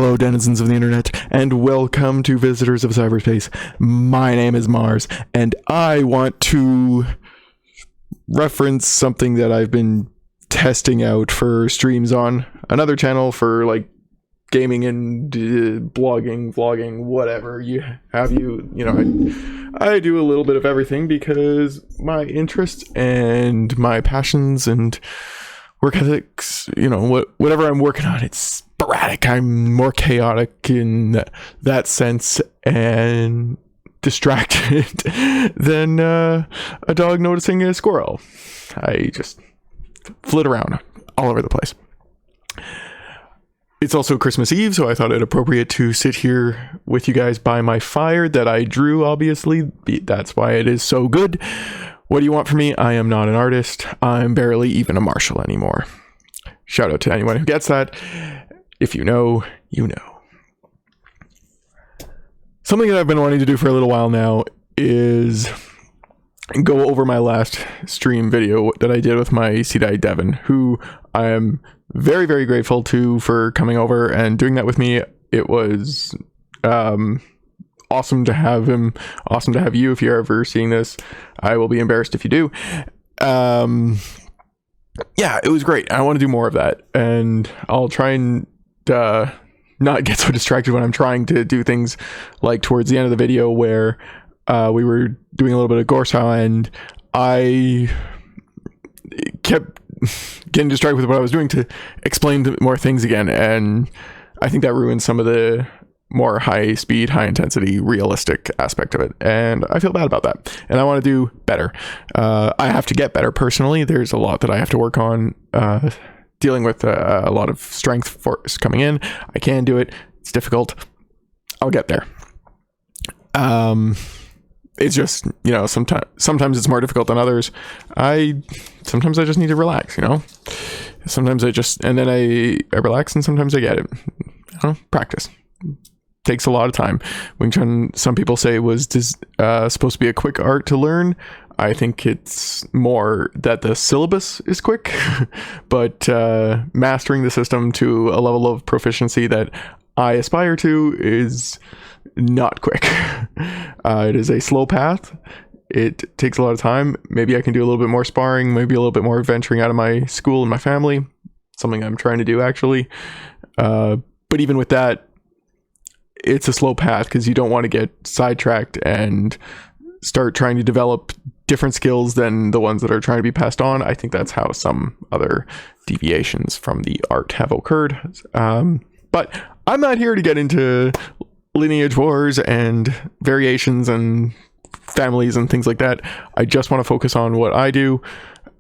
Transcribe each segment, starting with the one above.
Hello, denizens of the internet, and welcome to Visitors of Cyberspace. My name is Mars, and I want to reference something that I've been testing out for streams on another channel for like gaming and blogging, vlogging, whatever you have. I do a little bit of everything because my interests and my passions and work ethics, whatever I'm working on, it's sporadic. I'm more chaotic in that sense and distracted than a dog noticing a squirrel. I just flit around all over the place. It's also Christmas Eve, so I thought it appropriate to sit here with you guys by my fire that I drew, obviously. That's why it is so good. What do you want from me? I am not an artist. I'm barely even a marshal anymore. Shout out to anyone who gets that. If you know, you know. Something that I've been wanting to do for a little while now is go over my last stream video that I did with my sidai Devon, who I am very, very grateful to for coming over and doing that with me. It was awesome to have him. Awesome to have you if you're ever seeing this. I will be embarrassed if you do. Yeah, it was great. I want to do more of that, and I'll try and not get so distracted when I'm trying to do things like towards the end of the video where we were doing a little bit of Gorsa and I kept getting distracted with what I was doing to explain more things again, and I think that ruined some of the more high speed, high intensity, realistic aspect of it, and I feel bad about that, and I want to do better. I have to get better personally. There's a lot that I have to work on, dealing with a lot of strength force coming in. I can do it. It's difficult. I'll get there. It's just, sometimes it's more difficult than others. Sometimes I just need to relax, sometimes and then I relax, and sometimes I get it. Practice takes a lot of time. Wing Chun, some people say, was supposed to be a quick art to learn. I think it's more that the syllabus is quick, but mastering the system to a level of proficiency that I aspire to is not quick. It is a slow path. It takes a lot of time. Maybe I can do a little bit more sparring, maybe a little bit more venturing out of my school and my family, something I'm trying to do actually. But even with that, it's a slow path because you don't want to get sidetracked and start trying to develop different skills than the ones that are trying to be passed on. I think that's how some other deviations from the art have occurred. But I'm not here to get into lineage wars and variations and families and things like that. I just want to focus on what I do.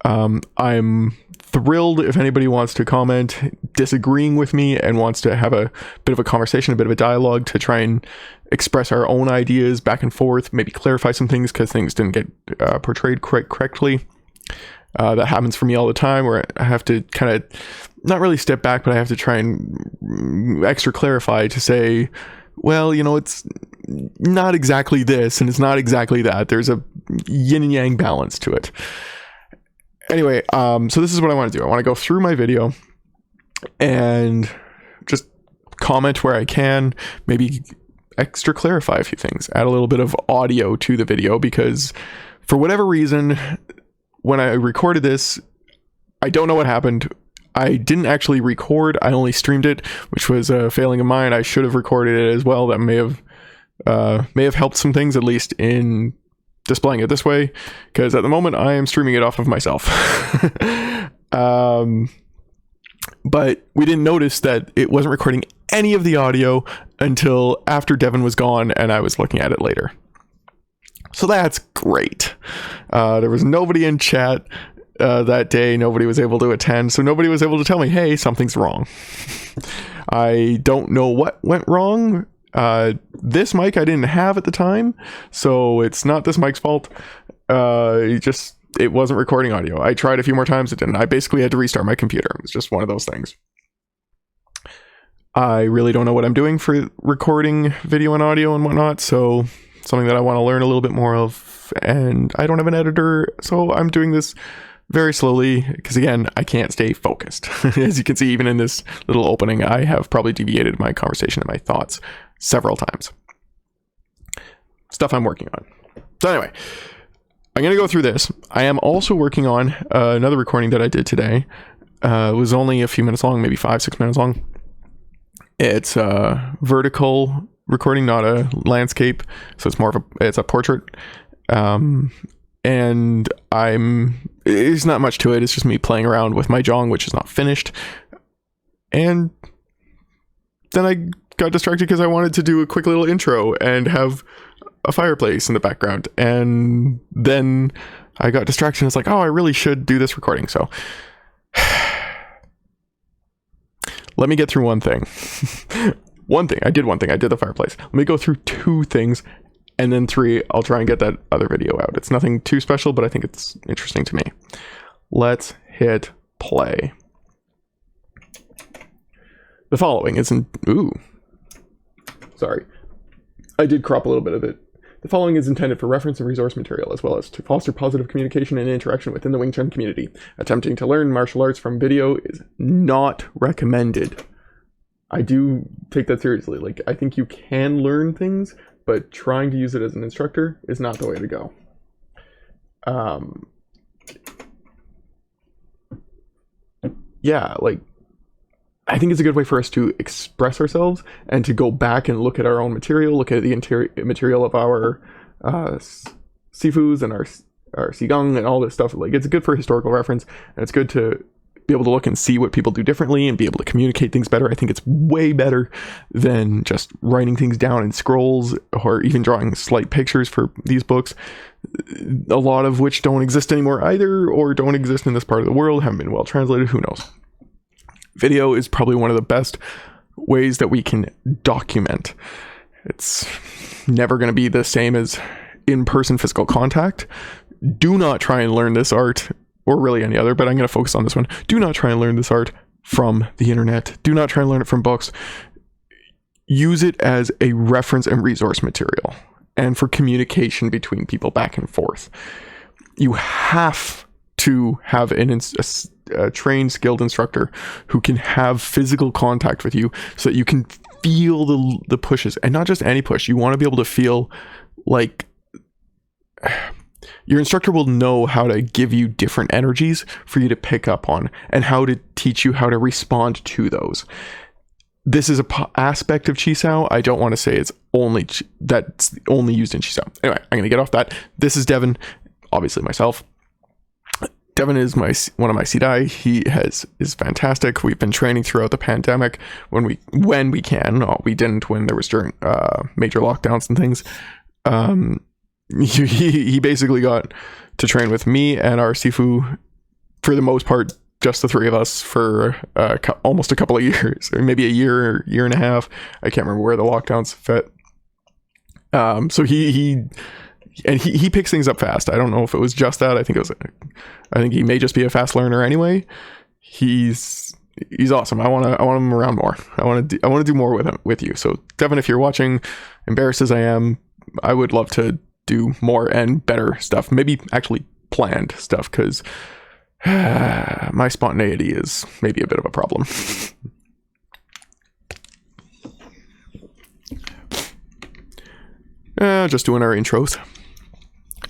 I'm thrilled if anybody wants to comment disagreeing with me and wants to have a bit of a conversation, a bit of a dialogue to try and express our own ideas back and forth, maybe clarify some things because things didn't get portrayed correctly. That happens for me all the time, where I have to kind of not really step back, but I have to try and extra clarify to say, well, it's not exactly this and it's not exactly that. There's a yin and yang balance to it. Anyway, so this is what I want to do. I want to go through my video and just comment where I can, maybe extra clarify a few things, add a little bit of audio to the video, because for whatever reason, when I recorded this, I don't know what happened. I didn't actually record. I only streamed it, which was a failing of mine. I should have recorded it as well. That may have helped some things, at least in displaying it this way, because at the moment I am streaming it off of myself. But we didn't notice that it wasn't recording any of the audio until after Devon was gone and I was looking at it later. So that's great. There was nobody in chat that day. Nobody was able to attend, so nobody was able to tell me, hey, something's wrong. I don't know what went wrong. This mic I didn't have at the time, so it's not this mic's fault. It wasn't recording audio. I tried a few more times, it didn't. I basically had to restart my computer. It's just one of those things. I really don't know what I'm doing for recording video and audio and whatnot, so something that I want to learn a little bit more of, and I don't have an editor, so I'm doing this very slowly, because again, I can't stay focused. As you can see, even in this little opening, I have probably deviated my conversation and my thoughts several times. Stuff I'm working on. So anyway, I'm going to go through this. I am also working on another recording that I did today. It was only a few minutes long, maybe 5-6 minutes long. It's a vertical recording, not a landscape. So it's more of it's a portrait. And it's not much to it. It's just me playing around with my Jong, which is not finished. And then I got distracted because I wanted to do a quick little intro and have a fireplace in the background. And then I got distracted and it's like, oh, I really should do this recording. So let me get through one thing. I did the fireplace. Let me go through 2 things, and then 3, I'll try and get that other video out. It's nothing too special, but I think it's interesting to me. Let's hit play. The following isn't... Ooh. Sorry. I did crop a little bit of it. The following is intended for reference and resource material, as well as to foster positive communication and interaction within the Wing Chun community. Attempting to learn martial arts from video is not recommended. I do take that seriously. Like, I think you can learn things, but trying to use it as an instructor is not the way to go. Yeah, like, I think it's a good way for us to express ourselves and to go back and look at our own material, look at the material of our sifus and our Qigong and all this stuff. Like, it's good for historical reference, and it's good to be able to look and see what people do differently and be able to communicate things better. I think it's way better than just writing things down in scrolls or even drawing slight pictures for these books, a lot of which don't exist anymore either, or don't exist in this part of the world, haven't been well translated, who knows. Video is probably one of the best ways that we can document. It's never going to be the same as in-person physical contact. Do not try and learn this art, or really any other, but I'm going to focus on this one. Do not try and learn this art from the internet. Do not try and learn it from books. Use it as a reference and resource material, and for communication between people back and forth. You have to have a trained, skilled instructor who can have physical contact with you so that you can feel the pushes, and not just any push. You want to be able to feel like your instructor will know how to give you different energies for you to pick up on, and how to teach you how to respond to those. This is a aspect of Chisao. I don't want to say it's that's only used in Chisao. Anyway, I'm going to get off that. This is Devon, obviously myself. Devon is one of my sidai. He is fantastic. We've been training throughout the pandemic when we can. Oh, we didn't when there was during major lockdowns and things. He basically got to train with me and our Sifu, for the most part, just the 3 of us, for almost a couple of years, or maybe a year and a half. I can't remember where the lockdowns fit. So he picks things up fast. I don't know if it was just that. I think he may just be a fast learner anyway. He's awesome. I want him around more. I want to do more with you. So Devon, if you're watching, embarrassed as I am, I would love to do more and better stuff. Maybe actually planned stuff, because my spontaneity is maybe a bit of a problem. Just doing our intros.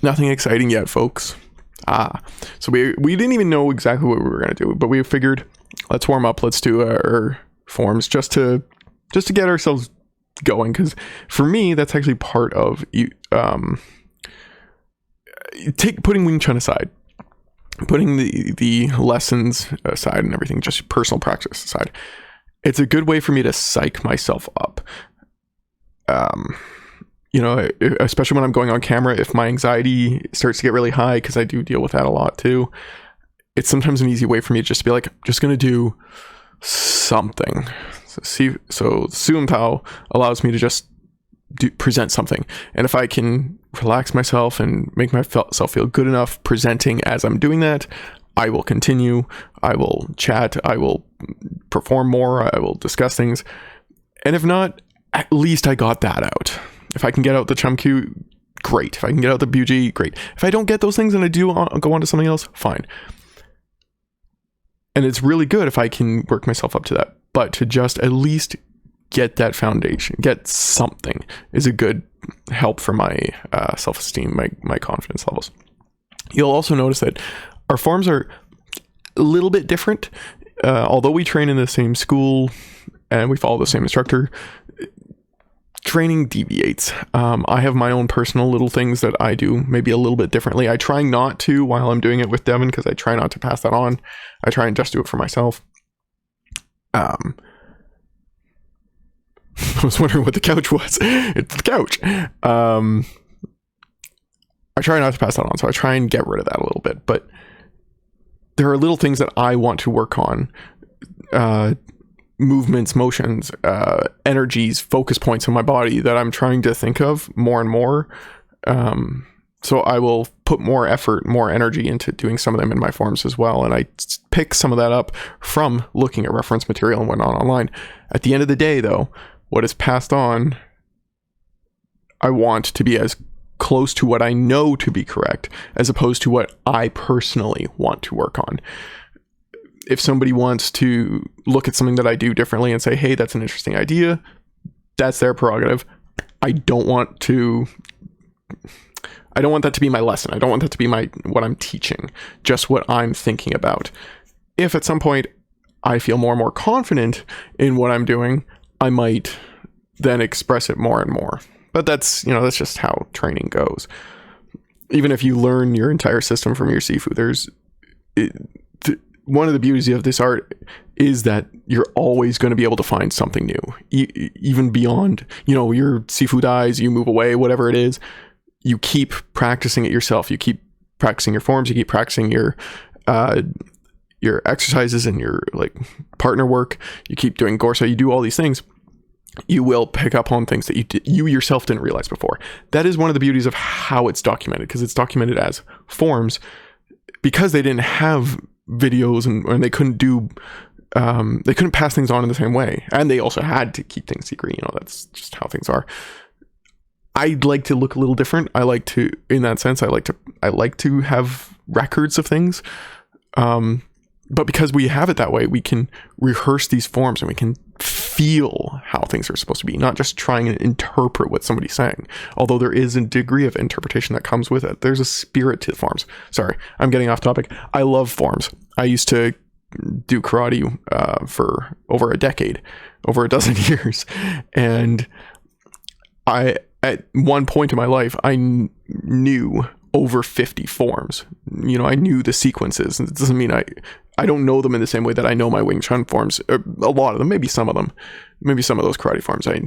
Nothing exciting yet, folks. So we didn't even know exactly what we were going to do, but we figured, let's warm up. Let's do our forms just to get ourselves going, because for me, that's actually part of putting Wing Chun aside, putting the lessons aside and everything, just personal practice aside. It's a good way for me to psych myself up. Especially when I'm going on camera, if my anxiety starts to get really high, because I do deal with that a lot too, it's sometimes an easy way for me to just be like, just going to do something. So Suum Tao allows me to just present something. And if I can relax myself and make myself feel good enough presenting as I'm doing that, I will continue. I will chat. I will perform more. I will discuss things. And if not, at least I got that out. If I can get out the Chumkyu, great. If I can get out the Buji, great. If I don't get those things and I do go on to something else, fine. And it's really good if I can work myself up to that. But to just at least get that foundation, get something, is a good help for my self-esteem, my confidence levels. You'll also notice that our forms are a little bit different. Although we train in the same school and we follow the same instructor, training deviates. I have my own personal little things that I do maybe a little bit differently. I try not to while I'm doing it with Devon, because I try not to pass that on. I try and just do it for myself. I was wondering what the couch was. It's the couch. I try not to pass that on, so I try and get rid of that a little bit. But there are little things that I want to work on. Movements, motions, energies, focus points in my body that I'm trying to think of more and more. So I will put more effort, more energy into doing some of them in my forms as well. And I pick some of that up from looking at reference material and whatnot online. At the end of the day, though, what is passed on, I want to be as close to what I know to be correct as opposed to what I personally want to work on. If somebody wants to look at something that I do differently and say, hey, that's an interesting idea, that's their prerogative. I don't want that to be my lesson. I don't want that to be what I'm teaching, just what I'm thinking about. If at some point I feel more and more confident in what I'm doing, I might then express it more and more. But that's just how training goes. Even if you learn your entire system from your Sifu, one of the beauties of this art is that you're always going to be able to find something new, even beyond, your Sifu dies, you move away, whatever it is. You keep practicing it yourself. You keep practicing your forms. You keep practicing your exercises and your partner work. You keep doing Gorsa. You do all these things. You will pick up on things that you yourself didn't realize before. That is one of the beauties of how it's documented, because it's documented as forms, because they didn't have videos and they couldn't they couldn't pass things on in the same way, and they also had to keep things secret. That's just how things are. I'd like to look a little different. I like to have records of things, but because we have it that way, we can rehearse these forms and we can feel how things are supposed to be, not just trying to interpret what somebody's saying. Although there is a degree of interpretation that comes with it. There's a spirit to the forms. Sorry, I'm getting off topic. I love forms. I used to do karate for over a decade, over a dozen years. And at one point in my life, I knew over 50 forms. I knew the sequences. And it doesn't mean I don't know them in the same way that I know my Wing Chun forms. A lot of them, maybe some of them. Maybe some of those karate forms I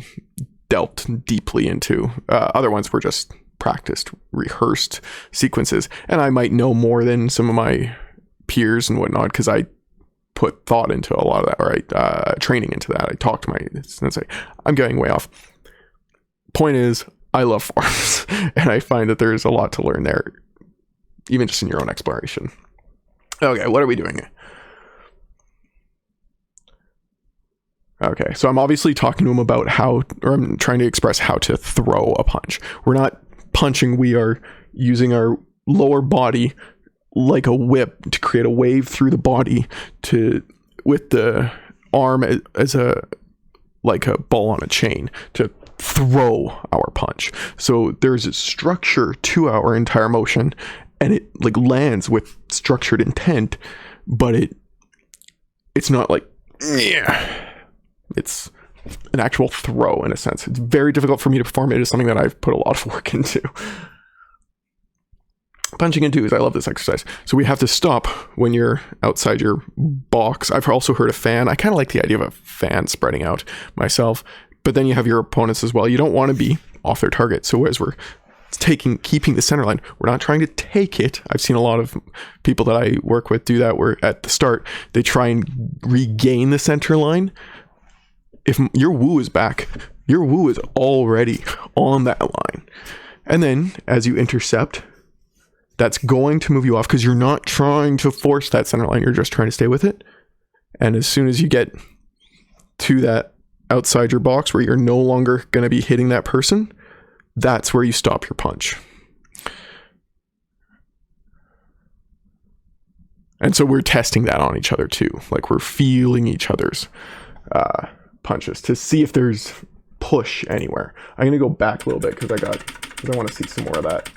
delved deeply into. Other ones were just practiced, rehearsed sequences. And I might know more than some of my peers and whatnot, because I put thought into a lot of that, or training into that. I talked to my... I'm going way off. Point is, I love forms, and I find that there's a lot to learn there, even just in your own exploration. Okay, what are we doing? Okay, so I'm obviously talking to him about I'm trying to express how to throw a punch. We're not punching, we are using our lower body like a whip to create a wave through the body with the arm as a ball on a chain to throw our punch. So there's a structure to our entire motion, and it lands with structured intent, but it's not it's an actual throw in a sense. It's very difficult for me to perform. It is something that I've put a lot of work into. Punching in twos, I love this exercise. So we have to stop when you're outside your box. I've also heard a fan. I kind of like the idea of a fan spreading out myself, but then you have your opponents as well. You don't want to be off their target. So as we're keeping the center line, we're not trying to take it. I've seen a lot of people that I work with do that, where at the start, they try and regain the center line. If your woo is back, your woo is already on that line. And then as you intercept, that's going to move you off, because you're not trying to force that center line. You're just trying to stay with it. And as soon as you get to that outside your box where you're no longer going to be hitting that person, that's where you stop your punch. And so we're testing that on each other too. Like we're feeling each other's punches to see if there's push anywhere. I'm gonna go back a little bit because I want to see some more of that.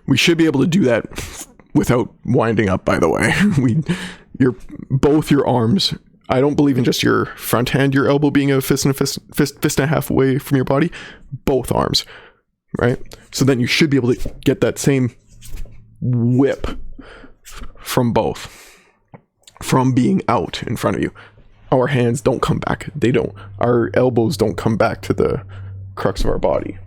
We should be able to do that without winding up, by the way. Both your arms. I don't believe in just your front hand, your elbow being a fist and a half away from your body. Both arms, right? So then you should be able to get that same whip from both, from being out in front of you. Our hands don't come back. They don't. Our elbows don't come back to the crux of our body.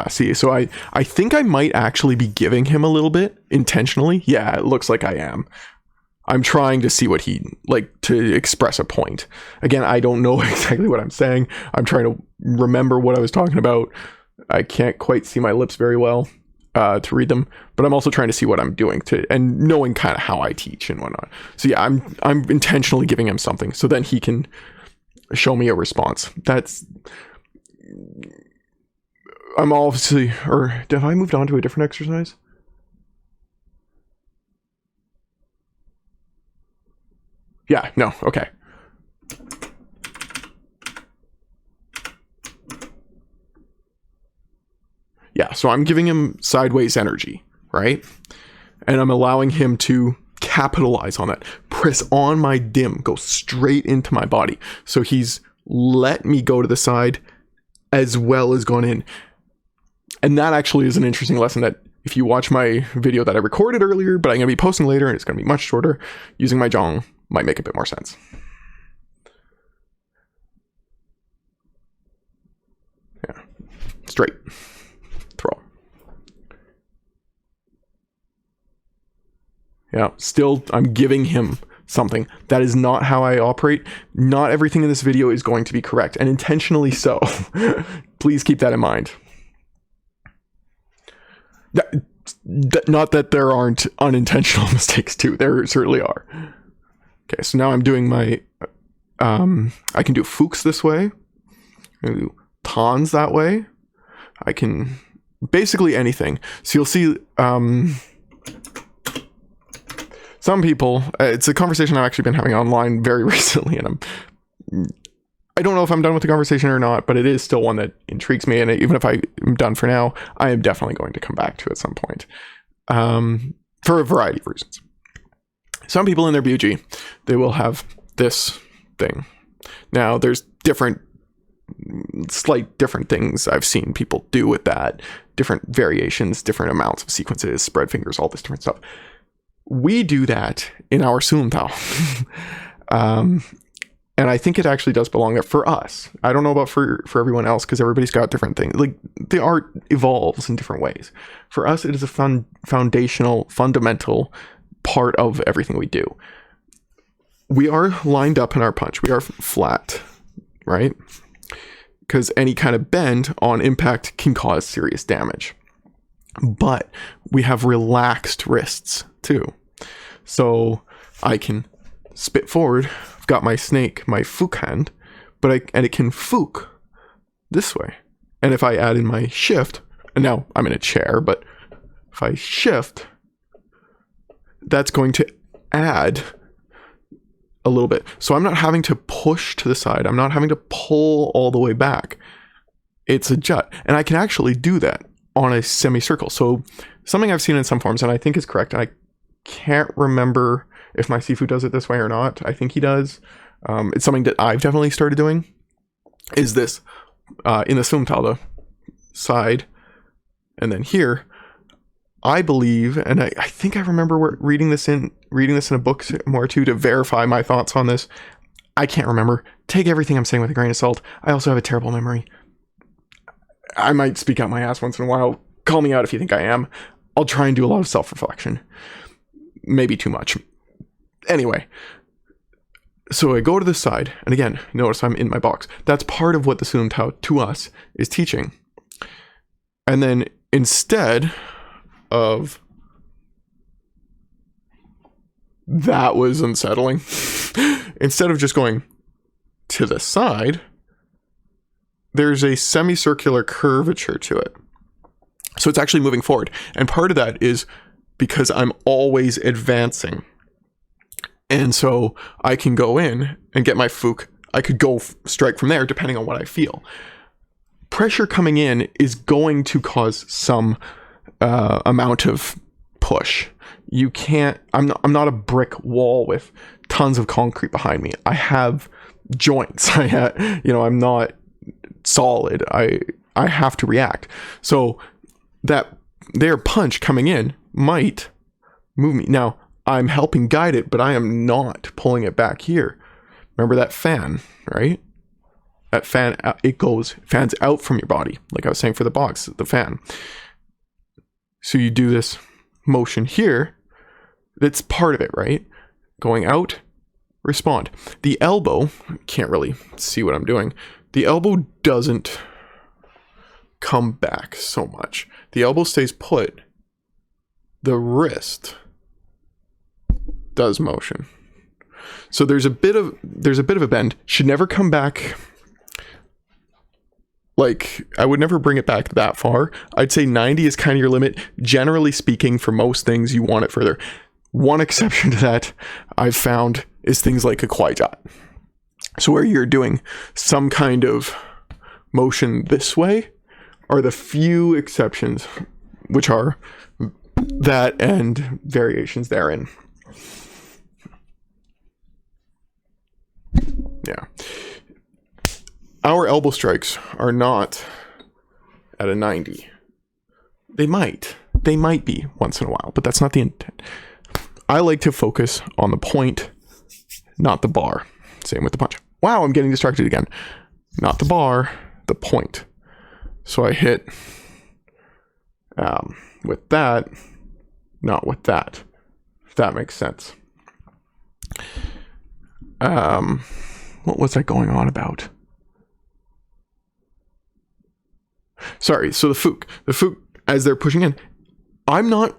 See, so I think I might actually be giving him a little bit intentionally. Yeah, it looks like I am. I'm trying to see what to express a point. Again, I don't know exactly what I'm saying. I'm trying to remember what I was talking about. I can't quite see my lips very well to read them, but I'm also trying to see what I'm doing and knowing kind of how I teach and whatnot. So yeah, I'm intentionally giving him something so then he can show me a response. I'm obviously, or have I moved on to a different exercise? Yeah, no, okay. Yeah, so I'm giving him sideways energy, right? And I'm allowing him to capitalize on that. Press on my dim, go straight into my body. So he's let me go to the side as well as gone in. And that actually is an interesting lesson that if you watch my video that I recorded earlier, but I'm going to be posting later and it's going to be much shorter, using my jong might make a bit more sense. Yeah. Straight. Throw. Yeah. Still, I'm giving him something. That is not how I operate. Not everything in this video is going to be correct, and intentionally so. Please keep that in mind. Not that there aren't unintentional mistakes too. There certainly are. Okay, so now I'm doing my I can do fuks this way. I can do tons that way. I can basically anything. So you'll see some people, it's a conversation I've actually been having online very recently, and I don't know if I'm done with the conversation or not, but it is still one that intrigues me. And even if I'm done for now, I am definitely going to come back to it at some point for a variety of reasons. Some people in their BUG, they will have this thing. Now, there's slight different things I've seen people do with that, different variations, different amounts of sequences, spread fingers, all this different stuff. We do that in our Sumtao. And I think it actually does belong there for us. I don't know about for everyone else, because everybody's got different things. Like, the art evolves in different ways. For us, it is a fundamental part of everything we do. We are lined up in our punch. We are flat, right? Because any kind of bend on impact can cause serious damage. But we have relaxed wrists too. So I can spit forward. I've got my snake, my fuk hand, and it can fuk this way. And if I add in my shift, and now I'm in a chair, but if I shift, that's going to add a little bit. So I'm not having to push to the side. I'm not having to pull all the way back. It's a jut. And I can actually do that on a semicircle. So something I've seen in some forms, and I think is correct, and I can't remember if my Sifu does it this way or not. I think he does. It's something that I've definitely started doing, is this in the Sumtao side, and then here, I believe, and I think I remember reading this in a book more too to verify my thoughts on this. I can't remember. Take everything I'm saying with a grain of salt. I also have a terrible memory. I might speak out my ass once in a while. Call me out if you think I am. I'll try and do a lot of self-reflection. Maybe too much. Anyway, So I go to the side, and again, notice I'm in my box. That's part of what the Sunum Tao to us is teaching. And then instead of... That was unsettling. Instead of just going to the side, there's a semicircular curvature to it. So it's actually moving forward. And part of that is because I'm always advancing. And so I can go in and get my Fook. I could go strike from there depending on what I feel. Pressure coming in is going to cause some amount of push. You can't, I'm not a brick wall with tons of concrete behind me. I have joints. I'm not solid. I have to react. So that their punch coming in might move me. Now, I'm helping guide it, but I am not pulling it back here. Remember that fan, right? That fan, fans out from your body. Like I was saying for the box, the fan. So you do this motion here. That's part of it, right? Going out, respond. The elbow, can't really see what I'm doing. The elbow doesn't come back so much. The elbow stays put. The wrist does motion. So there's a bit of a bend. Should never come back. Like, I would never bring it back that far. I'd say 90 is kind of your limit. Generally speaking, for most things, you want it further. One exception to that I've found is things like a kwai jat. So where you're doing some kind of motion this way are the few exceptions, which are that and variations therein. Yeah. Our elbow strikes are not at a 90. They might be once in a while, but that's not the intent. I like to focus on the point, not the bar. Same with the punch. Wow, I'm getting distracted again. Not the bar, the point. So I hit with that, not with that, if that makes sense. What was I going on about? Sorry, so the Fook, as they're pushing in, I'm not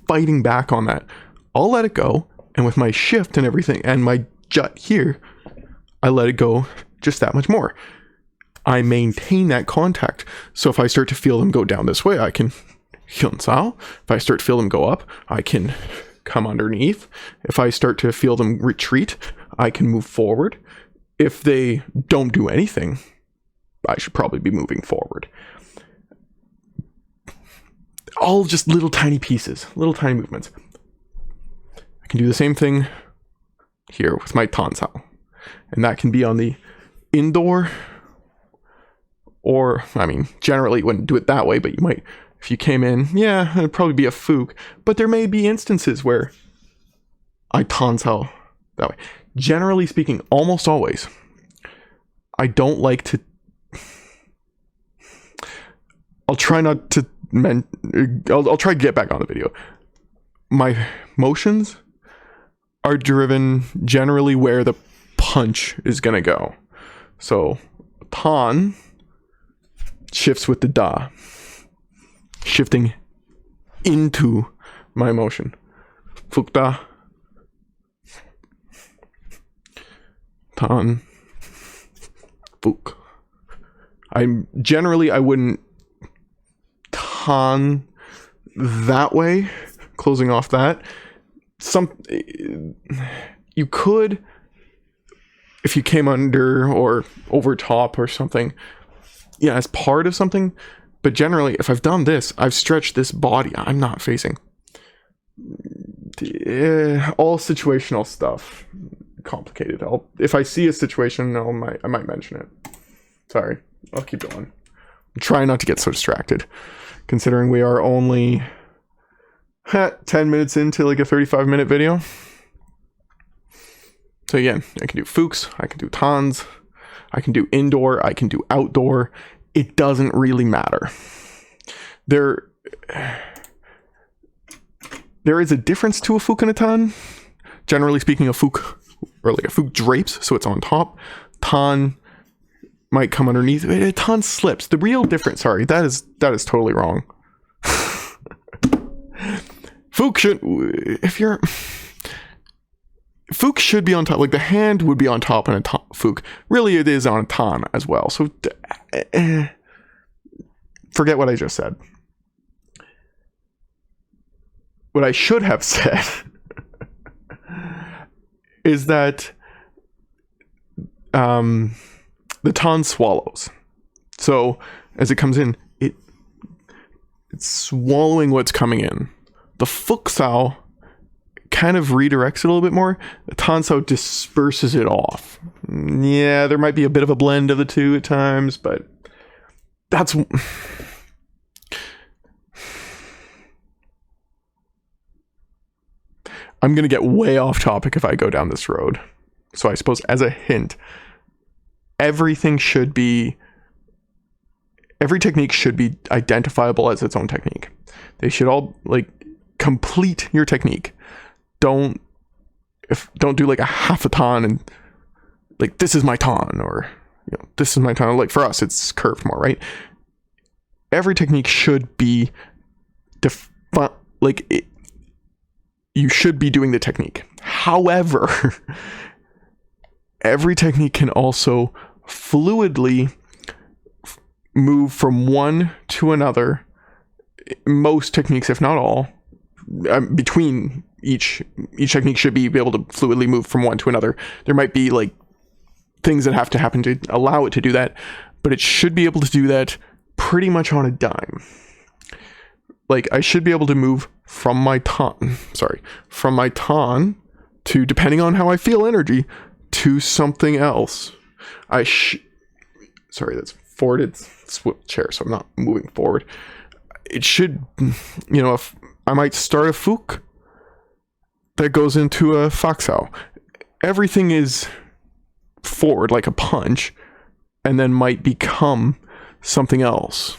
fighting back on that. I'll let it go, and with my shift and everything, and my jut here, I let it go just that much more. I maintain that contact. So if I start to feel them go down this way, I can hyun sao. If I start to feel them go up, I can come underneath. If I start to feel them retreat, I can move forward. If they don't do anything, I should probably be moving forward. All just little tiny pieces, little tiny movements. I can do the same thing here with my tansao. And that can be on the indoor, or, I mean, generally you wouldn't do it that way, but you might, if you came in, yeah, it'd probably be a Fook. But there may be instances where I tansao that way. Generally speaking, almost always, I don't like to, I'll try not to, I'll try to get back on the video. My motions are driven generally where the punch is going to go. So, tan shifts with the da, shifting into my motion. Fukda, tan, fuk. I wouldn't tan that way, closing off that. You could, if you came under or over top or something, yeah, as part of something. But generally, if I've done this, I've stretched this body. I'm not facing. All situational stuff. Complicated. If I see a situation, I might mention it. Sorry, I'll keep going. I'm trying not to get so distracted, considering we are only 10 minutes into like a 35-minute video. So again, I can do Fuks, I can do Tans, I can do indoor, I can do outdoor. It doesn't really matter. There is a difference to a Fuk and a Tan. Generally speaking, a Fuk or like a Fook drapes, so it's on top. Tan might come underneath. Tan slips. The real difference, sorry, that is totally wrong. Fook should be on top. Like the hand would be on top and a Fook. Really, it is on a Tan as well. So forget what I just said. What I should have said is that the Tan swallows. So as it comes in, it's swallowing what's coming in. The Fook sao kind of redirects it a little bit more. The Tan sao disperses it off. Yeah, there might be a bit of a blend of the two at times, but that's... I'm going to get way off topic if I go down this road. So I suppose as a hint, every technique should be identifiable as its own technique. They should all like complete your technique. Don't do like a half a Tan and like this is my Tan, or this is my Tan. Like for us, it's curved more, right? Every technique should be you should be doing the technique. However, every technique can also fluidly move from one to another. Most techniques, if not all, between each technique should be able to fluidly move from one to another. There might be like things that have to happen to allow it to do that, but it should be able to do that pretty much on a dime. Like I should be able to move from my Tan to, depending on how I feel energy, to something else. Sorry, that's forward. It's swivel chair, so I'm not moving forward. It should, if I might start a Fook that goes into a Fak sao. Everything is forward like a punch, and then might become something else.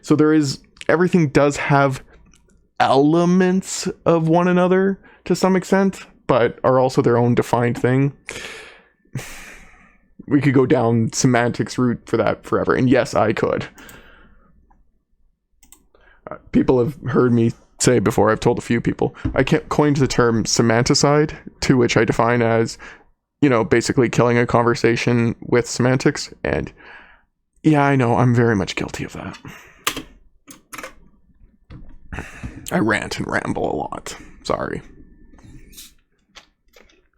So everything does have elements of one another to some extent, but are also their own defined thing. We could go down semantics route for that forever, and yes, I could. People have heard me say before, I've told a few people, I coined the term semanticide, to which I define as, basically killing a conversation with semantics, and yeah, I know, I'm very much guilty of that. I rant and ramble a lot. Sorry.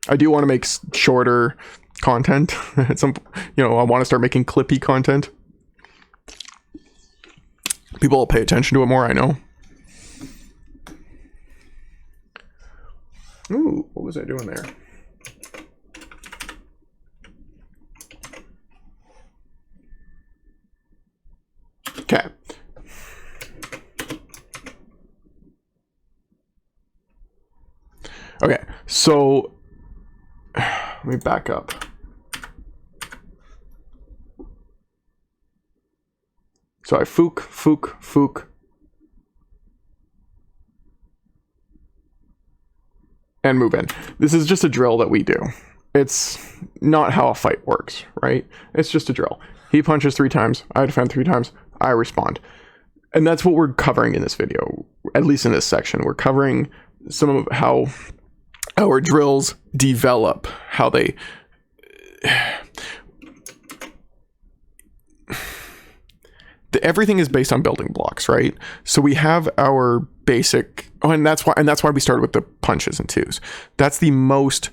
I do want to make shorter content. I want to start making clippy content. People will pay attention to it more, I know. Ooh, what was I doing there? Okay. Okay, so let me back up. So I Fook, and move in. This is just a drill that we do. It's not how a fight works, right? It's just a drill. He punches 3 times, I defend 3 times, I respond. And that's what we're covering in this video, at least in this section. We're covering some of how our drills develop, how they... Everything is based on building blocks, right? So we have our basic... and that's why we started with the punches and 2s. That's the most...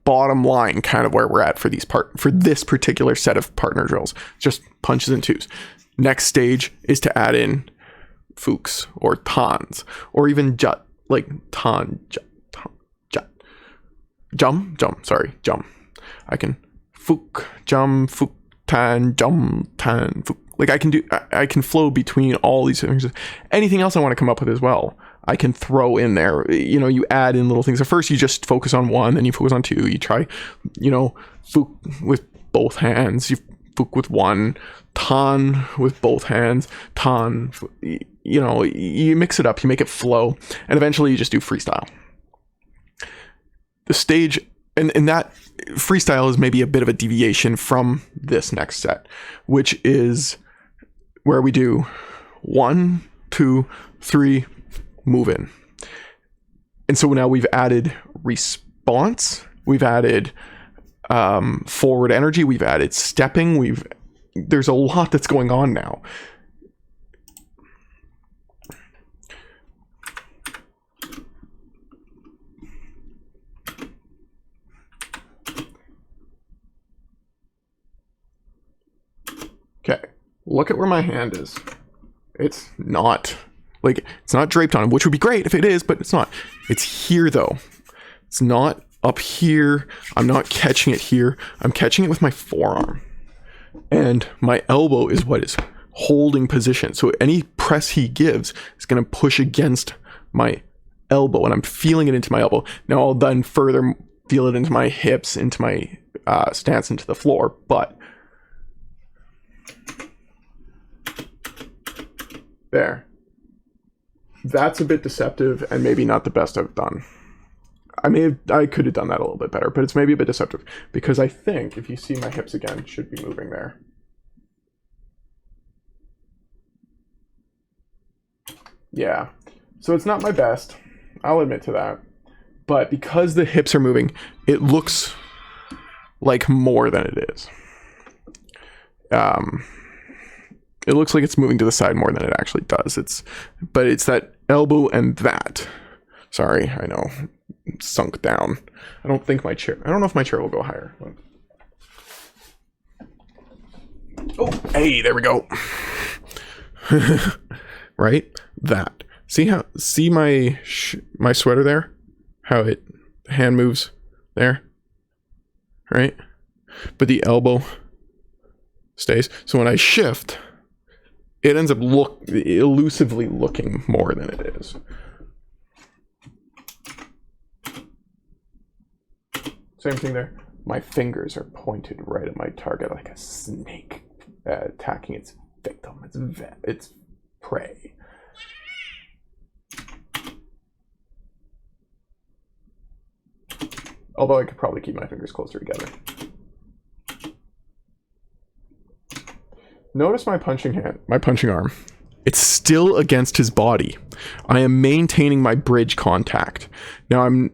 bottom line kind of where we're at for this particular set of partner drills. Just punches and 2s. Next stage is to add in Fooks or Tans, or even Jut, like Tan, Jut, Jum. I can Fook, Jum, Fook, Tan, Jum, Tan, Fook. Like I can flow between all these things. Anything else I want to come up with as well, I can throw in there. You add in little things. At first you just focus on 1, then you focus on 2. You try, Fook with both hands. You Fook with 1, Tan with both hands, Tan, you mix it up, you make it flow, and eventually you just do freestyle. the stage, and that freestyle is maybe a bit of a deviation from this next set, which is where we do 1, 2, 3, move in. And so now we've added response, we've added forward energy, we've added stepping, there's a lot that's going on now. Okay, look at where my hand is. It's not draped on him, which would be great if it is, but it's not. It's here though. It's not up here. I'm not catching it here. I'm catching it with my forearm. And my elbow is what is holding position. So any press he gives is going to push against my elbow, and I'm feeling it into my elbow. Now I'll then further feel it into my hips, into my stance into the floor, but there. That's a bit deceptive and maybe not the best I've done. I could have done that a little bit better, but it's maybe a bit deceptive because I think if you see my hips again, it should be moving there. Yeah. So it's not my best. I'll admit to that. But because the hips are moving, it looks like more than it is. It looks like it's moving to the side more than it actually does. But it's that elbow and that. Sorry, I know. It's sunk down. I don't know if my chair will go higher. Oh, hey, there we go. Right? That. See my sweater there? How the hand moves there? Right? But the elbow stays. So when I shift, it ends up elusively looking more than it is. Same thing there. My fingers are pointed right at my target like a snake attacking its victim, its prey. Although I could probably keep my fingers closer together. Notice my punching arm. It's still against his body. I am maintaining my bridge contact. Now I'm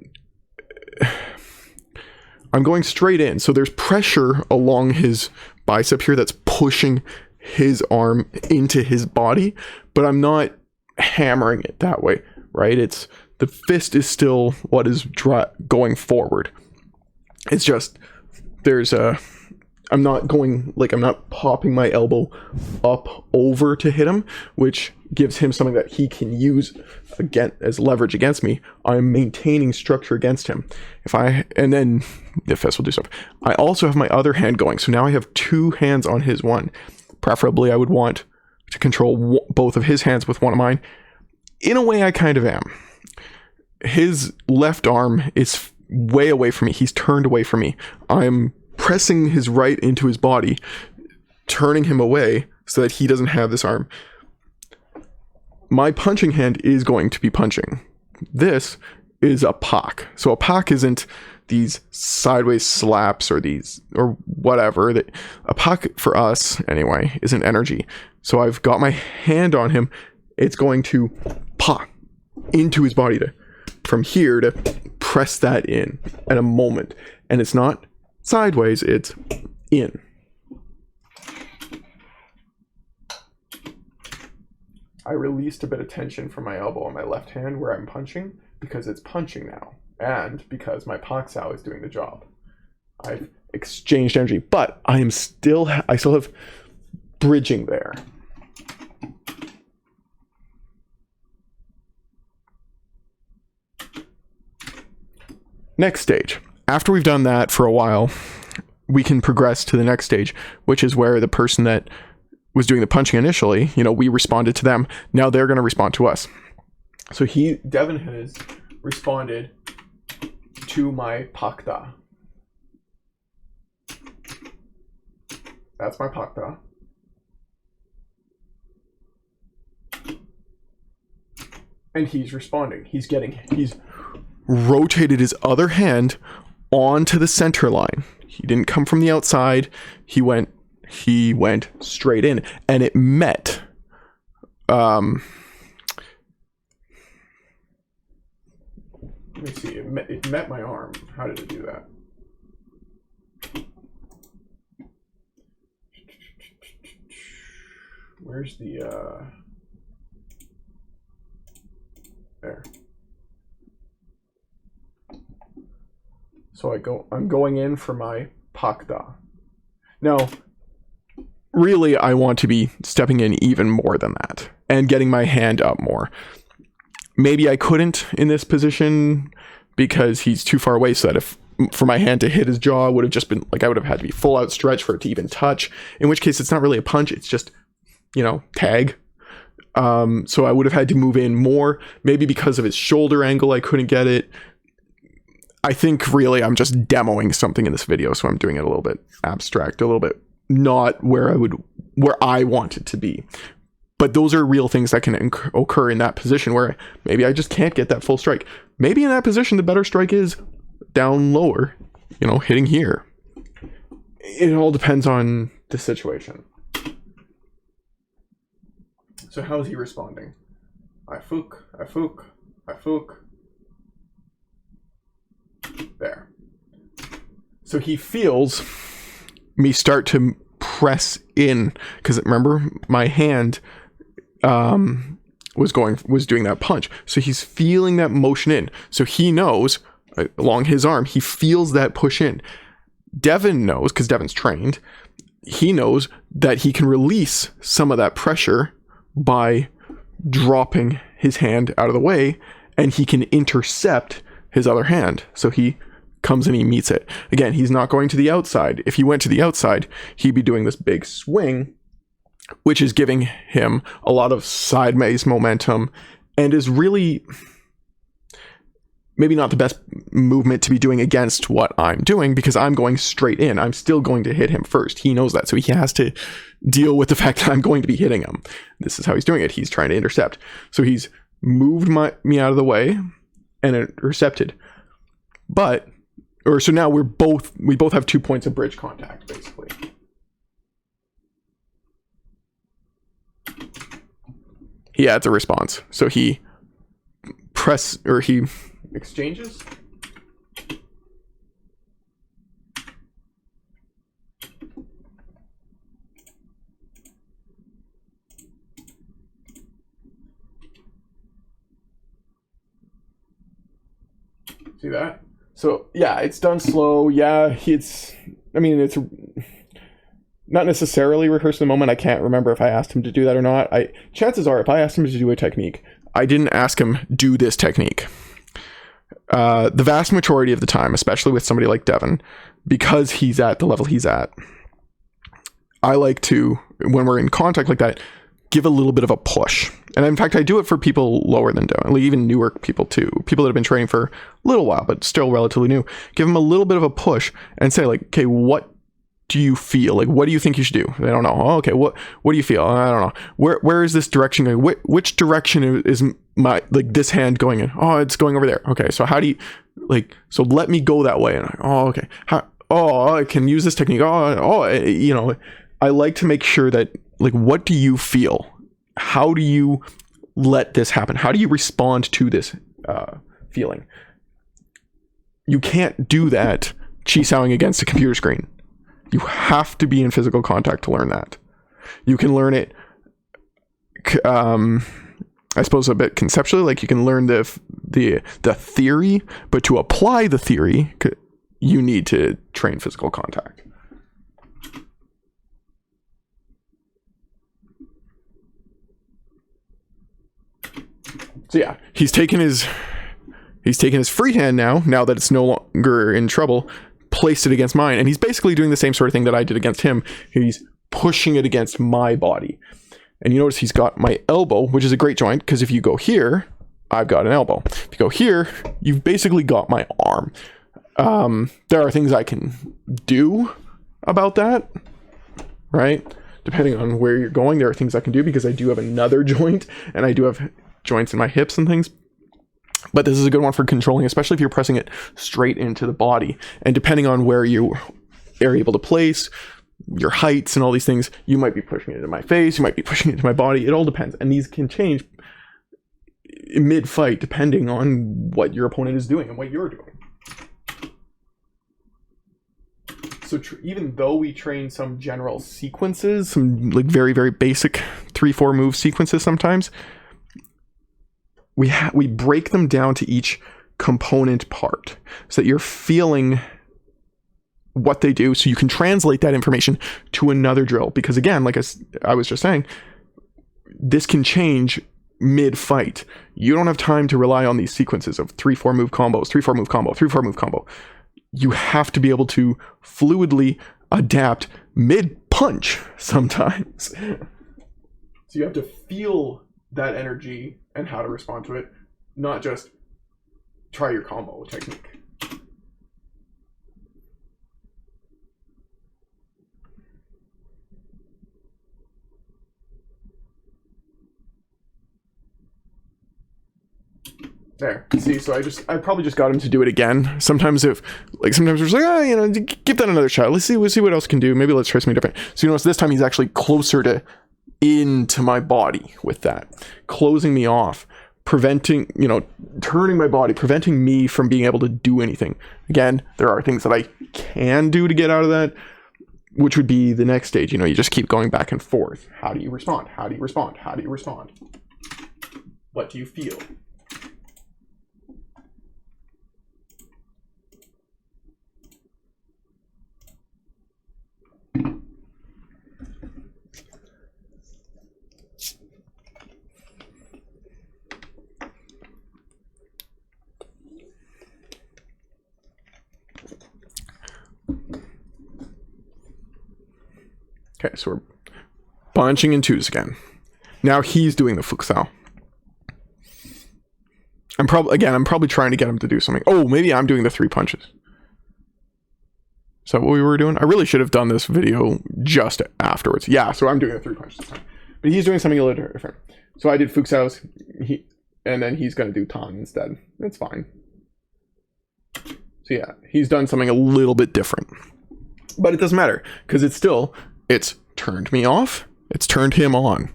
going straight in, so there's pressure along his bicep here that's pushing his arm into his body, but I'm not hammering it that way, right? The fist is still what is going forward. It's just I'm not popping my elbow up over to hit him, which gives him something that he can use again as leverage against me. I'm maintaining structure against him. And then the fist will do stuff. I also have my other hand going, so now I have two hands on his one. Preferably, I would want to control both of his hands with one of mine. In a way, I kind of am. His left arm is way away from me. He's turned away from me. I'm pressing his right into his body, turning him away so that he doesn't have this arm. My punching hand is going to be punching. This is a pak. So a pak isn't these sideways slaps or whatever. A pak for us, anyway, isn't energy. So I've got my hand on him. It's going to pak into his body from here to press that in at a moment. And it's not sideways, it's in. I released a bit of tension from my elbow on my left hand where I'm punching because it's punching now, and because my Paksao is doing the job. I've exchanged energy, but I still have bridging there. Next stage. After we've done that for a while, we can progress to the next stage, which is where the person that was doing the punching initially, we responded to them. Now they're going to respond to us. So Devon has responded to my pakta. That's my pakta. And he's responding. He's rotated his other hand onto the center line. He didn't come from the outside. He went straight in, and it met. Let me see. It met my arm. How did it do that? Where's the there? So I'm going in for my pakda. Now, really, I want to be stepping in even more than that and getting my hand up more. Maybe I couldn't in this position because he's too far away, so that if for my hand to hit his jaw would have just been like, I would have had to be full out stretch for it to even touch, in which case it's not really a punch, it's just, tag. So I would have had to move in more. Maybe because of his shoulder angle, I couldn't get it. I think really I'm just demoing something in this video, so I'm doing it a little bit abstract, a little bit not where I want it to be. But those are real things that can occur in that position where maybe I just can't get that full strike. Maybe in that position, the better strike is down lower, hitting here. It all depends on the situation. So how is he responding? I fook. There. So he feels me start to press in, because remember my hand was doing that punch. So he's feeling that motion in. So he knows along his arm, he feels that push in. Devon knows, because Devon's trained, he knows that he can release some of that pressure by dropping his hand out of the way, and he can intercept his other hand. So he comes and he meets it. Again, he's not going to the outside. If he went to the outside, he'd be doing this big swing, which is giving him a lot of sideways momentum and is really maybe not the best movement to be doing against what I'm doing, because I'm going straight in. I'm still going to hit him first. He knows that. So he has to deal with the fact that I'm going to be hitting him. This is how he's doing it. He's trying to intercept. So he's moved me out of the way and intercepted. So now we both have 2 points of bridge contact, basically. He adds a response. So he exchanges. See that? So yeah, it's done slow. Yeah, it's not necessarily rehearsed in the moment. I can't remember if I asked him to do that or not. Chances are, if I asked him to do a technique, I didn't ask him do this technique. The vast majority of the time, especially with somebody like Devon, because he's at the level he's at, I like to, when we're in contact like that, give a little bit of a push. And in fact, I do it for people lower than Devon, like even newer people too, people that have been training for a little while, but still relatively new. Give them a little bit of a push and say like, okay, what do you feel? Like, what do you think you should do? They don't know. Oh, okay, what do you feel? I don't know. Where is this direction going? Which direction is my, like, this hand going in? Oh, it's going over there. Okay, so how do you, like, so let me go that way. And okay. I can use this technique. I like to make sure that, like, what do you feel? How do you let this happen? How do you respond to this feeling? You can't do that chi-sawing against a computer screen. You have to be in physical contact to learn that. You can learn it, I suppose, a bit conceptually. Like, you can learn the theory, but to apply the theory, you need to train physical contact. So yeah, he's taken his free hand now that it's no longer in trouble, placed it against mine, and he's basically doing the same sort of thing that I did against him. He's pushing it against my body. And you notice he's got my elbow, which is a great joint, because if you go here, I've got an elbow. If you go here, you've basically got my arm. There are things I can do about that, right? Depending on where you're going, there are things I can do, because I do have another joint, and I do have joints in my hips and things. But this is a good one for controlling, especially if you're pressing it straight into the body. And depending on where you are able to place, your heights and all these things, you might be pushing it into my face, you might be pushing it into my body. It all depends. And these can change mid-fight depending on what your opponent is doing and what you're doing. So even though we train some general sequences, some like very, very basic 3-4 move sequences sometimes, we break them down to each component part so that you're feeling what they do, so you can translate that information to another drill. Because again, like I was just saying, this can change mid-fight. You don't have time to rely on these sequences of 3-4 move combos, 3-4 move combo, 3-4 move combo. You have to be able to fluidly adapt mid-punch sometimes. So you have to feel that energy and how to respond to it, not just try your combo technique. There. See, so I probably just got him to do it again. Sometimes we're just like, give that another shot. Let's see what else can do. Maybe let's try something different. So you notice this time he's actually closer to into my body with that, closing me off, preventing, turning my body, preventing me from being able to do anything. Again, there are things that I can do to get out of that, which would be the next stage. You just keep going back and forth. How do you respond? How do you respond? How do you respond? What do you feel? Okay, so we're bunching in twos again. Now he's doing the futsal. I'm probably trying to get him to do something. Oh, maybe I'm doing the 3 punches. Is that what we were doing? I really should have done this video just afterwards. Yeah, so I'm doing the 3 punches this time. But he's doing something a little different. So I did futsals, and then he's going to do Tan instead. That's fine. So yeah, he's done something a little bit different. But it doesn't matter, because it's turned me off, it's turned him on.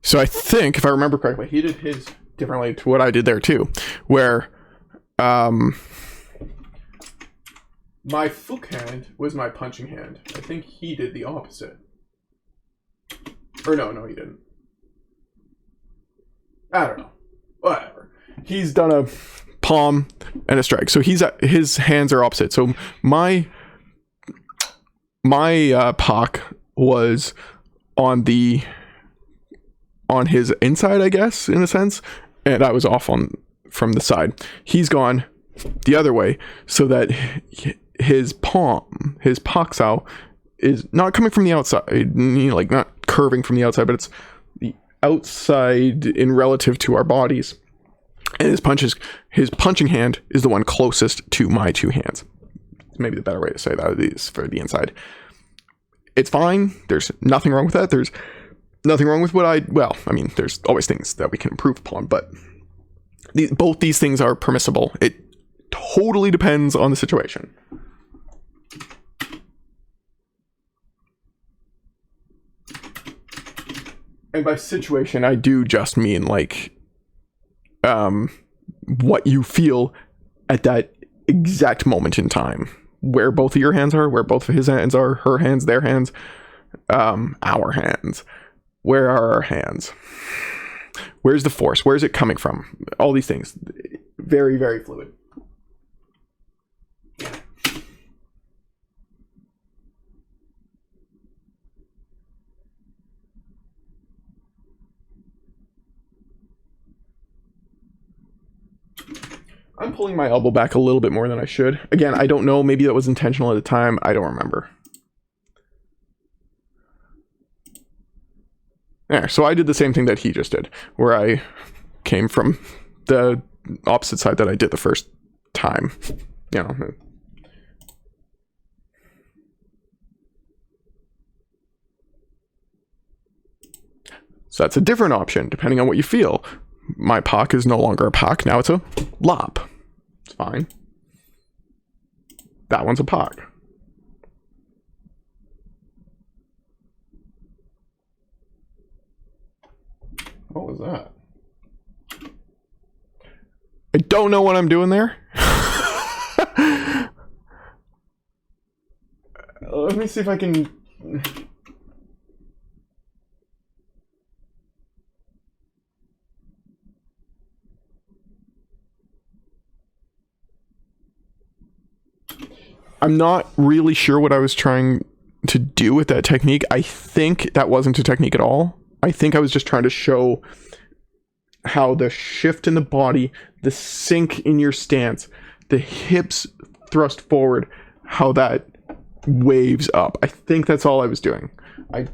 So I think, if I remember correctly, he did his differently to what I did there too, where my fook hand was my punching hand. I think he did the opposite. Or no, he didn't. I don't know. Whatever. He's done a palm and a strike. So his hands are opposite. So my Pak was on his inside, I guess, in a sense, and I was off from the side. He's gone the other way, so that his palm, his Paksao, is not coming from the outside, like not curving from the outside, but it's the outside in relative to our bodies. And his punching hand is the one closest to my 2 hands. Maybe the better way to say that is for the inside. It's fine. There's nothing wrong with that. There's nothing wrong with there's always things that we can improve upon, but both these things are permissible. It totally depends on the situation. And by situation, I do just mean like what you feel at that exact moment in time, where both of your hands are, where both of his hands are, her hands, their hands, our hands. Where are our hands? Where's the force? Where's it coming from? All these things. Very, very fluid. I'm pulling my elbow back a little bit more than I should. Again, I don't know. Maybe that was intentional at the time. I don't remember. There, so I did the same thing that he just did, where I came from the opposite side that I did the first time. So that's a different option, depending on what you feel. My pak is no longer a pak, now it's a lap. It's fine. That one's a pak. What was that? I don't know what I'm doing there. Let me see if I can... I'm not really sure what I was trying to do with that technique. I think that wasn't a technique at all. I think I was just trying to show how the shift in the body, the sink in your stance, the hips thrust forward, how that waves up. I think that's all I was doing. I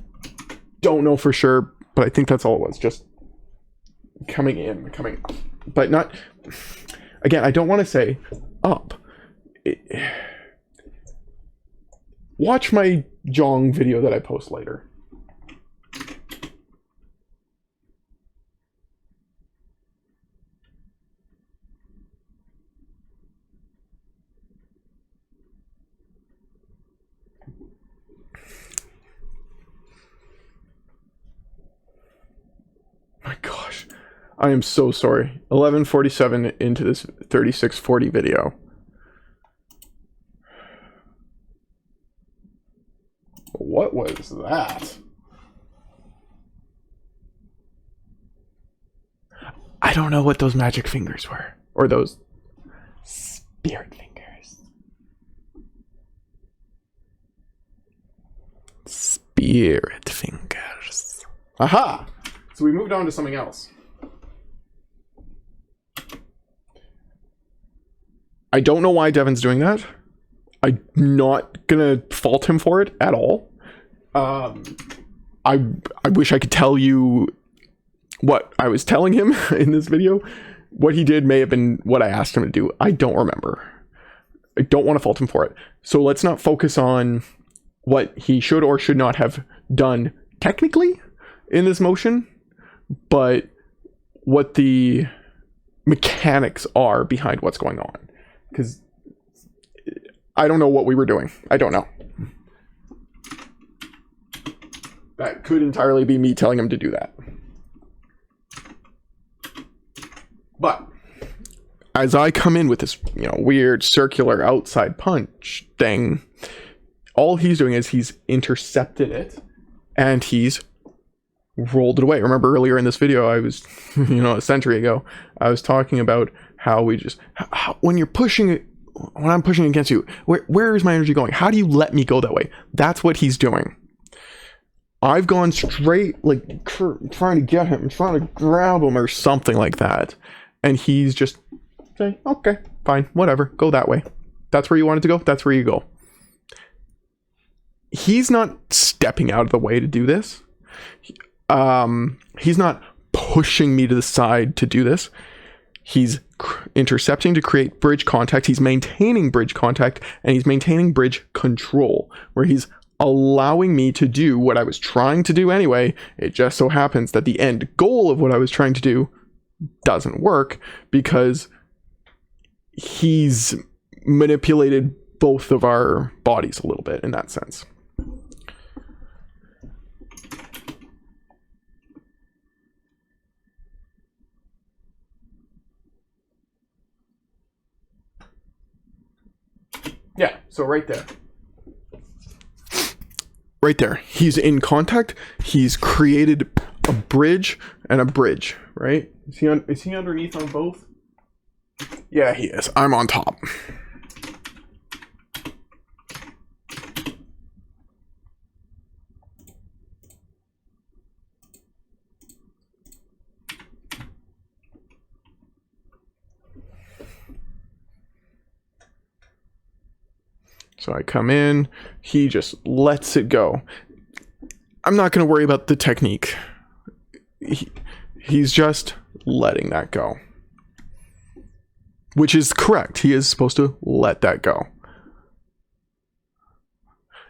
don't know for sure, but I think that's all it was. Just coming in, coming up. But not... Again, I don't want to say up. Watch my Jong video that I post later. My gosh, I am so sorry. 11:47 into this 36:40 video. What was that? I don't know what those magic fingers were. Or those spirit fingers. Spirit fingers. Aha! So we moved on to something else. I don't know why Devon's doing that. I'm not gonna fault him for it at all. I wish I could tell you what I was telling him in this video. What he did may have been what I asked him to do. I don't remember. I don't want to fault him for it. So let's not focus on what he should or should not have done technically in this motion, but what the mechanics are behind what's going on. Because I don't know what we were doing. I don't know. That could entirely be me telling him to do that. But as I come in with this, weird circular outside punch thing, all he's doing is he's intercepted it and he's rolled it away. Remember earlier in this video, I was, a century ago, I was talking about how we just, when you're pushing it, when I'm pushing against you, where is my energy going? How do you let me go that way? That's what he's doing. I've gone straight, trying to get him, trying to grab him or something like that. And he's just saying, okay, fine, whatever, go that way. That's where you wanted to go? That's where you go. He's not stepping out of the way to do this. He's not pushing me to the side to do this. He's intercepting to create bridge contact. He's maintaining bridge contact, and he's maintaining bridge control, where he's allowing me to do what I was trying to do anyway. It just so happens that the end goal of what I was trying to do doesn't work because he's manipulated both of our bodies a little bit in that sense. Yeah, so right there. Right there. He's in contact. He's created a bridge and a bridge, right? Is he underneath on both? Yeah, he is. I'm on top. So I come in, he just lets it go. I'm not going to worry about the technique. He's just letting that go. Which is correct. He is supposed to let that go.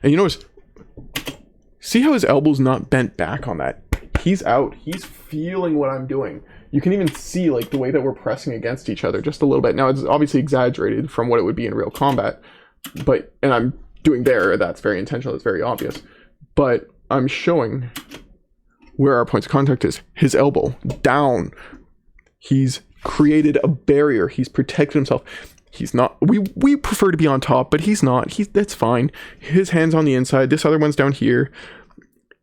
And you notice, see how his elbow's not bent back on that He's out. He's feeling what I'm doing. You can even see like the way that we're pressing against each other just a little bit. Now it's obviously exaggerated from what it would be in real combat, but, and I'm doing there, that's very intentional, it's very obvious, but I'm showing where our points of contact is. His elbow down. He's created a barrier. He's protected himself. He's not, we prefer to be on top, but he's not. That's fine. His hand's on the inside. This other one's down here.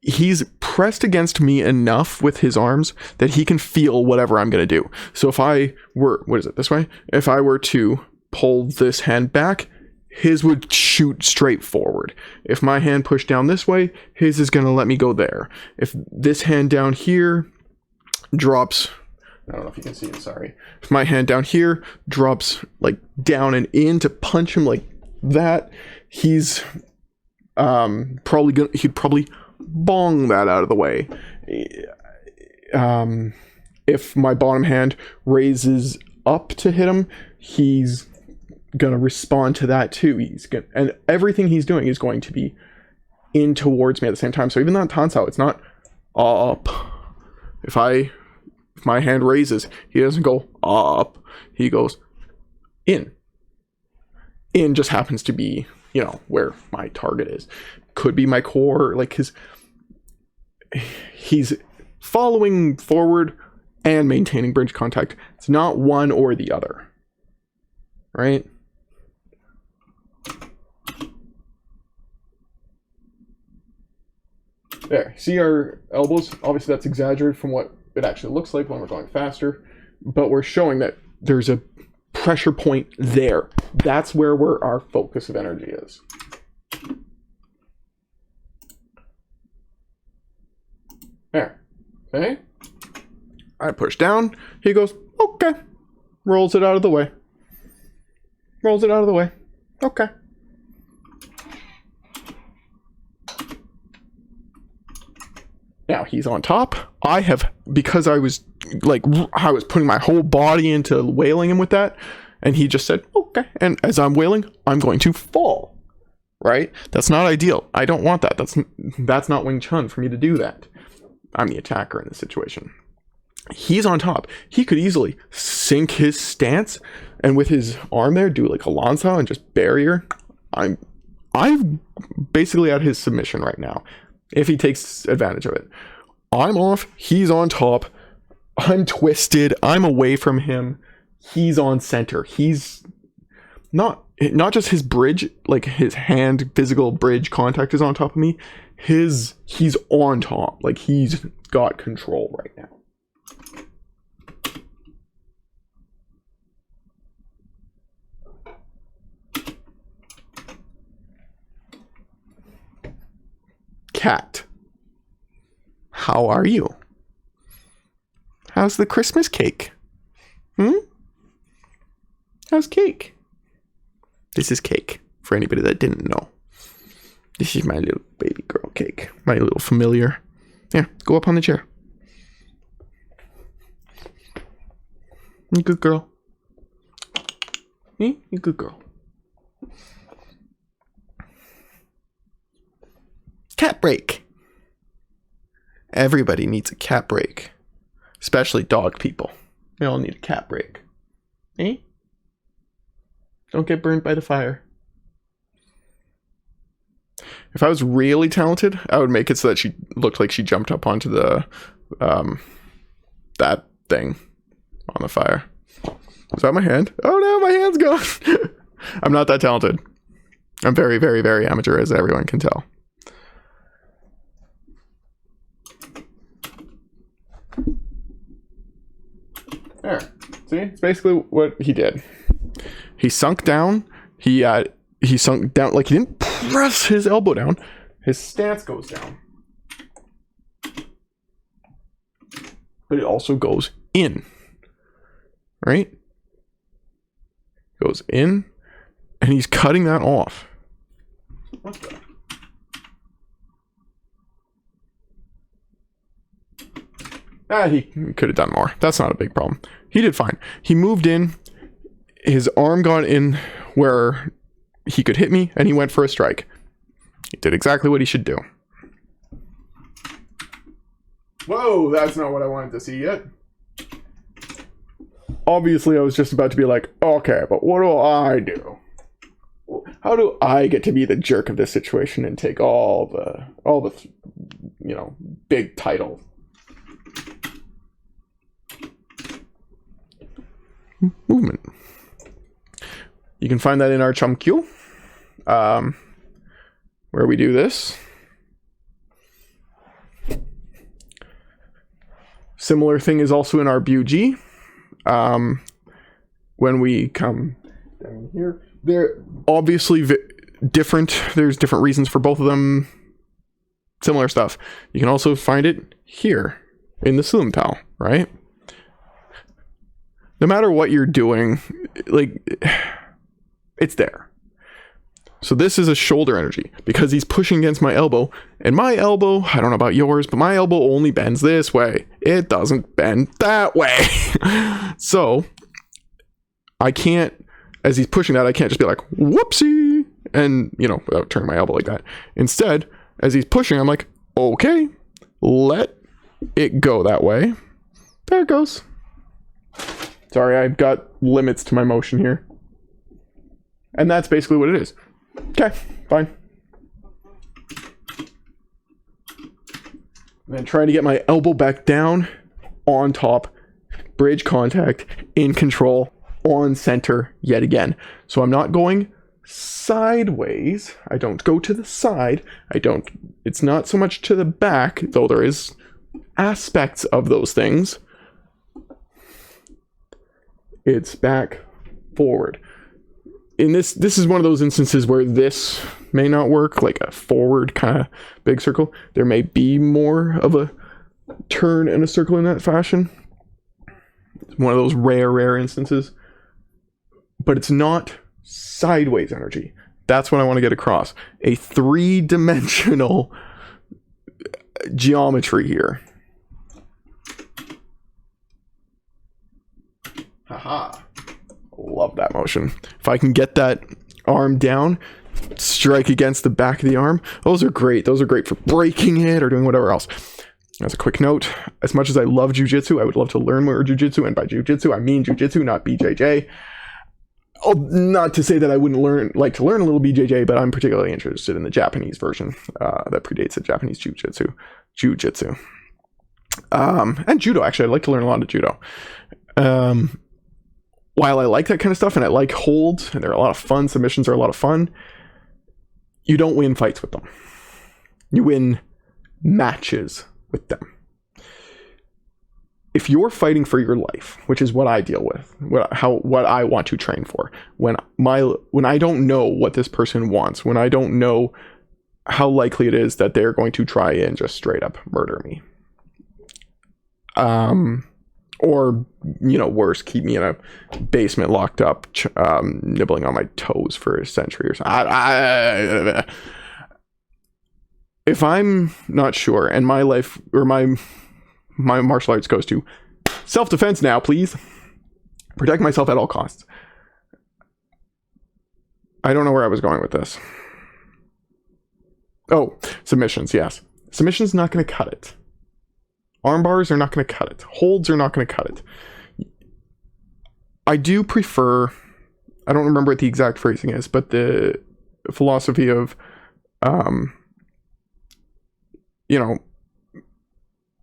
He's pressed against me enough with his arms that he can feel whatever I'm going to do. So if I were, what is it, this way? If I were to pull this hand back, his would shoot straight forward. If my hand pushed down this way, his is going to let me go there. If this hand down here drops, I don't know if you can see it, sorry. If my hand down here drops like down and in to punch him like that, he's he'd probably bong that out of the way. If my bottom hand raises up to hit him, he's gonna respond to that too. And everything he's doing is going to be in towards me at the same time. So even that tansao, it's not up. If my hand raises, he doesn't go up, he goes in. In just happens to be, you know, where my target is. Could be my core, like he's following forward and maintaining bridge contact. It's not one or the other, right? There, see our elbows? Obviously that's exaggerated from what it actually looks like when we're going faster, but we're showing that there's a pressure point there. That's where our focus of energy is. There, okay? I push down, he goes, okay. Rolls it out of the way. Rolls it out of the way. Okay. Now he's on top. I have, because I was putting my whole body into wailing him with that, and he just said, okay. And as I'm wailing, I'm going to fall, right? That's not ideal. I don't want that. That's not Wing Chun for me to do that. I'm the attacker in this situation. He's on top. He could easily sink his stance and with his arm there do like a lancao and just barrier. I'm basically at his submission right now if he takes advantage of it. I'm off. He's on top. I'm twisted. I'm away from him. He's on center. He's not just his bridge, like his hand physical bridge contact is on top of me. He's on top. Like he's got control right now. Cat, how are you? How's the Christmas cake? How's cake? This is cake, for anybody that didn't know. This is my little baby girl cake. My little familiar. Yeah, go up on the chair. You good girl. You good girl. Cat break. Everybody needs a cat break. Especially dog people. They all need a cat break. Eh? Don't get burned by the fire. If I was really talented, I would make it so that she looked like she jumped up onto the that thing on the fire. Is that my hand? Oh no, my hand's gone. I'm not that talented. I'm very, very, very amateur, as everyone can tell. There. See? It's basically what he did. He sunk down. He sunk down, like he didn't press his elbow down. His stance goes down. But it also goes in. Right? Goes in. And he's cutting that off. What the? He could have done more. That's not a big problem. He did fine. He moved in. His arm got in where he could hit me, and he went for a strike. He did exactly what he should do. Whoa, that's not what I wanted to see yet. Obviously, I was just about to be like, okay, but what do I do? How do I get to be the jerk of this situation and take all the big title? Movement. You can find that in our chum queue, where we do this. Similar thing is also in our BUG. When we come down here, they're obviously different. There's different reasons for both of them. Similar stuff. You can also find it here in the Sloom Towel, right? No matter what you're doing, like, it's there. So this is a shoulder energy because he's pushing against my elbow, and my elbow, I don't know about yours, but my elbow only bends this way. It doesn't bend that way. So I can't, as he's pushing that, I can't just be like, whoopsie, and, without turning my elbow like that. Instead, as he's pushing, I'm like, okay, let it go that way. There it goes. Sorry, I've got limits to my motion here. And that's basically what it is. Okay, fine. And then trying to get my elbow back down, on top, bridge contact, in control, on center yet again. So I'm not going sideways. I don't go to the side. It's not so much to the back, though there is aspects of those things. It's back, forward. In this is one of those instances where this may not work, like a forward kind of big circle. There may be more of a turn and a circle in that fashion. It's one of those rare instances. But it's not sideways energy. That's what I want to get across. A three-dimensional geometry here. Haha. Love that motion. If I can get that arm down, strike against the back of the arm, those are great. Those are great for breaking it or doing whatever else. As a quick note, as much as I love jujitsu, I would love to learn more jujitsu, and by jujitsu, I mean jujitsu, not BJJ. Not to say that I wouldn't like to learn a little BJJ, but I'm particularly interested in the Japanese version that predates the Japanese jujitsu. And judo, actually. I'd like to learn a lot of judo. While I like that kind of stuff, and I like holds, and they're a lot of fun, submissions are a lot of fun, you don't win fights with them. You win matches with them. If you're fighting for your life, which is what I deal with, what I want to train for, when I don't know what this person wants, when I don't know how likely it is that they're going to try and just straight up murder me, or worse, keep me in a basement locked up, nibbling on my toes for a century or something. If I'm not sure, and my life or my martial arts goes to self-defense now, please protect myself at all costs. I don't know where I was going with this. Oh, submissions. Yes, submissions not going to cut it. Arm bars are not going to cut it. Holds are not going to cut it. I do prefer, I don't remember what the exact phrasing is, but the philosophy of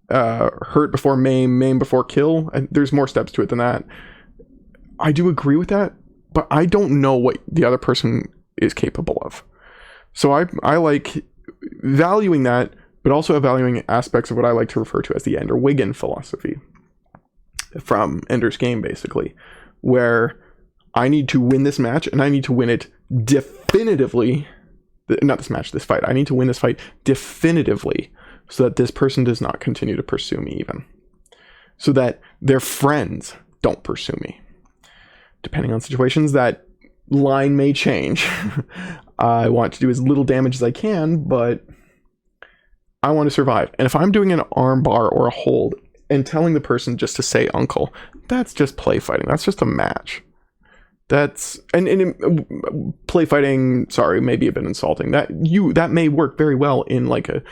hurt before maim before kill. And there's more steps to it than that. I do agree with that, but I don't know what the other person is capable of. So I like valuing that, but also valuing aspects of what I like to refer to as the Ender Wiggin philosophy from Ender's Game, basically, where I need to win this match, and I need to win it definitively. Not this match, this fight. I need to win this fight definitively, so that this person does not continue to pursue me even. So that their friends don't pursue me. Depending on situations, that line may change. I want to do as little damage as I can, but I want to survive. And if I'm doing an arm bar or a hold and telling the person just to say uncle, that's just play fighting. That's just a match. That's play fighting, sorry, maybe a bit insulting. That may work very well in like a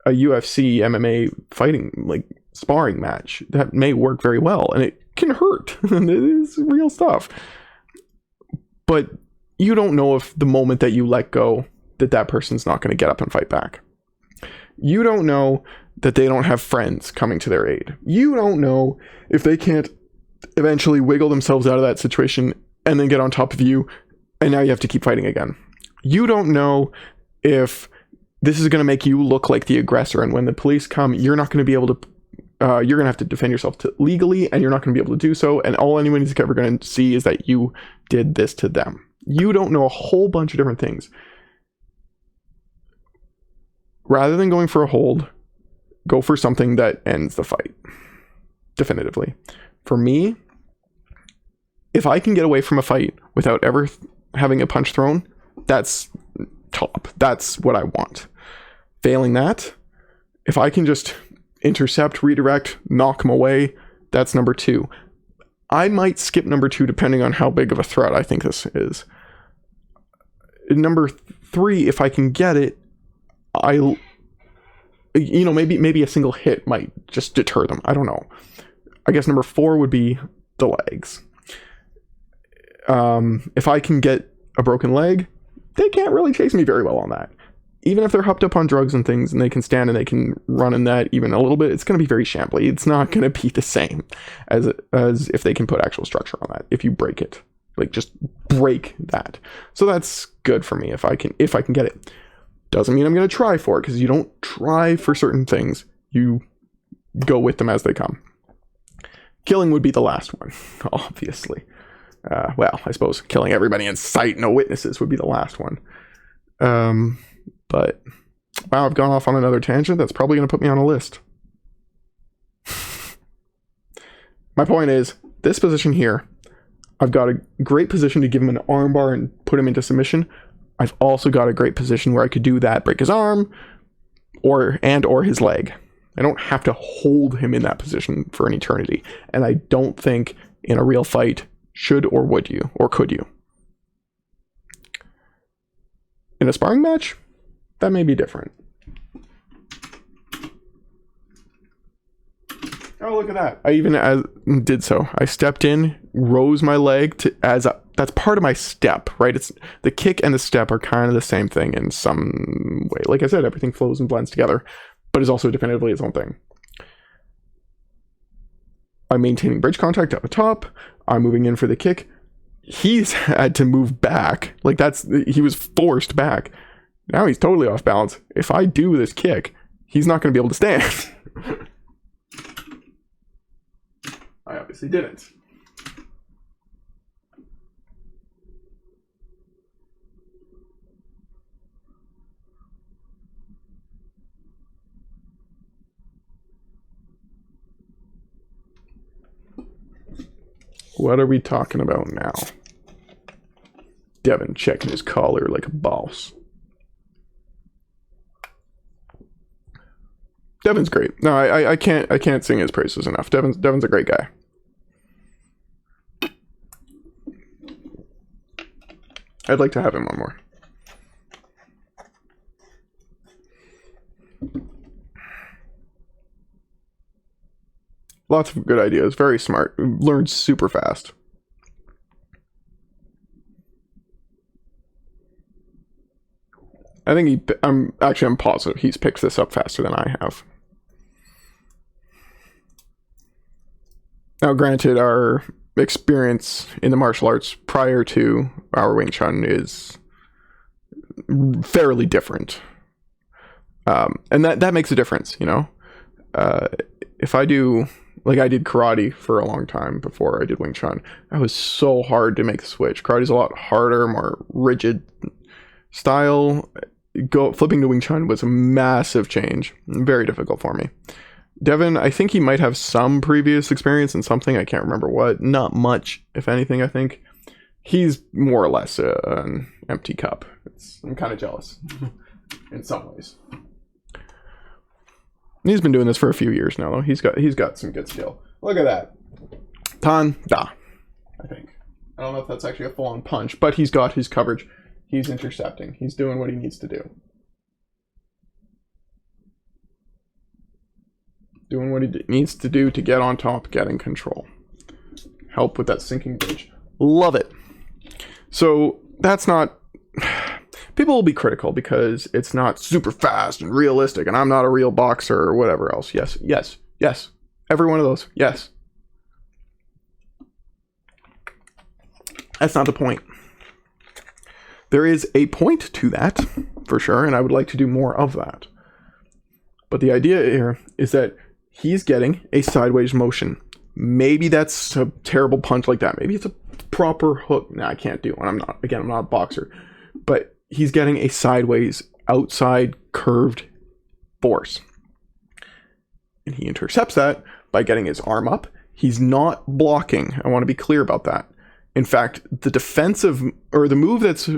a UFC MMA fighting, like, sparring match that may work very well, and it can hurt. It is real stuff. But you don't know if the moment that you let go that person's not going to get up and fight back. You don't know that they don't have friends coming to their aid. You don't know if they can't eventually wiggle themselves out of that situation and then get on top of you, and now you have to keep fighting again. You don't know if this is going to make you look like the aggressor, and when the police come, you're not going to be able to, you're going to have to defend yourself legally, and you're not going to be able to do so, and all anyone is ever going to see is that you did this to them. You don't know a whole bunch of different things. Rather than going for a hold, go for something that ends the fight definitively. For me, if I can get away from a fight without ever having a punch thrown, that's top. That's what I want. Failing that, if I can just intercept, redirect, knock him away, that's number 2. I might skip number 2 depending on how big of a threat I think this is. Number 3, if I can get it, maybe a single hit might just deter them. I don't know. I guess number 4 would be the legs. If I can get a broken leg, they can't really chase me very well on that. Even if they're hopped up on drugs and things and they can stand and they can run in that even a little bit, it's going to be very shambly. It's not going to be the same as if they can put actual structure on that. If you break it, like, just break that. So that's good for me if I can get it. Doesn't mean I'm going to try for it, because you don't try for certain things. You go with them as they come. Killing would be the last one, obviously. Well, I suppose killing everybody in sight, no witnesses, would be the last one. But, wow, I've gone off on another tangent. That's probably going to put me on a list. My point is, this position here, I've got a great position to give him an armbar and put him into submission. I've also got a great position where I could do that, break his arm, or his leg. I don't have to hold him in that position for an eternity. And I don't think in a real fight, should or would you, or could you. In a sparring match, that may be different. Oh, look at that. I even did so. I stepped in, rose my leg that's part of my step, right? It's the kick and the step are kind of the same thing in some way. Like I said, everything flows and blends together, but is also definitively its own thing. I'm maintaining bridge contact up top. I'm moving in for the kick. He's had to move back. Like, he was forced back. Now he's totally off balance. If I do this kick, he's not going to be able to stand. I obviously didn't. What are we talking about now? Devon checking his collar like a boss. Devon's great. No, I can't sing his praises enough. Devon's a great guy. I'd like to have him on more. Lots of good ideas. Very smart. Learned super fast. I think I'm positive he's picked this up faster than I have. Now, granted, our experience in the martial arts prior to our Wing Chun is fairly different. And that makes a difference, you know? If I do, like, I did karate for a long time before I did Wing Chun. That was so hard to make the switch. Karate's a lot harder, more rigid style. Flipping to Wing Chun was a massive change. Very difficult for me. Devon, I think he might have some previous experience in something. I can't remember what. Not much, if anything, I think. He's more or less an empty cup. I'm kind of jealous in some ways. He's been doing this for a few years now, though. He's got some good skill. Look at that. Tan da, I think. I don't know if that's actually a full-on punch, but he's got his coverage. He's intercepting. He's doing what he needs to do. Doing what he needs to do to get on top, get in control. Help with that sinking bridge. Love it. So that's not... People will be critical because it's not super fast and realistic and I'm not a real boxer or whatever else. Yes, yes, yes. Every one of those. Yes. That's not the point. There is a point to that, for sure, and I would like to do more of that. But the idea here is that he's getting a sideways motion. Maybe that's a terrible punch like that. Maybe it's a proper hook. Nah, I can't do it. I'm not a boxer. But he's getting a sideways, outside, curved force. And he intercepts that by getting his arm up. He's not blocking. I want to be clear about that. In fact, the defensive, or the move that's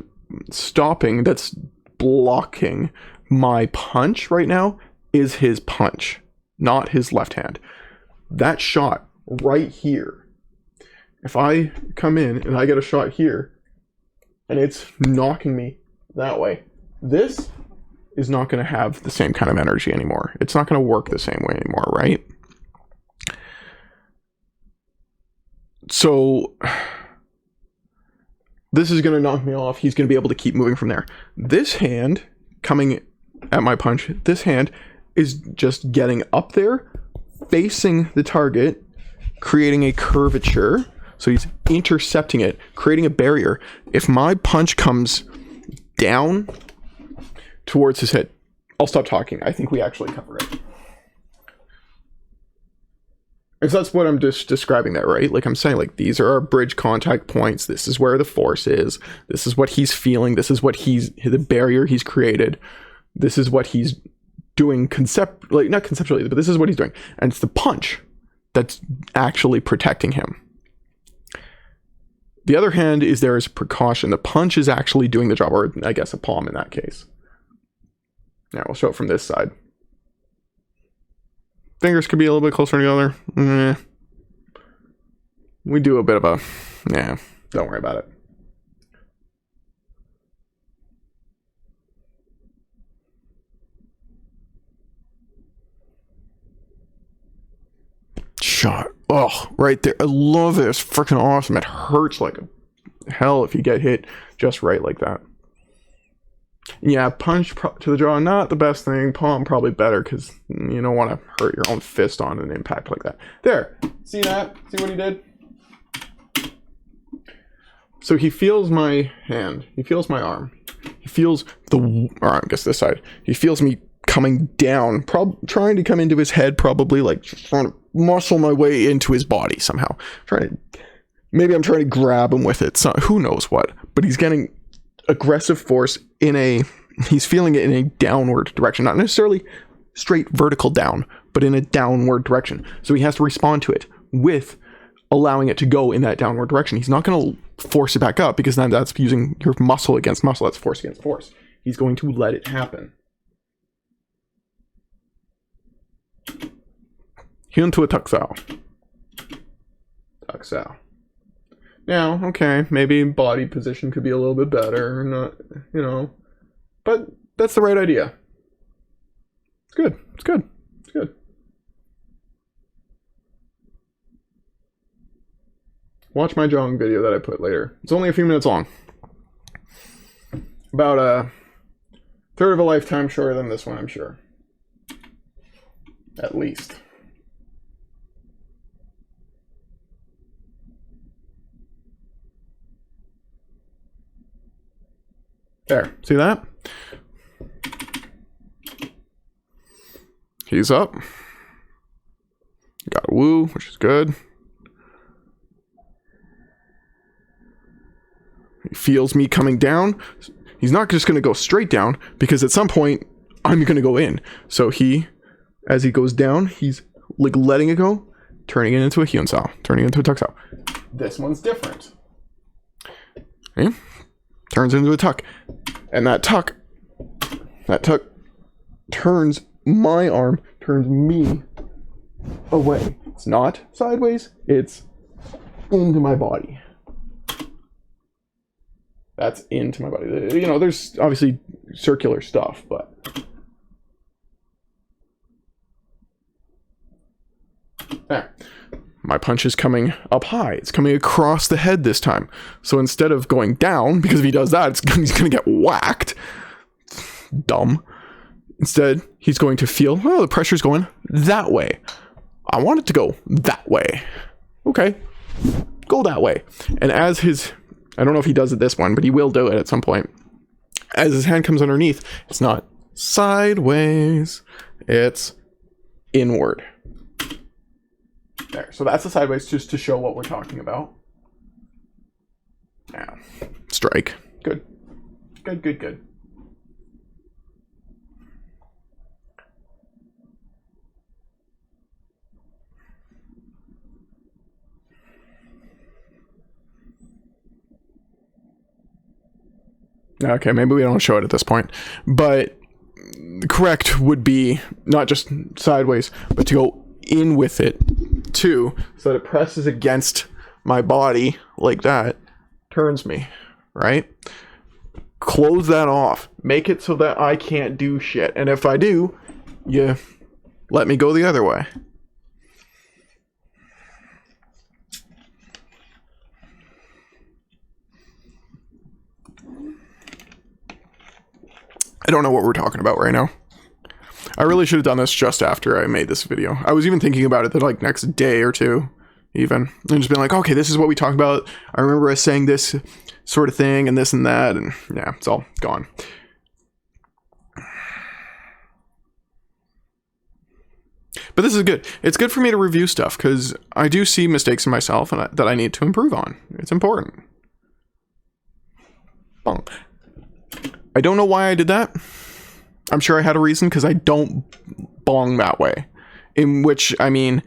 stopping, that's blocking my punch right now, is his punch, not his left hand. That shot right here, if I come in and I get a shot here, and it's knocking me that way, this is not going to have the same kind of energy anymore. It's not going to work the same way anymore, right? So this is going to knock me off. He's going to be able to keep moving from there. This hand coming at my punch, this hand is just getting up there, facing the target, creating a curvature. So he's intercepting it, creating a barrier. If my punch comes down towards his head, I'll stop talking. I think we actually cover it. And so that's what I'm just describing there, right? Like I'm saying, like, these are our bridge contact points. This is where the force is. This is what he's feeling. This is what the barrier he's created. This is what he's doing not conceptually, but this is what he's doing. And it's the punch that's actually protecting him. The other hand is there as precaution. The punch is actually doing the job, or I guess a palm in that case. Now we'll show it from this side. Fingers could be a little bit closer together. We do a bit of a... don't worry about it. Shot. Oh, right there. I love it. It's freaking awesome. It hurts like hell if you get hit just right like that. Yeah, punch to the jaw, not the best thing. Palm probably better because you don't want to hurt your own fist on an impact like that. There. See that? See what he did? So he feels my hand. He feels my arm. He feels I guess this side. He feels me coming down, trying to come into his head, probably like trying to muscle my way into his body somehow. Maybe I'm trying to grab him with it. So who knows what? But he's getting aggressive force he's feeling it in a downward direction, not necessarily straight vertical down, but in a downward direction. So he has to respond to it with allowing it to go in that downward direction. He's not going to force it back up because then that's using your muscle against muscle. That's force against force. He's going to let it happen. Hyun to a tuksao. Tuksao. Now, okay, maybe body position could be a little bit better, not, but that's the right idea. It's good. It's good. It's good. Watch my drawing video that I put later. It's only a few minutes long. About a third of a lifetime shorter than this one, I'm sure. At least. There, see that? He's up. Got a woo, which is good. He feels me coming down. He's not just going to go straight down because at some point I'm going to go in. So as he goes down, he's like letting it go, turning it into a hyunsao, turning it into a tuksao. This one's different. Okay. Turns into a tuck. And that tuck turns my arm, turns me away. It's not sideways, it's into my body. That's into my body. There's obviously circular stuff, but my punch is coming up high. It's coming across the head this time. So instead of going down, because if he does that, he's going to get whacked. Dumb. Instead, he's going to feel, oh, the pressure's going that way. I want it to go that way. Okay, go that way. And as his, I don't know if he does it this one, but he will do it at some point. As his hand comes underneath, it's not sideways, it's inward. There, so that's the sideways, just to show what we're talking about. Now, strike. Good. Good, good, good. Okay, maybe we don't show it at this point, but correct would be not just sideways, but to go in with it too, so that it presses against my body like that, turns me, right? Close that off. Make it so that I can't do shit. And if I do, you let me go the other way. I don't know what we're talking about right now. I really should have done this just after I made this video. I was even thinking about it the like next day or two, even. And just being like, okay, this is what we talked about. I remember us saying this sort of thing and this and that. And yeah, it's all gone. But this is good. It's good for me to review stuff because I do see mistakes in myself and that I need to improve on. It's important. Bong. I don't know why I did that. I'm sure I had a reason because I don't bong that way. In which, I mean,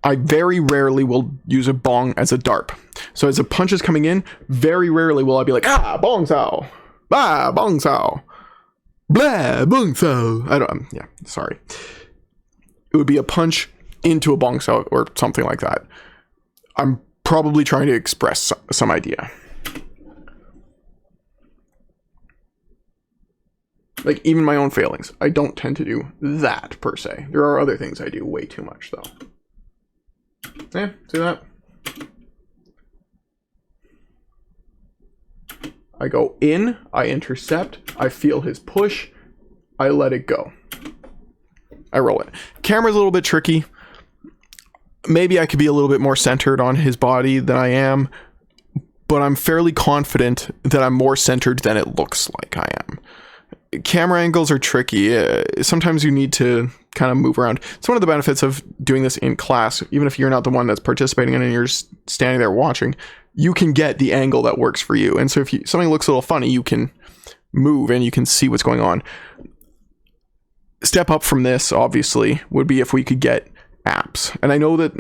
I very rarely will use a bong as a DARP. So as a punch is coming in, very rarely will I be like, ah, bong sao. Ah, bong sao. Blah, bong sao. I don't, yeah, sorry. It would be a punch into a bong sao or something like that. I'm probably trying to express some idea. Like, even my own failings. I don't tend to do that, per se. There are other things I do way too much, though. Yeah, see that? I go in, I intercept, I feel his push, I let it go. I roll it. Camera's a little bit tricky. Maybe I could be a little bit more centered on his body than I am, but I'm fairly confident that I'm more centered than it looks like I am. Camera angles are tricky. Sometimes you need to kind of move around. It's one of the benefits of doing this in class. Even if you're not the one that's participating in it and you're just standing there watching, you can get the angle that works for you. And so if something looks a little funny, you can move and you can see what's going on. Step up from this, obviously, would be if we could get apps. And I know that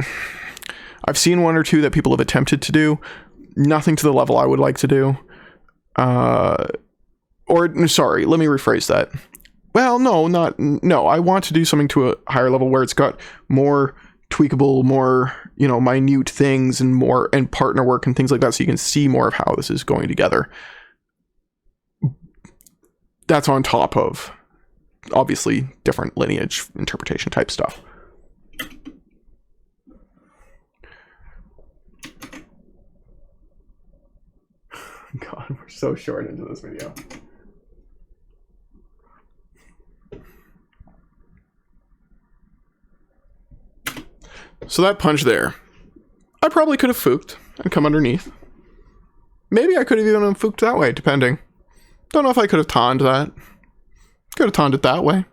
I've seen one or two that people have attempted to do. Nothing to the level I would like to do. Or, sorry, let me rephrase that. Well, no, I want to do something to a higher level where it's got more tweakable, more, minute things and partner work and things like that, so you can see more of how this is going together. That's on top of, obviously, different lineage interpretation type stuff. God, we're so short into this video. So that punch there, I probably could have fooked and come underneath. Maybe I could have even fooked that way, depending. Don't know if I could have taunt that. Could have taunted that way.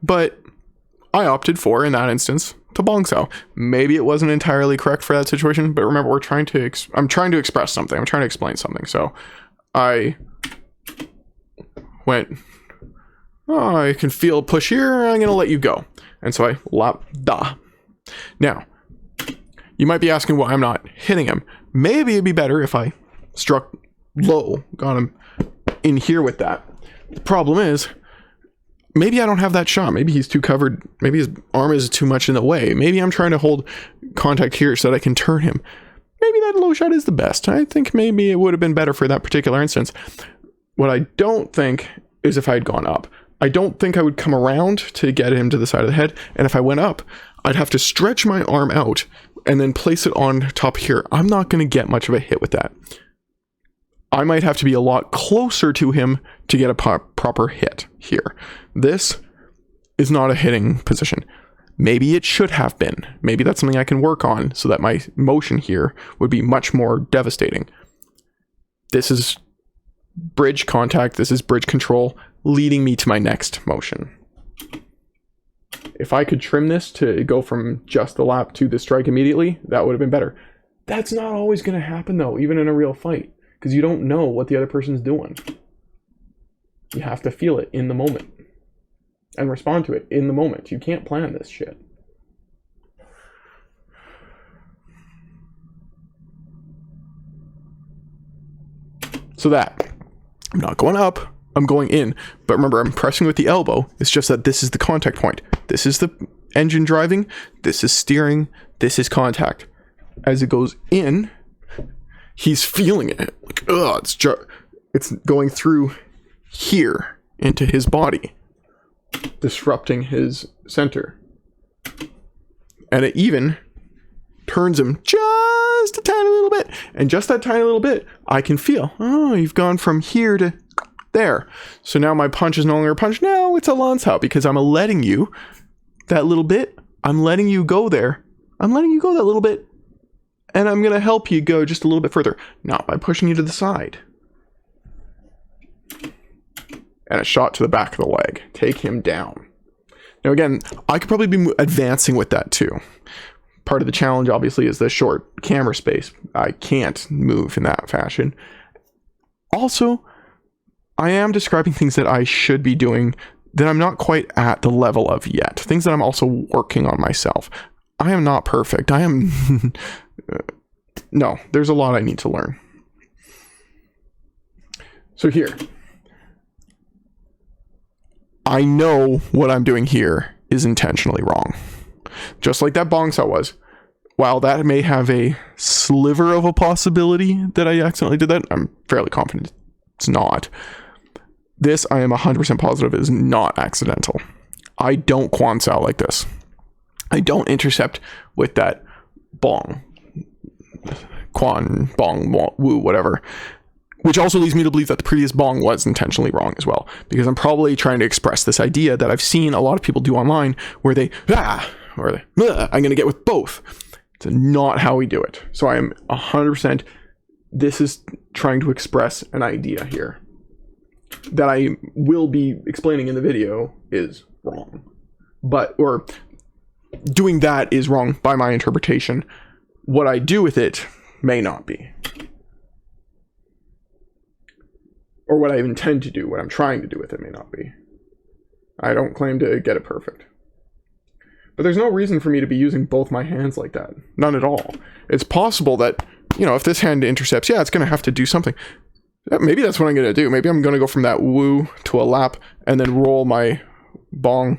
But I opted for, in that instance, to bong sao. Maybe it wasn't entirely correct for that situation, but remember, I'm trying to express something. I'm trying to explain something. So I went, oh, I can feel a push here. I'm going to let you go. And so I lap da. Now, you might be asking why I'm not hitting him. Maybe it'd be better if I struck low, got him in here with that. The problem is, maybe I don't have that shot. Maybe he's too covered. Maybe his arm is too much in the way. Maybe I'm trying to hold contact here so that I can turn him. Maybe that low shot is the best. I think maybe it would have been better for that particular instance. What I don't think is if I had gone up. I don't think I would come around to get him to the side of the head. And if I went up, I'd have to stretch my arm out and then place it on top here. I'm not going to get much of a hit with that. I might have to be a lot closer to him to get a proper hit here. This is not a hitting position. Maybe it should have been. Maybe that's something I can work on so that my motion here would be much more devastating. This is bridge contact. This is bridge control leading me to my next motion. If I could trim this to go from just the lap to the strike immediately, that would have been better. That's not always going to happen though, even in a real fight, because you don't know what the other person's doing. You have to feel it in the moment and respond to it in the moment. You can't plan this shit. So that, I'm not going up, I'm going in. But remember, I'm pressing with the elbow. It's just that this is the contact point. This is the engine driving. This is steering. This is contact. As it goes in, he's feeling it. Like, ugh, it's going through here into his body, disrupting his center. And it even turns him just a tiny little bit. And just that tiny little bit, I can feel, oh, you've gone from here to there. So now my punch is no longer a punch. Now it's a lance out because I'm letting you, that little bit, I'm letting you go there. I'm letting you go that little bit. And I'm going to help you go just a little bit further. Not by pushing you to the side. And a shot to the back of the leg. Take him down. Now again, I could probably be advancing with that too. Part of the challenge obviously is the short camera space. I can't move in that fashion. Also, I am describing things that I should be doing that I'm not quite at the level of yet. Things that I'm also working on myself. I am not perfect. I am... no, there's a lot I need to learn. So here. I know what I'm doing here is intentionally wrong. Just like that bong saw was. While that may have a sliver of a possibility that I accidentally did that, I'm fairly confident it's not. This, I am 100% positive, is not accidental. I don't quan sao like this. I don't intercept with that bong. Quan, bong, woo, whatever. Which also leads me to believe that the previous bong was intentionally wrong as well. Because I'm probably trying to express this idea that I've seen a lot of people do online where they, or they, I'm going to get with both. It's not how we do it. So I am 100%, this is trying to express an idea here that I will be explaining in the video is wrong. Or doing that is wrong by my interpretation. What I do with it may not be. Or what I intend to do, what I'm trying to do with it may not be. I don't claim to get it perfect. But there's no reason for me to be using both my hands like that. None at all. It's possible that, if this hand intercepts, yeah, it's going to have to do something. Maybe that's what I'm going to do. Maybe I'm going to go from that woo to a lap and then roll my bong.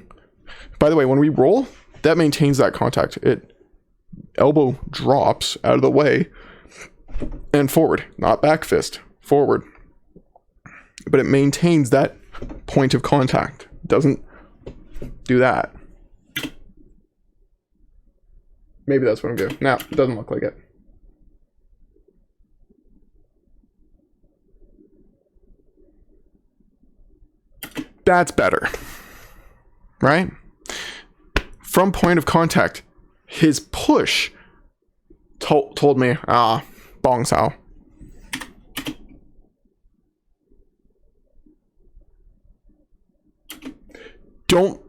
By the way, when we roll, that maintains that contact. Elbow drops out of the way and forward, not back fist, forward. But it maintains that point of contact. It doesn't do that. Maybe that's what I'm doing. No, it doesn't look like it. That's better. Right? From point of contact, his push told me, bong sao. Don't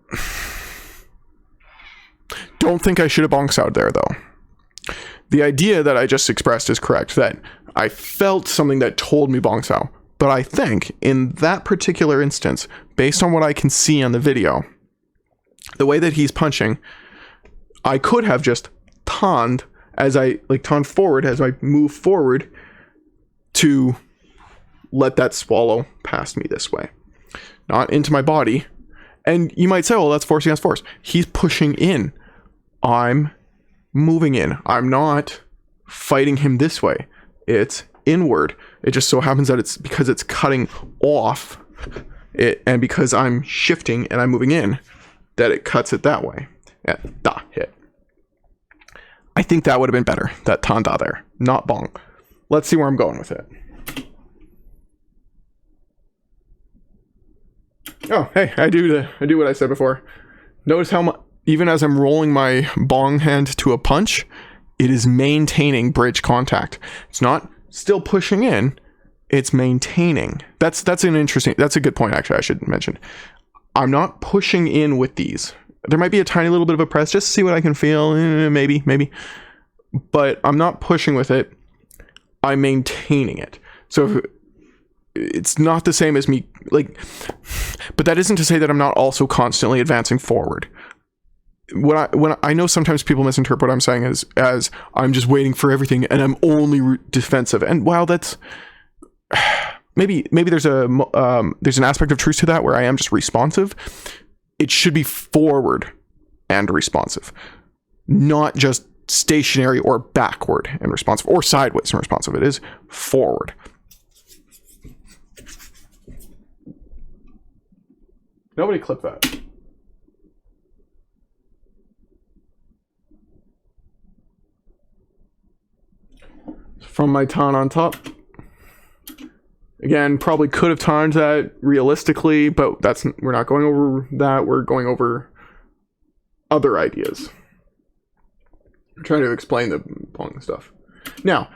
think I should have bong saoed there, though. The idea that I just expressed is correct, that I felt something that told me bong sao. But I think, in that particular instance, based on what I can see on the video, the way that he's punching, I could have just tonned forward as I move forward to let that swallow past me this way. Not into my body. And you might say, well, that's force against force. He's pushing in. I'm moving in. I'm not fighting him this way. It's inward. It just so happens that it's because it's cutting off it, and because I'm shifting and I'm moving in, that it cuts it that way. Yeah, hit. I think that would have been better. That tanda there, not bong. Let's see where I'm going with it. Oh, hey, I do what I said before. Notice how much, even as I'm rolling my bong hand to a punch, it is maintaining bridge contact. It's not still pushing in, it's maintaining. That's a good point, actually, I should mention. I'm not pushing in with these. There might be a tiny little bit of a press just to see what I can feel, maybe. But I'm not pushing with it, I'm maintaining it. So it's not the same as me, like, but that isn't to say that I'm not also constantly advancing forward. When I know sometimes people misinterpret what I'm saying as I'm just waiting for everything and I'm only defensive. And while that's maybe there's an aspect of truth to that where I am just responsive. It should be forward and responsive, not just stationary or backward and responsive or sideways and responsive. It is forward. Nobody clip that. From my ton on top. Again, probably could have timed that realistically, but we're not going over that. We're going over other ideas. I'm trying to explain the bong stuff. Now,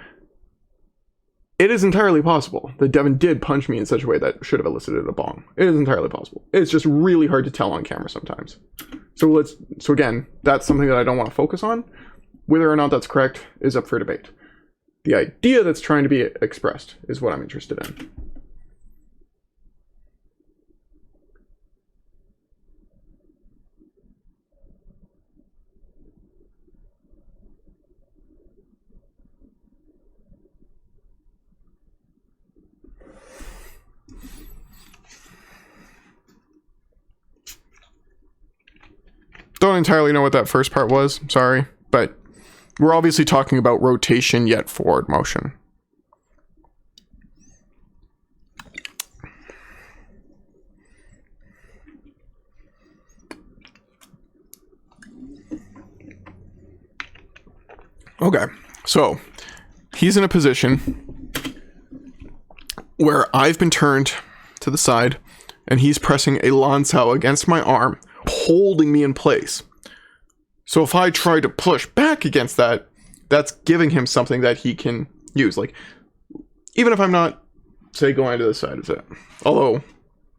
it is entirely possible that Devon did punch me in such a way that should have elicited a bong. It is entirely possible. It's just really hard to tell on camera sometimes. So again, that's something that I don't want to focus on. Whether or not that's correct is up for debate. The idea that's trying to be expressed is what I'm interested in. Don't entirely know what that first part was, sorry, but we're obviously talking about rotation yet forward motion. Okay, so he's in a position where I've been turned to the side and he's pressing a lancao against my arm, holding me in place. So if I try to push back against that, that's giving him something that he can use. Like, even if I'm not, say, going to the side of it. Although,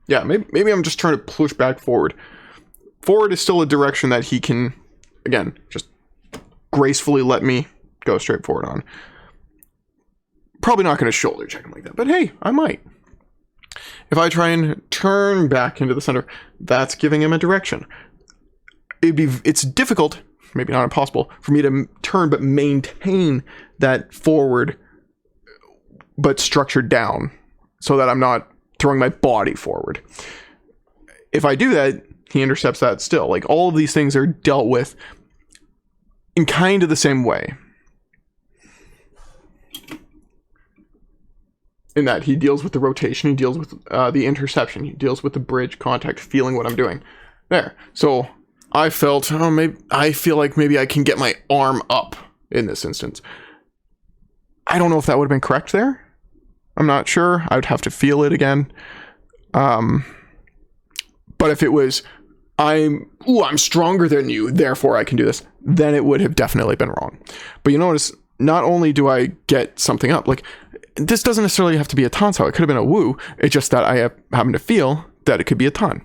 yeah, maybe I'm just trying to push back forward. Forward is still a direction that he can, again, just gracefully let me go straight forward on. Probably not going to shoulder check him like that, but hey, I might. If I try and turn back into the center, that's giving him a direction. It's difficult, maybe not impossible, for me to turn but maintain that forward but structured down so that I'm not throwing my body forward. If I do that, he intercepts that still. Like, all of these things are dealt with in kind of the same way. In that he deals with the rotation, he deals with the interception, he deals with the bridge contact, feeling what I'm doing. There. So I feel like maybe I can get my arm up in this instance. I don't know if that would have been correct there. I'm not sure. I would have to feel it again. But if it was, I'm stronger than you, therefore I can do this, then it would have definitely been wrong. But you notice, not only do I get something up, like, this doesn't necessarily have to be a tansao. It could have been a woo. It's just that I happen to feel that it could be a tan.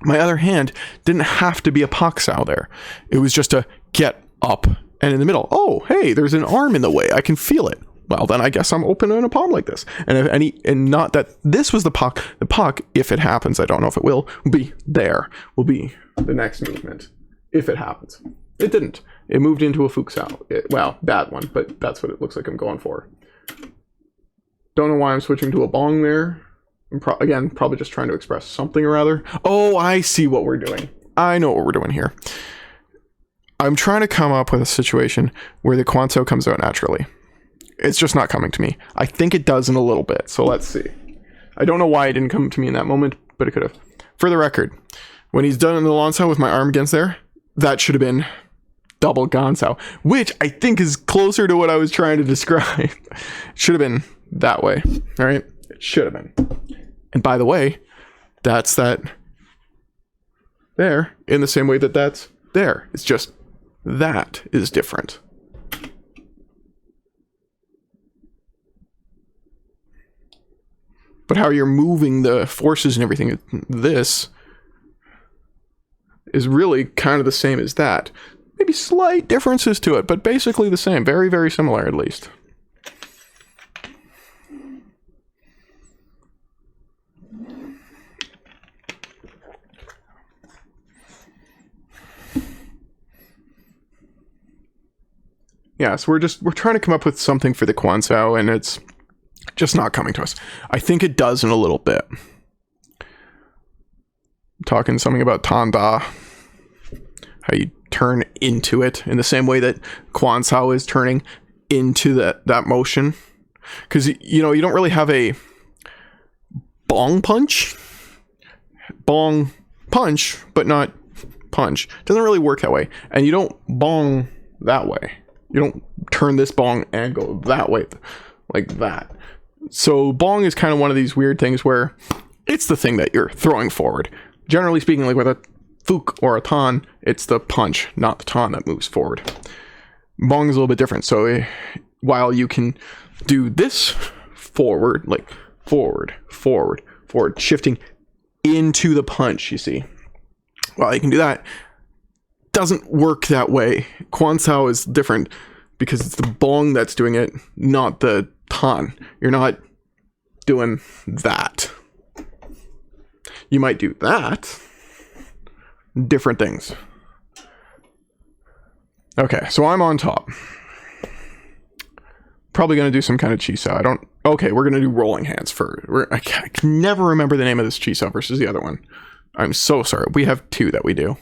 My other hand didn't have to be a paksao there. It was just a get up and in the middle. Oh, hey, there's an arm in the way. I can feel it. Well, then I guess I'm open in a palm like this. And not that this was the pak. The pak, if it happens, I don't know if it will be there. Will be the next movement if it happens. It didn't. It moved into a fuksao. Well, bad one, but that's what it looks like I'm going for. Don't know why I'm switching to a bong there. I'm probably just trying to express something or other. Oh, I see what we're doing. I know what we're doing here. I'm trying to come up with a situation where the kwansou comes out naturally. It's just not coming to me. I think it does in a little bit, so let's see. I don't know why it didn't come to me in that moment, but it could have. For the record, when he's done in the lancao with my arm against there, that should have been double gansao, which I think is closer to what I was trying to describe. It should have been that way. All right. It should have been. And by the way, that's that there in the same way that that's there. It's just that is different. But how you're moving the forces and everything, this is really kind of the same as that. Maybe slight differences to it, but basically the same. Very, very similar, at least. Yeah, so we're trying to come up with something for the Kwansao, and it's just not coming to us. I think it does in a little bit. I'm talking something about Tanda, how you turn into it in the same way that Kwansao is turning into that motion. Because, you know, you don't really have a bong punch. Bong punch, but not punch. It doesn't really work that way. And you don't bong that way. You don't turn this bong and go that way, like that. So bong is kind of one of these weird things where it's the thing that you're throwing forward. Generally speaking, like with a fuk or a tan, it's the punch, not the tan that moves forward. Bong is a little bit different. So while you can do this forward, like forward, forward, forward, shifting into the punch, you see. While you can do that, doesn't work that way. Kwansao is different because it's the bong that's doing it, not the tan. You're not doing that. You might do that. Different things. Okay, so I'm on top. Probably going to do some kind of chisao. Okay, we're going to do rolling hands for... I can never remember the name of this chisao versus the other one. I'm so sorry. We have two that we do.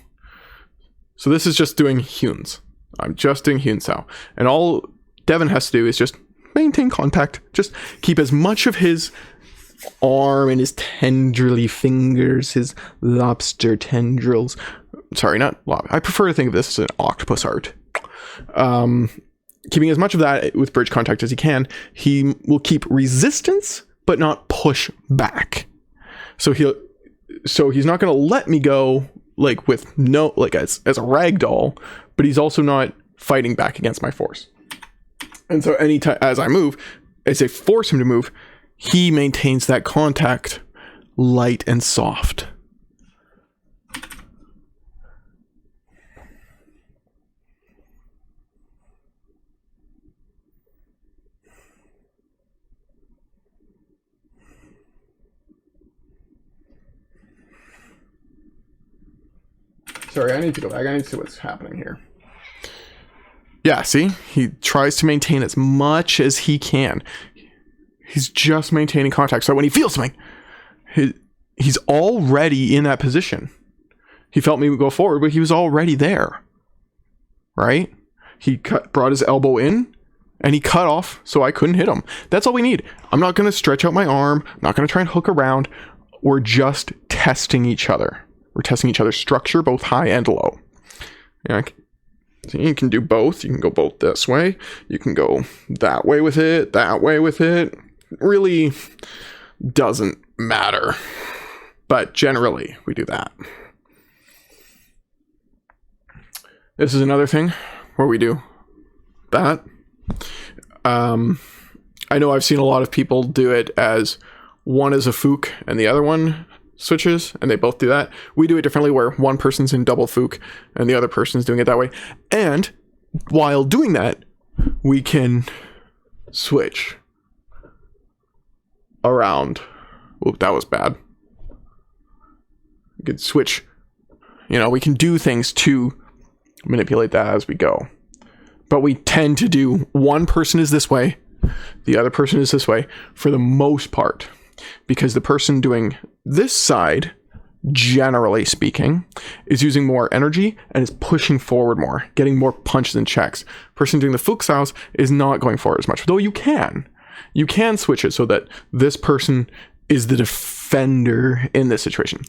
So this is just doing Hyuns. I'm just doing Hyunsao. And all Devon has to do is just maintain contact. Just keep as much of his arm and his tendrily fingers, his lobster tendrils. Sorry, not lobster. I prefer to think of this as an octopus art. Keeping as much of that with bridge contact as he can. He will keep resistance, but not push back. So he's not going to let me go like with no, like as a rag doll, but he's also not fighting back against my force. And so anytime as I move, as I force him to move, he maintains that contact light and soft. Sorry, I need to go back. I need to see what's happening here. Yeah, see? He tries to maintain as much as he can. He's just maintaining contact. So when he feels something, he's already in that position. He felt me go forward, but he was already there. Right? He brought his elbow in, and he cut off, so I couldn't hit him. That's all we need. I'm not going to stretch out my arm. I'm not going to try and hook around. We're just testing each other. We're testing each other's structure, both high and low. Yeah, so you can do both. You can go both this way. You can go that way with it, that way with it. Really doesn't matter. But generally, we do that. This is another thing where we do that. I know I've seen a lot of people do it as one is a fuk and the other one switches, and they both do that. We do it differently where one person's in double fuk and the other person's doing it that way. And while doing that, we can switch around. Oop, that was bad. We could switch, we can do things to manipulate that as we go. But we tend to do one person is this way, the other person is this way for the most part. Because the person doing this side, generally speaking, is using more energy and is pushing forward more, getting more punches and checks. Person doing the fukusaos is not going forward as much, though you can. You can switch it so that this person is the defender in this situation.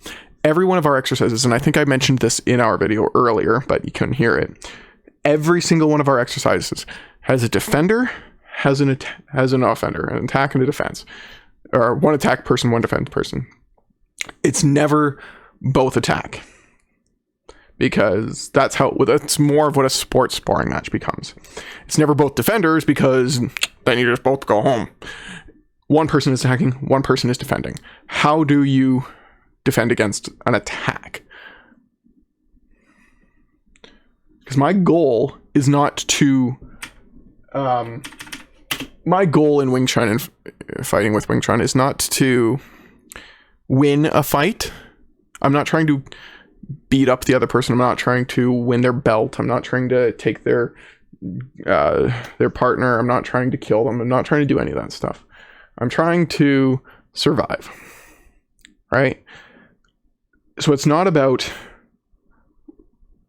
Every one of our exercises, and I think I mentioned this in our video earlier, but you couldn't hear it. every single one of our exercises has a defender, has an offender, an attack and a defense, or one attack person, one defense person. It's never both attack, because that's more of what a sports sparring match becomes. It's never both defenders, because then you just both go home. One person is attacking, one person is defending. How do you defend against an attack? Because my goal is not to... my goal in Wing Chun and fighting with Wing Chun is not to win a fight. I'm not trying to beat up the other person. I'm not trying to win their belt. I'm not trying to take their partner. I'm not trying to kill them. I'm not trying to do any of that stuff. I'm trying to survive, right? So it's not about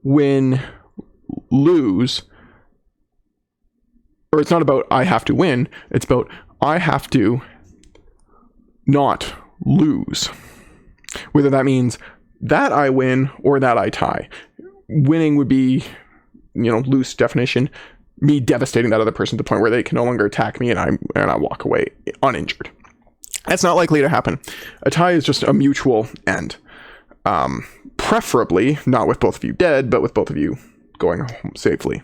win, lose, or it's not about I have to win. It's about I have to not lose. Whether that means that I win or that I tie. Winning would be, loose definition, me devastating that other person to the point where they can no longer attack me and I walk away uninjured. That's not likely to happen. A tie is just a mutual end. Preferably not with both of you dead, but with both of you going home safely.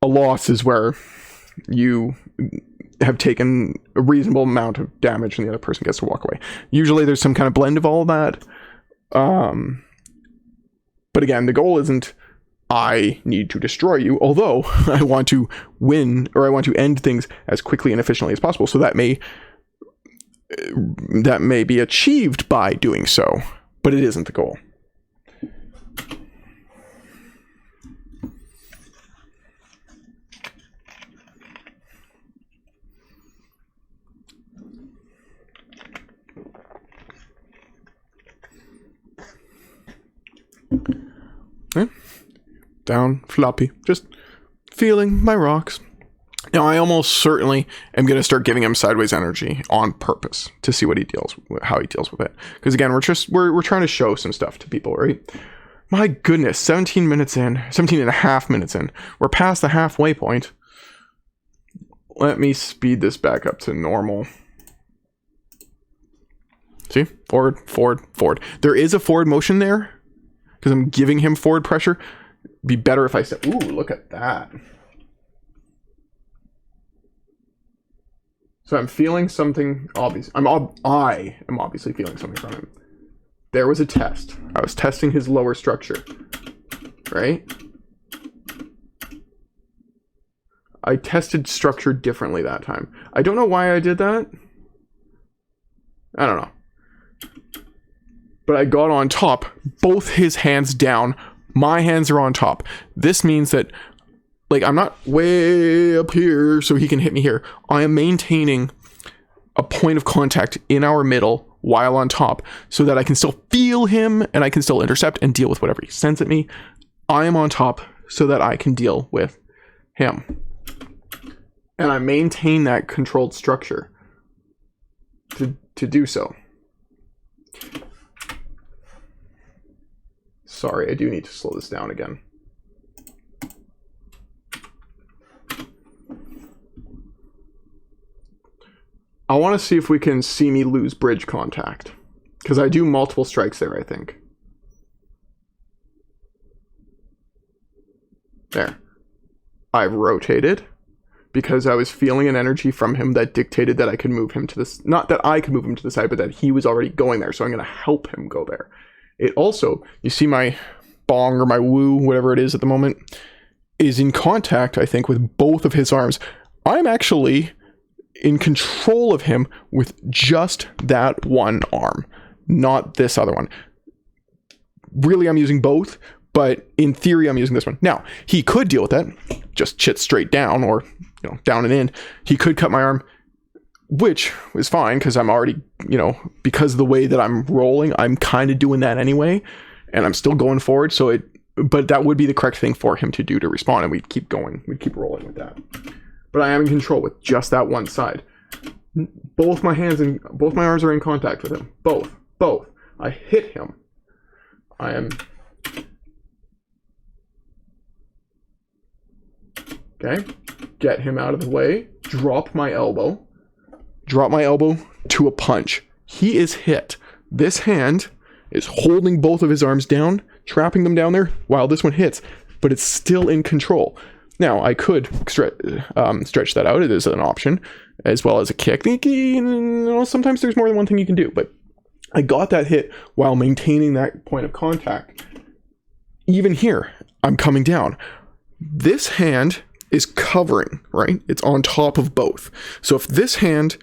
A loss is where you have taken a reasonable amount of damage and the other person gets to walk away. Usually there's some kind of blend of all of that. But again, the goal isn't I need to destroy you, although I want to win, or I want to end things as quickly and efficiently as possible. So that may be achieved by doing so, but it isn't the goal. Down, floppy, just feeling my rocks. Now, I almost certainly am going to start giving him sideways energy on purpose to see how he deals with it. Because again, we're trying to show some stuff to people, right? My goodness, 17 and a half minutes in. We're past the halfway point. Let me speed this back up to normal. See? Forward, forward, forward. There is a forward motion there because I'm giving him forward pressure. Be better if I said, ooh, look at that. So I'm feeling something obvious. I am obviously feeling something from him. There was a test. I was testing his lower structure, right? I tested structure differently that time. I don't know why I did that. I don't know. But I got on top, both his hands down. My hands are on top. This means that, I'm not way up here so he can hit me here. I am maintaining a point of contact in our middle while on top so that I can still feel him and I can still intercept and deal with whatever he sends at me. I am on top so that I can deal with him. And I maintain that controlled structure to do so. Sorry, I do need to slow this down again. I want to see if we can see me lose bridge contact. Because I do multiple strikes there, I think. There. I've rotated. Because I was feeling an energy from him that dictated that I could move him to this. Not that I could move him to the side, but that he was already going there. So I'm going to help him go there. It also, you see my bong or my woo, whatever it is at the moment, is in contact, I think, with both of his arms. I'm actually in control of him with just that one arm, not this other one. Really, I'm using both, but in theory, I'm using this one. Now, he could deal with that, just chit straight down or down and in. He could cut my arm, which is fine because I'm already, because of the way that I'm rolling, I'm kind of doing that anyway, and I'm still going forward. But that would be the correct thing for him to do to respond, and we'd keep going. We'd keep rolling with that. But I am in control with just that one side. Both my hands and both my arms are in contact with him. Both. I hit him. I am Okay, get him out of the way, drop my elbow to a punch. He is hit. This hand is holding both of his arms down, trapping them down there while this one hits, but it's still in control. Now, I could stretch that out. It is an option, as well as a kick. Sometimes there's more than one thing you can do, but I got that hit while maintaining that point of contact. Even here, I'm coming down. This hand is covering, right? It's on top of both. So if this hand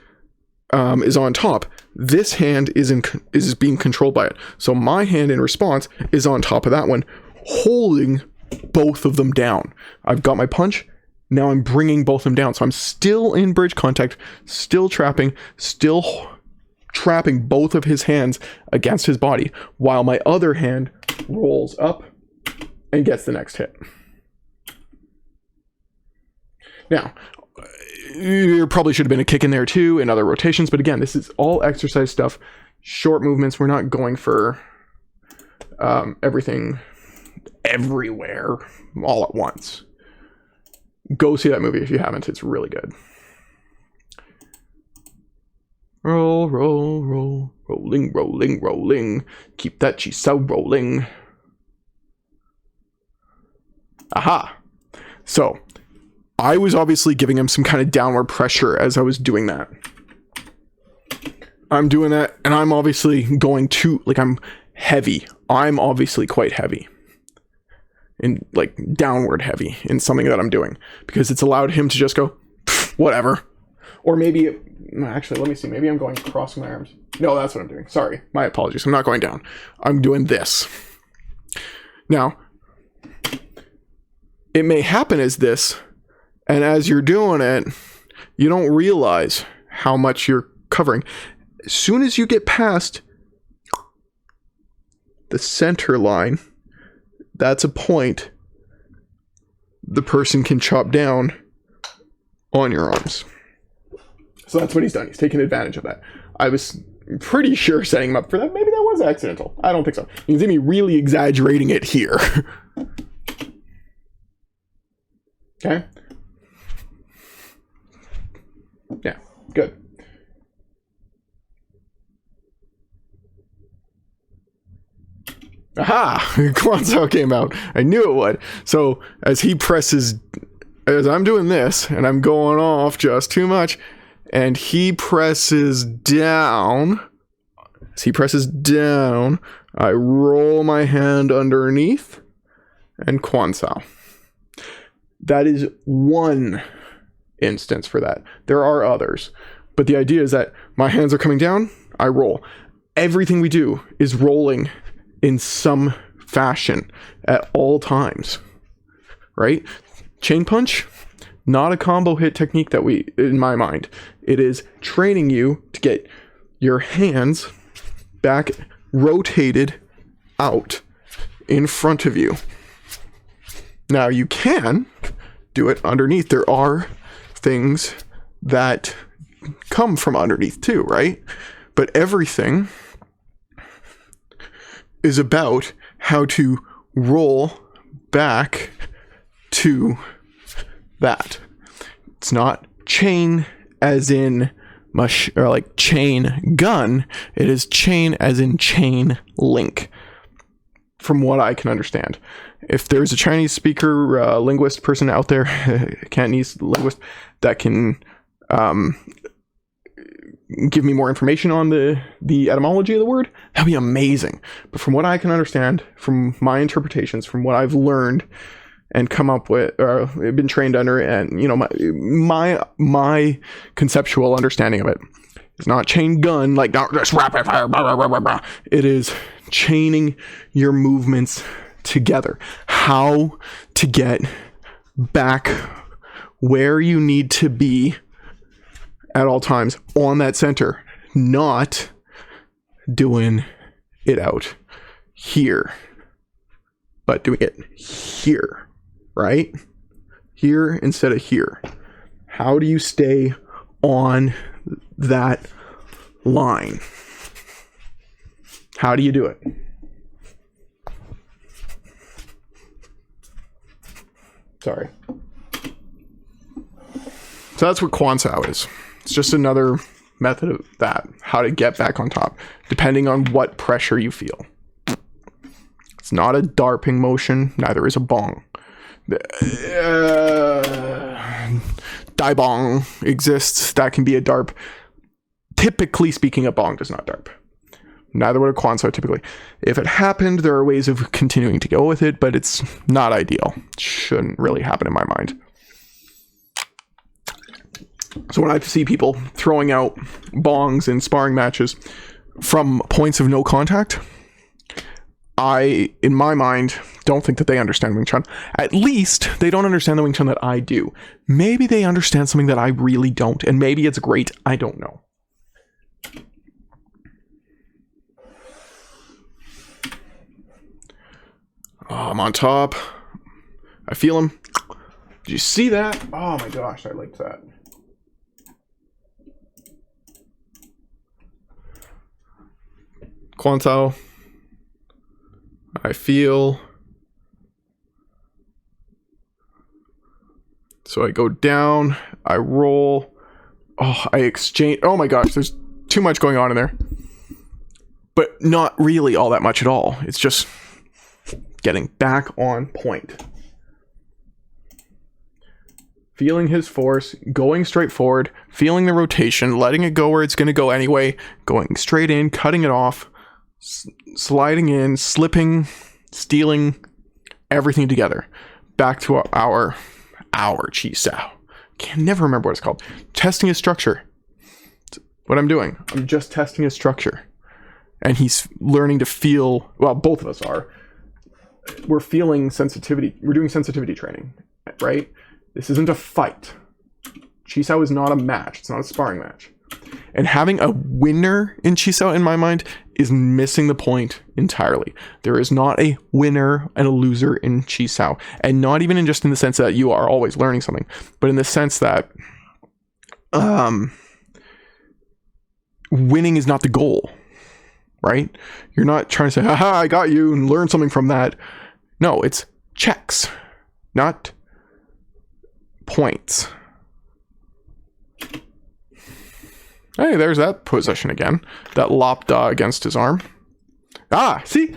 is on top, this hand is being controlled by it. So my hand in response is on top of that one, holding both of them down. I've got my punch. Now I'm bringing both of them down. So I'm still in bridge contact, still trapping both of his hands against his body, while my other hand rolls up and gets the next hit. Now, there probably should have been a kick in there too, and other rotations, but again, this is all exercise stuff, short movements. We're not going for everything everywhere all at once. Go see that movie if you haven't. It's really good. Roll, roll, roll, rolling, rolling, rolling. Keep that chisau rolling. Aha. So, I was obviously giving him some kind of downward pressure as I was doing that. I'm doing that, and I'm obviously going to, like, I'm heavy. I'm obviously quite heavy. And, like, downward heavy in something that I'm doing. Because it's allowed him to just go, whatever. Or maybe, actually, let me see. Maybe I'm going crossing my arms. No, that's what I'm doing. Sorry. My apologies. I'm not going down. I'm doing this. Now, it may happen as this, and as you're doing it, you don't realize how much you're covering. As soon as you get past the center line, that's a point the person can chop down on your arms. So that's what he's done. He's taken advantage of that. I was pretty sure setting him up for that. Maybe that was accidental. I don't think so. You can see me really exaggerating it here. Okay? Yeah, good. Aha! Kwanzaa came out. I knew it would. So as I'm doing this, and I'm going off just too much, and he presses down. As he presses down, I roll my hand underneath, and Kwanzaa. That is one instance for that. There are others. But the idea is that my hands are coming down, I roll. Everything we do is rolling in some fashion at all times. Right? Chain punch, not a combo hit technique that in my mind. It is training you to get your hands back rotated out in front of you. Now you can do it underneath. There are things that come from underneath too, right? But everything is about how to roll back to that. It's not chain as in or like chain gun. It is chain as in chain link, from what I can understand. If there's a Chinese speaker, linguist person out there, Cantonese linguist, that can give me more information on the etymology of the word, that'd be amazing. But from what I can understand, from my interpretations, from what I've learned and come up with, or been trained under, and you know, my conceptual understanding of it is not chain gun, like just rapid fire, blah, blah, blah, blah, blah. It is chaining your movements together. How to get back where you need to be at all times on that center, not doing it out here, but doing it here, right? Here instead of here. How do you stay on that line? How do you do it? Sorry. So that's what Quan Sao is. It's just another method of that, how to get back on top, depending on what pressure you feel. It's not a darping motion, neither is a bong. Dai bong exists, that can be a darp. Typically speaking, a bong does not darp. Neither would a Quan Sao typically. If it happened, there are ways of continuing to go with it, but it's not ideal. It shouldn't really happen in my mind. So when I see people throwing out bongs in sparring matches from points of no contact, I, in my mind, don't think that they understand Wing Chun. At least they don't understand the Wing Chun that I do. Maybe they understand something that I really don't, and maybe it's great. I don't know. Oh, I'm on top. I feel him. Did you see that? Oh my gosh, I liked that. Quan Sao. I feel. So I go down, I roll. Oh, I exchange. Oh my gosh, there's too much going on in there. But not really all that much at all. It's just getting back on point. Feeling his force, going straight forward, feeling the rotation, letting it go where it's going to go anyway, going straight in, cutting it off, sliding in, slipping, stealing, everything together. Back to our Chi Sao. Can never remember what it's called. Testing his structure. What I'm doing, I'm just testing his structure. And he's learning to feel, well, both of us are. We're feeling sensitivity. We're doing sensitivity training, right? This isn't a fight. Chi Sao is not a match. It's not a sparring match. And having a winner in Chi Sao, in my mind, is missing the point entirely. There is not a winner and a loser in Chi Sao. And not even in just in the sense that you are always learning something, but in the sense that winning is not the goal, right? You're not trying to say, haha, I got you, and learn something from that. No, it's checks, not points. Hey, there's that position again. That lop da against his arm. Ah, see?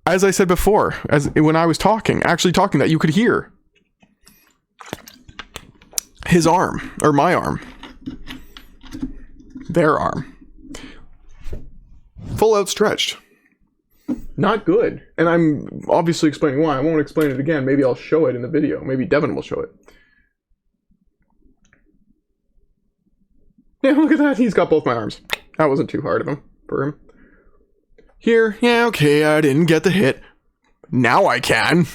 As I said before, when I was actually talking, that you could hear his arm, or my arm. Their arm. Full outstretched. Not good. And I'm obviously explaining why. I won't explain it again. Maybe I'll show it in the video. Maybe Devon will show it. Yeah, look at that. He's got both my arms. That wasn't too hard of him, for him. Here, yeah, okay, I didn't get the hit. Now I can.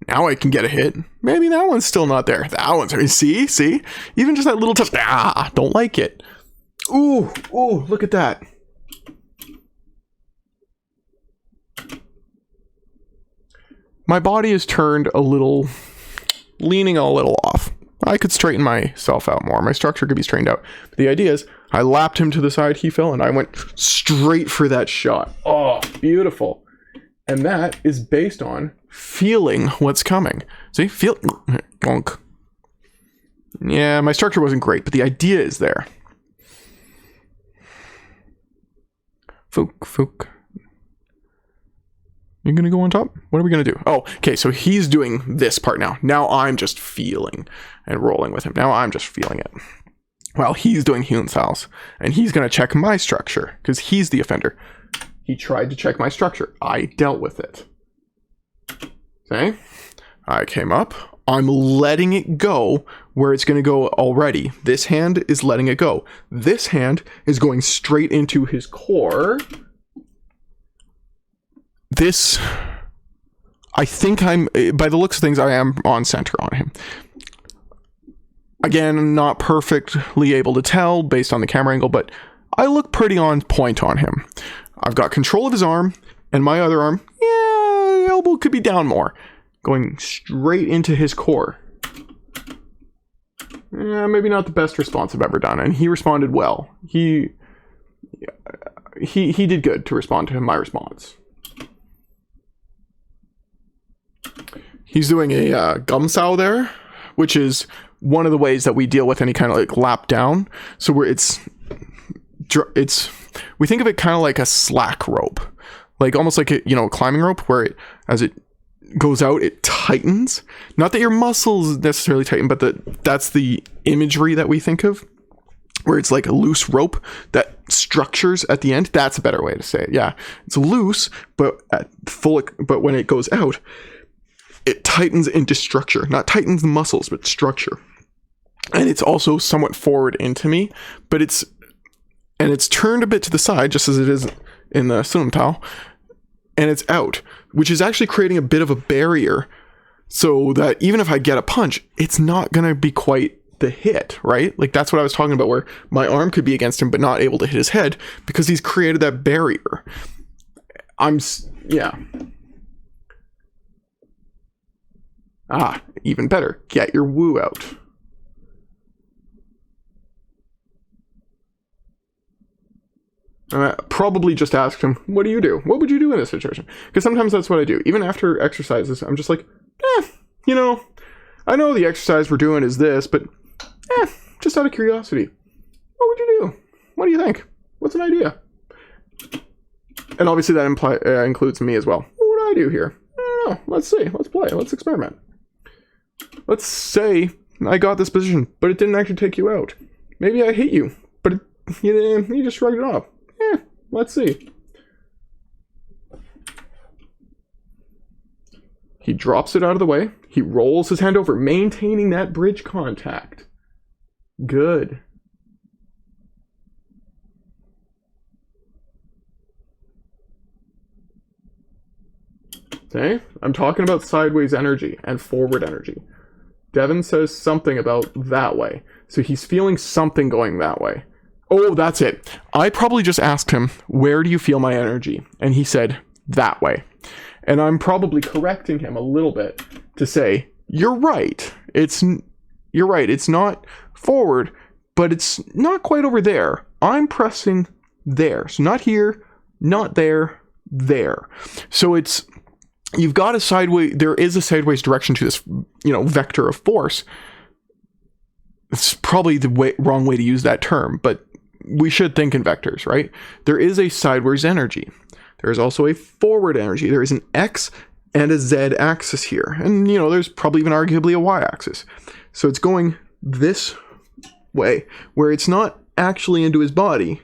Now I can get a hit. Maybe that one's still not there. That one's, see? Even just that little touch. Ah, don't like it. Ooh, look at that. My body is turned a little, leaning a little off. I could straighten myself out more. My structure could be straightened out. But the idea is, I lapped him to the side, he fell, and I went straight for that shot. Oh, beautiful. And that is based on feeling what's coming. See? Feel. Bonk. Yeah, my structure wasn't great, but the idea is there. Fook. You gonna go on top? What are we gonna do? Oh, okay, so he's doing this part now. Now I'm just feeling and rolling with him. Now I'm just feeling it. Well, he's doing Hyun Sao's, and he's gonna check my structure, because he's the offender. He tried to check my structure. I dealt with it. Okay? I came up. I'm letting it go where it's gonna go already. This hand is letting it go. This hand is going straight into his core. This, I think by the looks of things, I am on center on him. Again, not perfectly able to tell based on the camera angle, but I look pretty on point on him. I've got control of his arm, and my other arm, yeah, elbow could be down more. Going straight into his core. Yeah, maybe not the best response I've ever done, and he responded well. He did good to respond to my response. He's doing a gum sao there, which is one of the ways that we deal with any kind of like lap down. So where it's we think of it kind of like a slack rope, like almost like a, you know, a climbing rope, where it, as it goes out, it tightens. Not that your muscles necessarily tighten, but that's the imagery that we think of, where it's like a loose rope that structures at the end. That's a better way to say it. Yeah, it's loose, but but when it goes out, it tightens into structure. Not tightens the muscles, but structure. And it's also somewhat forward into me, but it's turned a bit to the side, just as it is in the Sunpao, and it's out, which is actually creating a bit of a barrier, so that even if I get a punch, it's not gonna be quite the hit, right? Like that's what I was talking about, where my arm could be against him but not able to hit his head because he's created that barrier. Yeah. Even better. Get your woo out. Probably just asked him, what do you do? What would you do in this situation? Because sometimes that's what I do. Even after exercises, I'm just like, you know, I know the exercise we're doing is this, but just out of curiosity, what would you do? What do you think? What's an idea? And obviously that includes me as well. What would I do here? I don't know. Let's see. Let's play. Let's experiment. Let's say I got this position, but it didn't actually take you out. Maybe I hit you, but you just shrugged it off. Let's see. He drops it out of the way. He rolls his hand over, maintaining that bridge contact. Good. Okay, I'm talking about sideways energy and forward energy. Devon says something about that way. So he's feeling something going that way. Oh, that's it. I probably just asked him, where do you feel my energy? And he said, that way. And I'm probably correcting him a little bit to say, you're right. You're right. It's not forward, but it's not quite over there. I'm pressing there. So not here, not there, there. So you've got a sideways, there is a sideways direction to this, you know, vector of force. It's probably the wrong way to use that term, but we should think in vectors, right? There is a sideways energy. There is also a forward energy. There is an X and a Z axis here. And, you know, there's probably even arguably a Y axis. So it's going this way, where it's not actually into his body.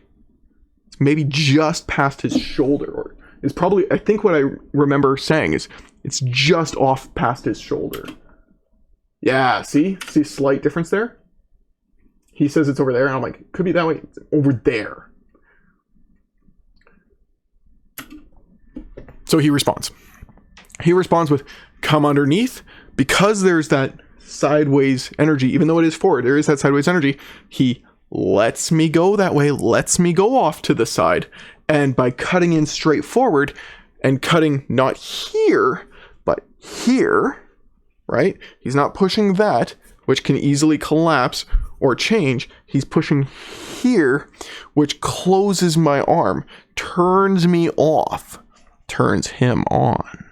It's maybe just past his shoulder, or is probably, I think what I remember saying is it's just off past his shoulder. Yeah, see slight difference there? He says it's over there, and I'm like, could be that way. It's over there. So he responds. He responds with, come underneath. Because there's that sideways energy, even though it is forward, there is that sideways energy. He lets me go that way, lets me go off to the side. And by cutting in straight forward and cutting not here, but here, right? He's not pushing that, which can easily collapse or change. He's pushing here, which closes my arm, turns me off, turns him on.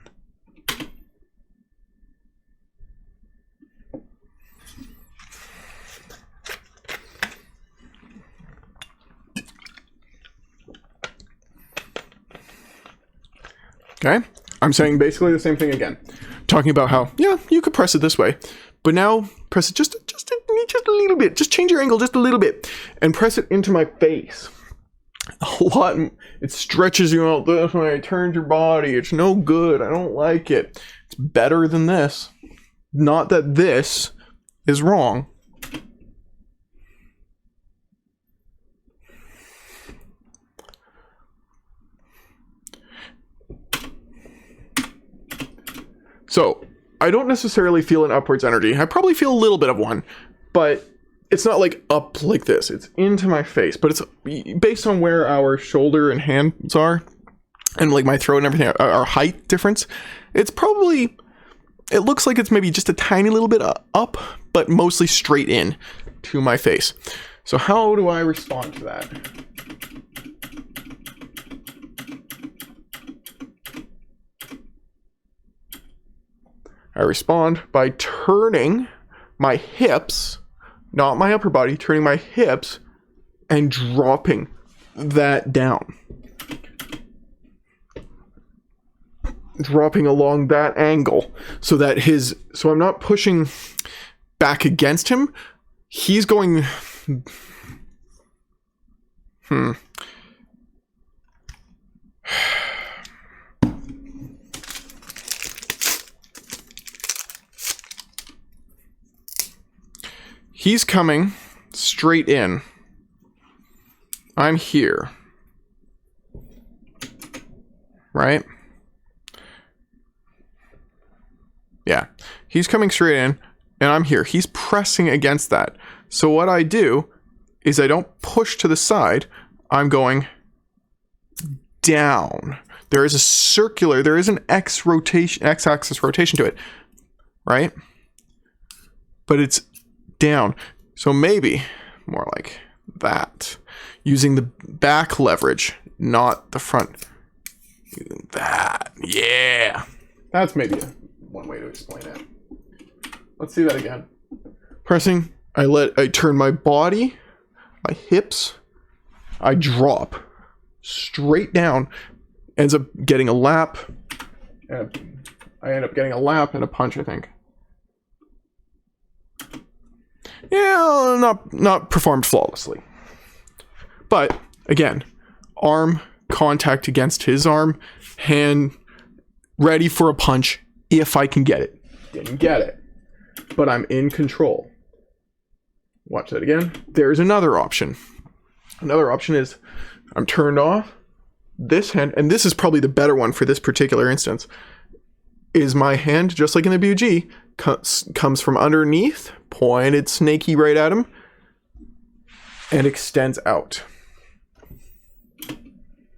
Okay, I'm saying basically the same thing again. Talking about how, yeah, you could press it this way, but now press it just a little bit. Just change your angle just a little bit and press it into my face. A lot. It stretches you out this way. It turns your body. It's no good. I don't like it. It's better than this. Not that this is wrong. So, I don't necessarily feel an upwards energy. I probably feel a little bit of one, but it's not like up like this. It's into my face, but it's based on where our shoulder and hands are, and like my throat and everything, our height difference. It's probably, it looks like it's maybe just a tiny little bit up, but mostly straight in to my face. So how do I respond to that? I respond by turning my hips, not my upper body, turning my hips and dropping that down. Dropping along that angle so that so I'm not pushing back against him. He's going, He's coming straight in. I'm here. Right? Yeah. He's coming straight in, and I'm here. He's pressing against that. So what I do is I don't push to the side. I'm going down. There is an x-axis rotation to it. Right? But it's down. So maybe more like that. Using the back leverage, not the front. That. Yeah. That's maybe one way to explain it. Let's see that again. Pressing, I turn my body, my hips, I drop straight down, ends up getting a lap, and I end up getting a lap and a punch, I think. Yeah, not performed flawlessly. But again, arm contact against his arm, hand ready for a punch if I can get it. Didn't get it, but I'm in control. Watch that again. There's another option. Another option is I'm turned off. This hand, and this is probably the better one for this particular instance, is my hand, just like in the BUG, comes from underneath, pointed snaky right at him, and extends out.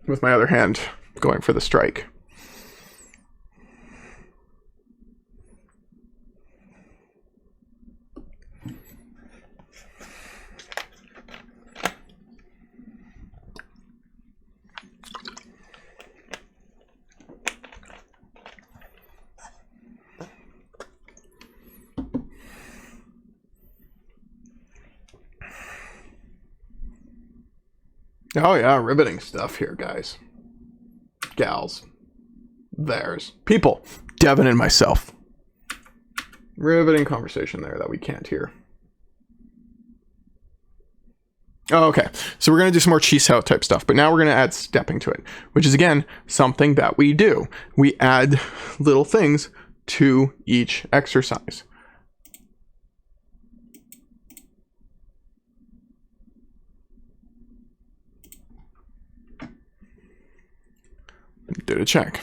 With my other hand going for the strike. Oh yeah, riveting stuff here, guys. Gals. Theirs. People. Devon and myself. Riveting conversation there that we can't hear. Oh, okay. So we're going to do some more cheese out type stuff, but now we're going to add stepping to it, which is, again, something that we do. We add little things to each exercise. Did a check.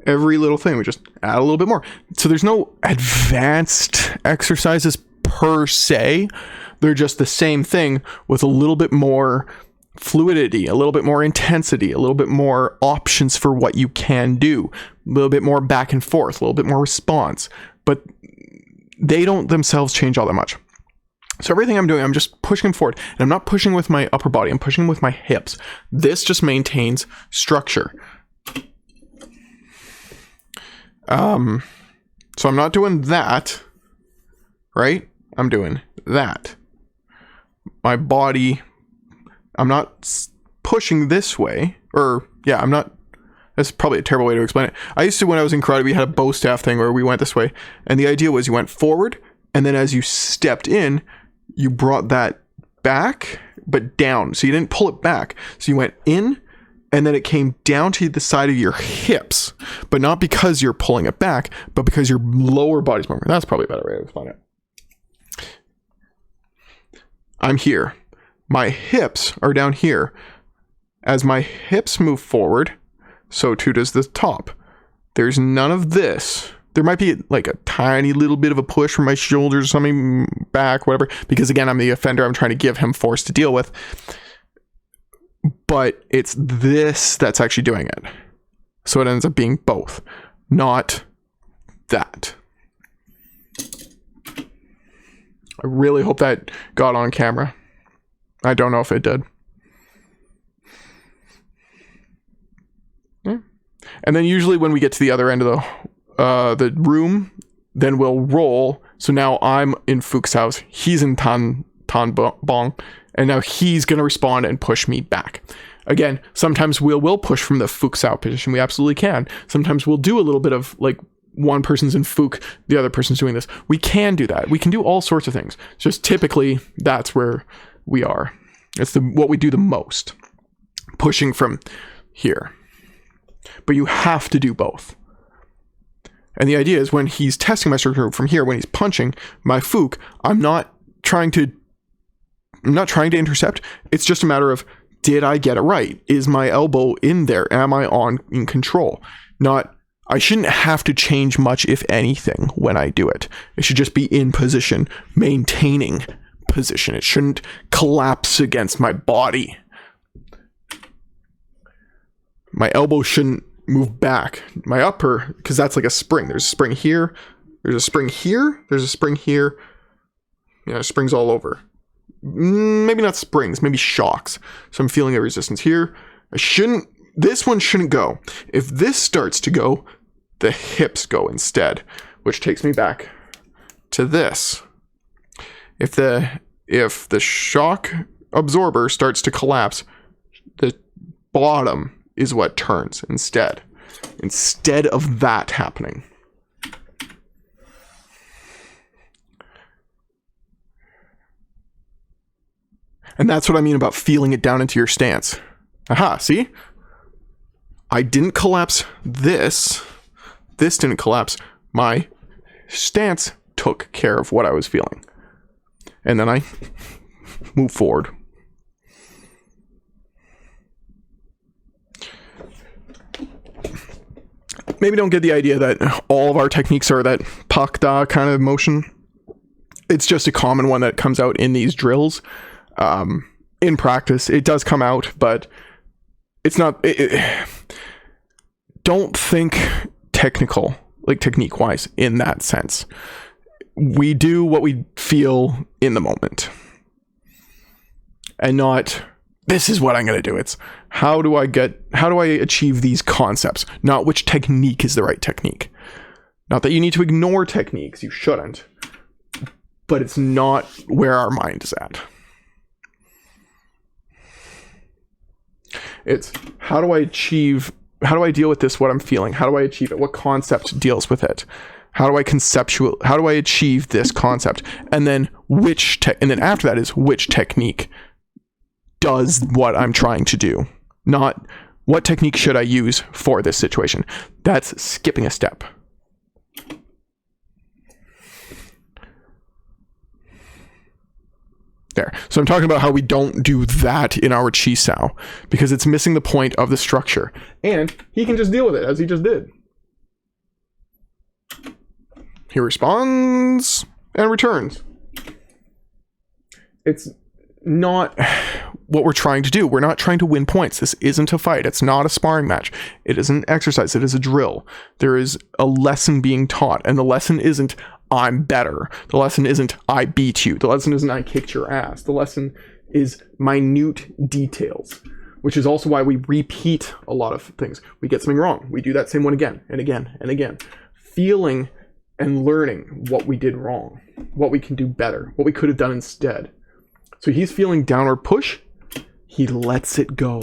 Every little thing, we just add a little bit more. So there's no advanced exercises per se. They're just the same thing with a little bit more fluidity, a little bit more intensity, a little bit more options for what you can do, a little bit more back and forth, a little bit more response. But they don't themselves change all that much. So everything I'm doing, I'm just pushing forward, and I'm not pushing with my upper body, I'm pushing with my hips. This just maintains structure. So I'm not doing that, right? I'm doing that. My body, I'm not pushing this way, I'm not, that's probably a terrible way to explain it. I used to, when I was in karate, we had a bow staff thing where we went this way, and the idea was you went forward, and then as you stepped in, you brought that back, but down. So you didn't pull it back. So you went in, and then it came down to the side of your hips, but not because you're pulling it back, but because your lower body's moving. That's probably a better way to explain it. I'm here. My hips are down here. As my hips move forward, so too does the top. There's none of this. There might be like a tiny little bit of a push from my shoulders or something back, whatever, because again, I'm the offender. I'm trying to give him force to deal with. But it's this that's actually doing it. So it ends up being both, not that. I really hope that got on camera. I don't know if it did. Yeah. And then usually when we get to the other end of the room, then we'll roll So now I'm in Fook's house, he's in Tan Bong, and now he's going to respond and push me back. Again, sometimes we'll push from the Fook Sao position. We absolutely can. Sometimes we'll do a little bit of like one person's in Fook, the other person's doing this. We can do that. We can do all sorts of things. Just typically, that's where we are. It's what we do the most. Pushing from here. But you have to do both. And the idea is when he's testing my structure from here, when he's punching my Fook, I'm not trying to intercept. It's just a matter of, did I get it right? Is my elbow in there? Am I in control? I shouldn't have to change much, if anything, when I do it. It should just be in position, maintaining position. It shouldn't collapse against my body. My elbow shouldn't move back. My upper, because that's like a spring. There's a spring here. There's a spring here. There's a spring here. Springs all over. Maybe not springs, maybe shocks. So I'm feeling a resistance here. This one shouldn't go. If this starts to go, the hips go instead, which takes me back to this. If the shock absorber starts to collapse, the bottom is what turns instead of that happening. And that's what I mean about feeling it down into your stance. Aha, see? I didn't collapse this. This didn't collapse. My stance took care of what I was feeling. And then I move forward. Maybe don't get the idea that all of our techniques are that pak da kind of motion. It's just a common one that comes out in these drills. In practice, it does come out, but it's not. Don't think technical, like technique wise, in that sense. We do what we feel in the moment, and not this is what I'm going to do. It's how do I achieve these concepts, not which technique is the right technique. Not that you need to ignore techniques, you shouldn't, but it's not where our mind is at. It's how do I deal with this, what I'm feeling? How do I achieve it? What concept deals with it? How do I achieve this concept? And then and then after that is which technique does what I'm trying to do? Not what technique should I use for this situation? That's skipping a step. There. So I'm talking about how we don't do that in our chi sao because it's missing the point of the structure. And he can just deal with it as he just did. He responds and returns. It's not what we're trying to do. We're not trying to win points. This isn't a fight. It's not a sparring match. It is an exercise. It is a drill. There is a lesson being taught, and the lesson isn't I'm better. The lesson isn't I beat you. The lesson isn't I kicked your ass. The lesson is minute details, which is also why we repeat a lot of things. We get something wrong. We do that same one again and again and again. Feeling and learning what we did wrong, what we can do better, what we could have done instead. So he's feeling downward push. He lets it go.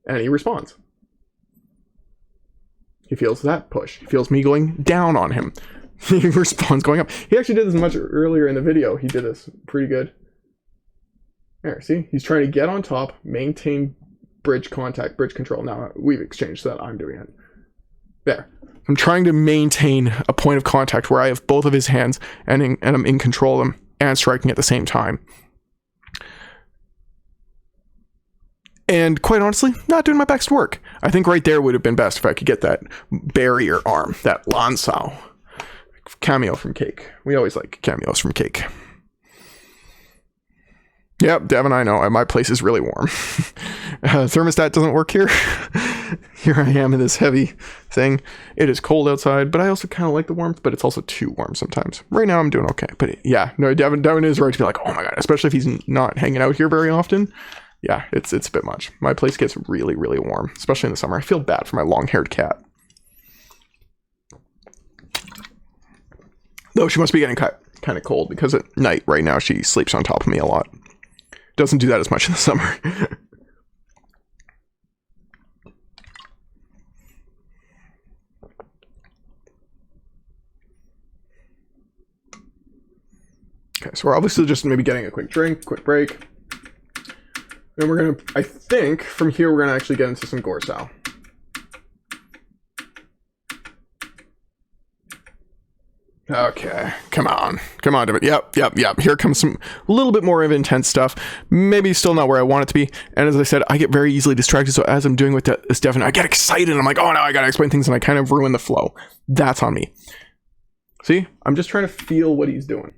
And he responds. He feels that push. He feels me going down on him. He responds going up. He actually did this much earlier in the video. He did this pretty good. There, see? He's trying to get on top, maintain bridge contact, bridge control. Now we've exchanged so that I'm doing it. There. I'm trying to maintain a point of contact where I have both of his hands and I'm in control of them and striking at the same time. And quite honestly, not doing my best work. I think right there would have been best if I could get that barrier arm, that lansao. Cameo from Cake. We always like cameos from Cake. Yep, Devon, I know. My place is really warm. Thermostat doesn't work here. Here I am in this heavy thing. It is cold outside, but I also kind of like the warmth, but it's also too warm sometimes. Right now I'm doing okay. But yeah, no, Devon is right to be like, oh my God, especially if he's not hanging out here very often. Yeah, it's a bit much. My place gets really, really warm, especially in the summer. I feel bad for my long-haired cat. Though she must be getting kind of cold because at night right now she sleeps on top of me a lot. Doesn't do that as much in the summer. Okay, so we're obviously just maybe getting a quick drink, quick break. Then we're gonna, I think, from here we're gonna actually get into some gore style. Okay, come on, Devon. Yep. Here comes some a little bit more of intense stuff. Maybe still not where I want it to be. And as I said, I get very easily distracted. So as I'm doing with this Devon, I get excited. I'm like, oh no, I gotta explain things, and I kind of ruin the flow. That's on me. See, I'm just trying to feel what he's doing.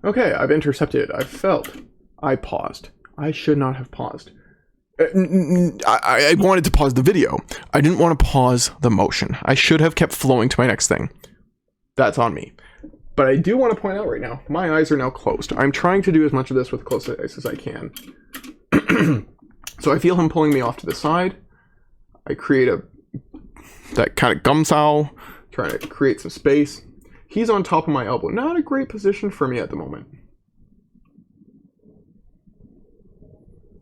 Okay, I've intercepted. I've felt. I paused. I should not have paused. I wanted to pause the video. I didn't want to pause the motion. I should have kept flowing to my next thing. That's on me. But I do want to point out right now, my eyes are now closed. I'm trying to do as much of this with closed eyes as I can. So I feel him pulling me off to the side. I create that kind of gum sow, trying to create some space. He's on top of my elbow. Not a great position for me at the moment.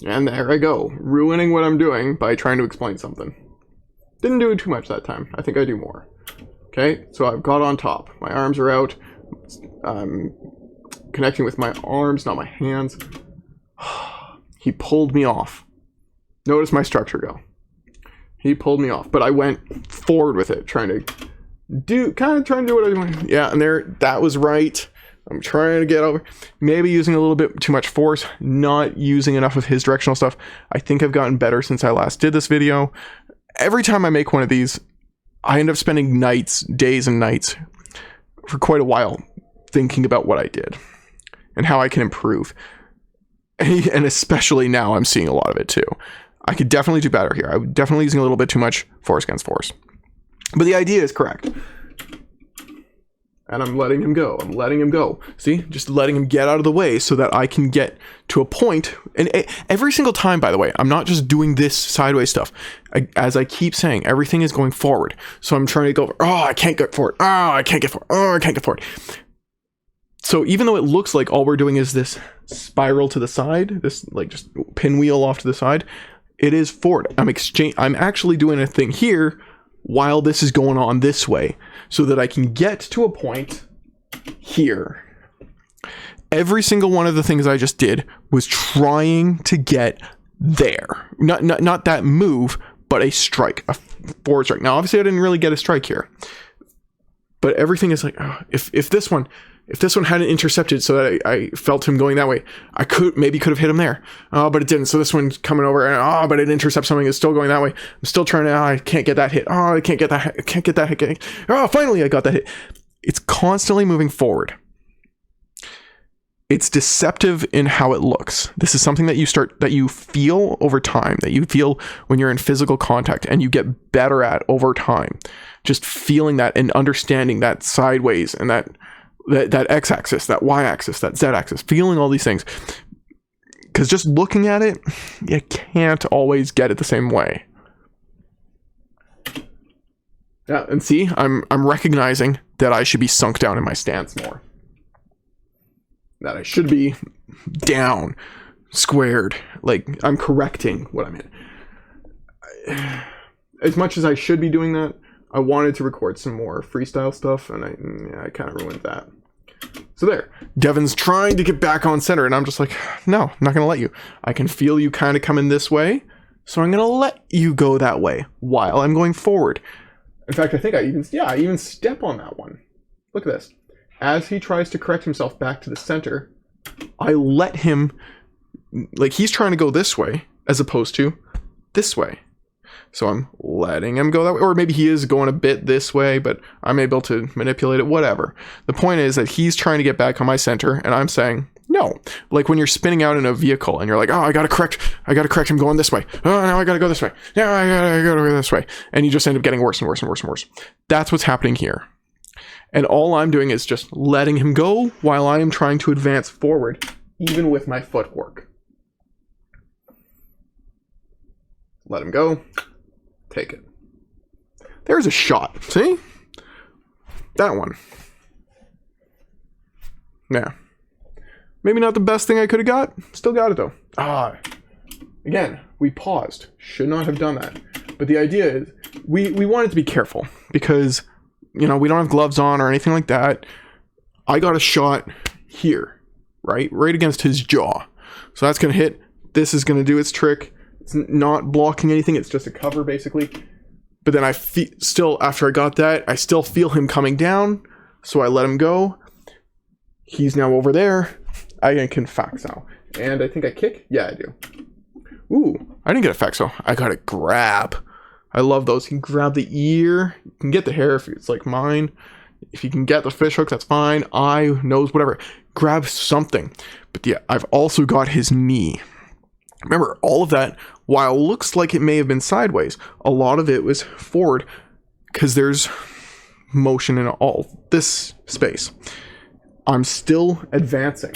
And there I go, ruining what I'm doing by trying to explain something. Didn't do it too much that time. I think I do more. Okay, so I've got on top. My arms are out. I'm connecting with my arms, not my hands. He pulled me off. Notice my structure go. He pulled me off, but I went forward with it, trying to do what I want. Yeah, and that was right. I'm trying to get over, maybe using a little bit too much force, not using enough of his directional stuff. I think I've gotten better since I last did this video. Every time I make one of these, I end up spending days and nights for quite a while thinking about what I did and how I can improve. And especially now I'm seeing a lot of it too. I could definitely do better here. I'm definitely using a little bit too much force against force. But the idea is correct. And I'm letting him go. I'm letting him go. See? Just letting him get out of the way so that I can get to a point. And every single time, by the way, I'm not just doing this sideways stuff. As I keep saying, everything is going forward. So I'm trying to go, oh, I can't get forward. Oh, I can't get forward. Oh, I can't get forward. So even though it looks like all we're doing is this spiral to the side, this like just pinwheel off to the side, it is forward. I'm actually doing a thing here while this is going on this way, so that I can get to a point here. Every single one of the things I just did was trying to get there. Not that move, but a strike, a forward strike. Now, obviously, I didn't really get a strike here, but everything is like, oh, if this one hadn't intercepted, so that I felt him going that way, I could have hit him there. Oh, but it didn't. So this one's coming over, and but it intercepts something. It's still going that way. I'm still trying to. I can't get that hit. Oh, I can't get that. I can't get that hit. Oh, finally, I got that hit. It's constantly moving forward. It's deceptive in how it looks. This is something that you feel over time, that you feel when you're in physical contact, and you get better at over time. Just feeling that and understanding that sideways and that x-axis, that y-axis, that z-axis, feeling all these things. Because just looking at it, you can't always get it the same way. Yeah, and see, I'm recognizing that I should be sunk down in my stance more. That I should be down, squared. Like, I'm correcting what I'm in. As much as I should be doing that, I wanted to record some more freestyle stuff, and I kind of ruined that. So there, Devon's trying to get back on center, and I'm just like, no, I'm not going to let you. I can feel you kind of coming this way, so I'm going to let you go that way while I'm going forward. In fact, I think I even step on that one. Look at this. As he tries to correct himself back to the center, I let him, like he's trying to go this way, as opposed to this way. So I'm letting him go that way. Or maybe he is going a bit this way, but I'm able to manipulate it, whatever. The point is that he's trying to get back on my center, and I'm saying, no. Like when you're spinning out in a vehicle, and you're like, oh, I gotta correct him going this way. Oh, now I gotta go this way. Now I gotta go this way. And you just end up getting worse and worse and worse and worse. That's what's happening here. And all I'm doing is just letting him go while I am trying to advance forward, even with my footwork. Let him go. Take it. There's a shot. See? That one. Yeah. Maybe not the best thing I could have got. Still got it though. Again, we paused. Should not have done that. But the idea is we wanted to be careful because, you know, we don't have gloves on or anything like that. I got a shot here, right against his jaw. So that's going to hit. This is going to do its trick. It's not blocking anything. It's just a cover basically. But then still, after I got that, I still feel him coming down. So I let him go. He's now over there. I can faxo. And I think I kick? Yeah, I do. Ooh, I didn't get a faxo. I got a grab. I love those. You can grab the ear. You can get the hair if it's like mine. If you can get the fish hook, that's fine. Eye, nose, whatever. Grab something. But yeah, I've also got his knee. Remember, all of that, while it looks like it may have been sideways, a lot of it was forward because there's motion in all this space. I'm still advancing.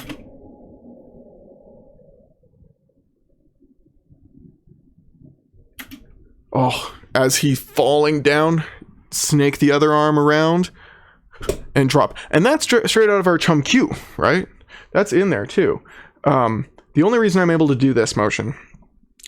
Oh, as he's falling down, snake the other arm around and drop. And that's straight out of our chum Q, right? That's in there too. The only reason I'm able to do this motion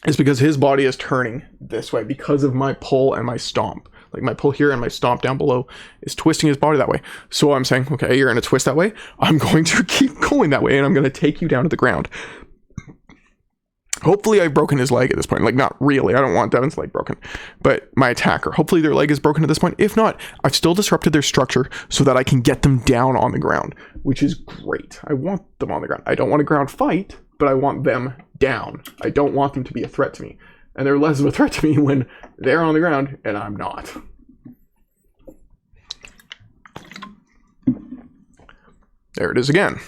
is because his body is turning this way because of my pull and my stomp. Like my pull here and my stomp down below is twisting his body that way. So I'm saying, okay, you're going to twist that way. I'm going to keep going that way and I'm going to take you down to the ground. Hopefully I've broken his leg at this point. Like, not really. I don't want Devon's leg broken. But my attacker, hopefully their leg is broken at this point. If not, I've still disrupted their structure so that I can get them down on the ground, which is great. I want them on the ground. I don't want a ground fight, but I want them down. I don't want them to be a threat to me. And they're less of a threat to me when they're on the ground and I'm not. There it is again.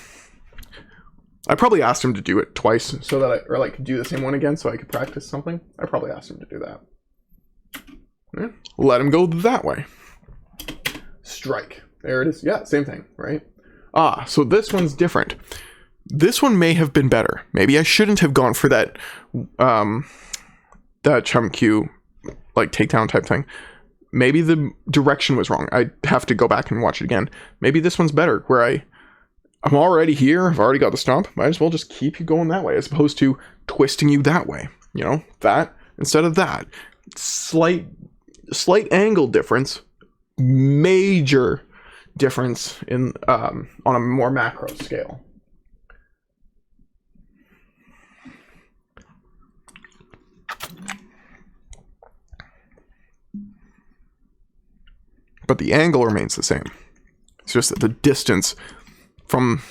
I probably asked him to do it twice so that or like do the same one again so I could practice something. I probably asked him to do that. Yeah. Let him go that way. Strike. There it is. Yeah, same thing, right? So this one's different. This one may have been better. Maybe I shouldn't have gone for that that chum Q like takedown type thing. Maybe the direction was wrong. I have to go back and watch it again. Maybe this one's better where I'm already here. I've already got the stomp. Might as well just keep you going that way as opposed to twisting you that way. You know, that instead of that. Slight angle difference. Major difference in on a more macro scale. But the angle remains the same. It's just that the distance from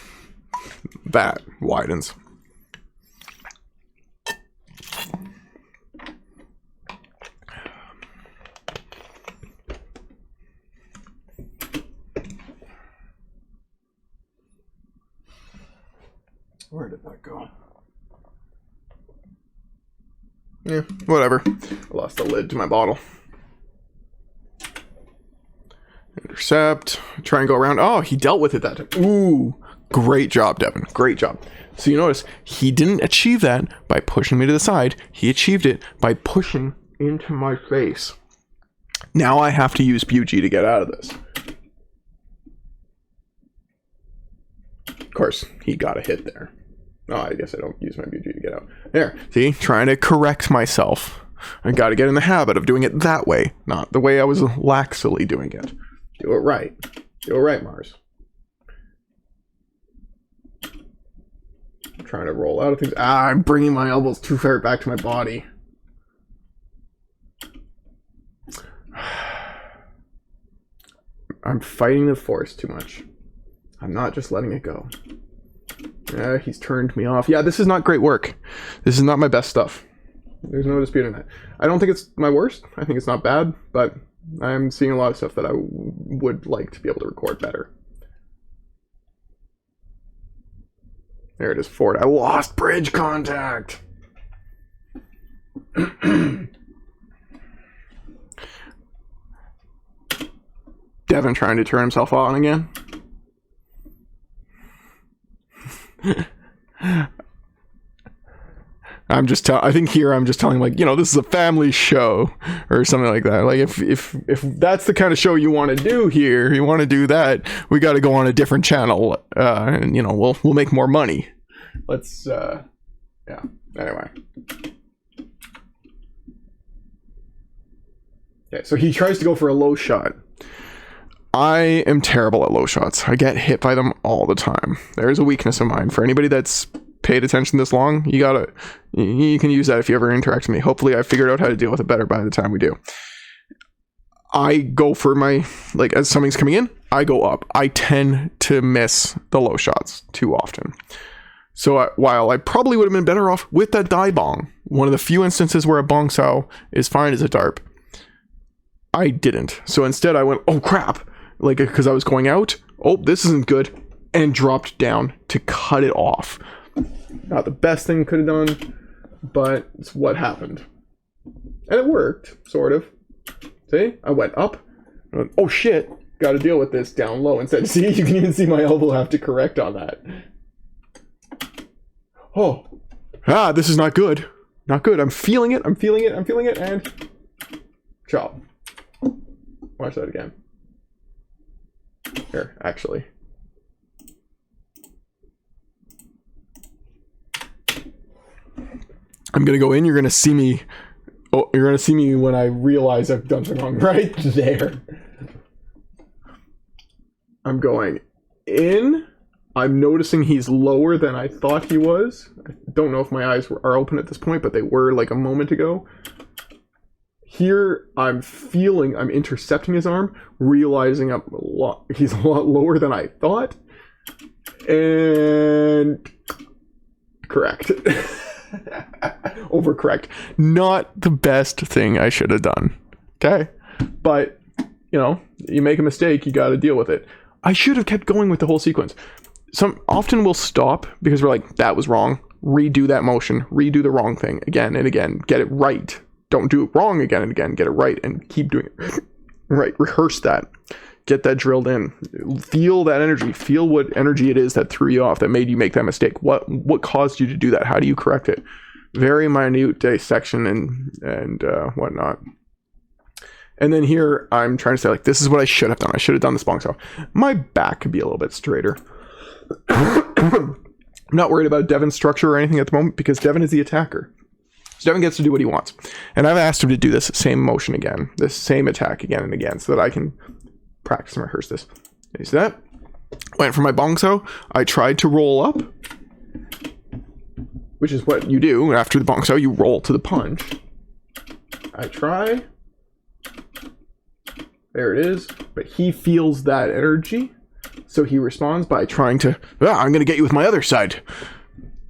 that widens. Where did that go? Yeah, whatever. I lost the lid to my bottle. Intercept. Try and go around. Oh, he dealt with it that time. Ooh. Great job, Devon. Great job. So you notice, he didn't achieve that by pushing me to the side. He achieved it by pushing into my face. Now I have to use BUG to get out of this. Of course, he got a hit there. Oh, I guess I don't use my BUG to get out. There. See? Trying to correct myself. I got to get in the habit of doing it that way, not the way I was laxly doing it. Do it right. Do it right, Mars. I'm trying to roll out of things. I'm bringing my elbows too far back to my body. I'm fighting the force too much. I'm not just letting it go. Yeah, he's turned me off. Yeah, this is not great work. This is not my best stuff. There's no disputing that. I don't think it's my worst. I think it's not bad, but I'm seeing a lot of stuff that I would like to be able to record better. There it is, forward. I lost bridge contact. Devon trying to turn himself on again. I think here I'm just telling, like, this is a family show or something like that. Like, if that's the kind of show you want to do here, you want to do that, we got to go on a different channel, and we'll make more money. Let's yeah. Anyway. Okay, so he tries to go for a low shot. I am terrible at low shots. I get hit by them all the time. There's a weakness of mine. For anybody that's paid attention this long, you can use that if you ever interact with me. Hopefully I figured out how to deal with it better by the time we do. I go for my, like, as something's coming in, I go up. I tend to miss the low shots too often. So while I probably would have been better off with that die bong, one of the few instances where a bong sao is fine as a DARP, I didn't. So instead I went, oh crap, like, because I was going out, oh, this isn't good, and dropped down to cut it off. Not the best thing could have done, but it's what happened. And it worked, sort of. See? I went up. I went, oh shit, gotta deal with this down low instead. See, you can even see my elbow have to correct on that. Oh. This is not good. Not good. I'm feeling it, and chop. Watch that again. Here, actually. I'm gonna go in, you're gonna see me. Oh, you're gonna see me when I realize I've done something wrong. Right there. I'm going in. I'm noticing he's lower than I thought he was. I don't know if my eyes are open at this point, but they were like a moment ago. Here, I'm intercepting his arm, realizing he's a lot lower than I thought. And correct. Overcorrect. Not the best thing I should have done. Okay? But, you make a mistake, you got to deal with it. I should have kept going with the whole sequence. Often we'll stop because we're like, that was wrong. Redo that motion. Redo the wrong thing again and again. Get it right. Don't do it wrong again and again. Get it right and keep doing it. Right. Rehearse that. Get that drilled in. Feel that energy. Feel what energy it is that threw you off, that made you make that mistake. What caused you to do that? How do you correct it? Very minute dissection and whatnot. And then here I'm trying to say, like, this is what I should have done. I should have done this bong sao. My back could be a little bit straighter. I'm not worried about Devon's structure or anything at the moment because Devon is the attacker. So Devon gets to do what he wants. And I've asked him to do this same motion again, this same attack again and again, so that I can practice and rehearse this. You see that? Went for my bong sao. I tried to roll up, which is what you do after the bong sao. You roll to the punch. I try. There it is. But he feels that energy. So he responds by trying to, I'm going to get you with my other side.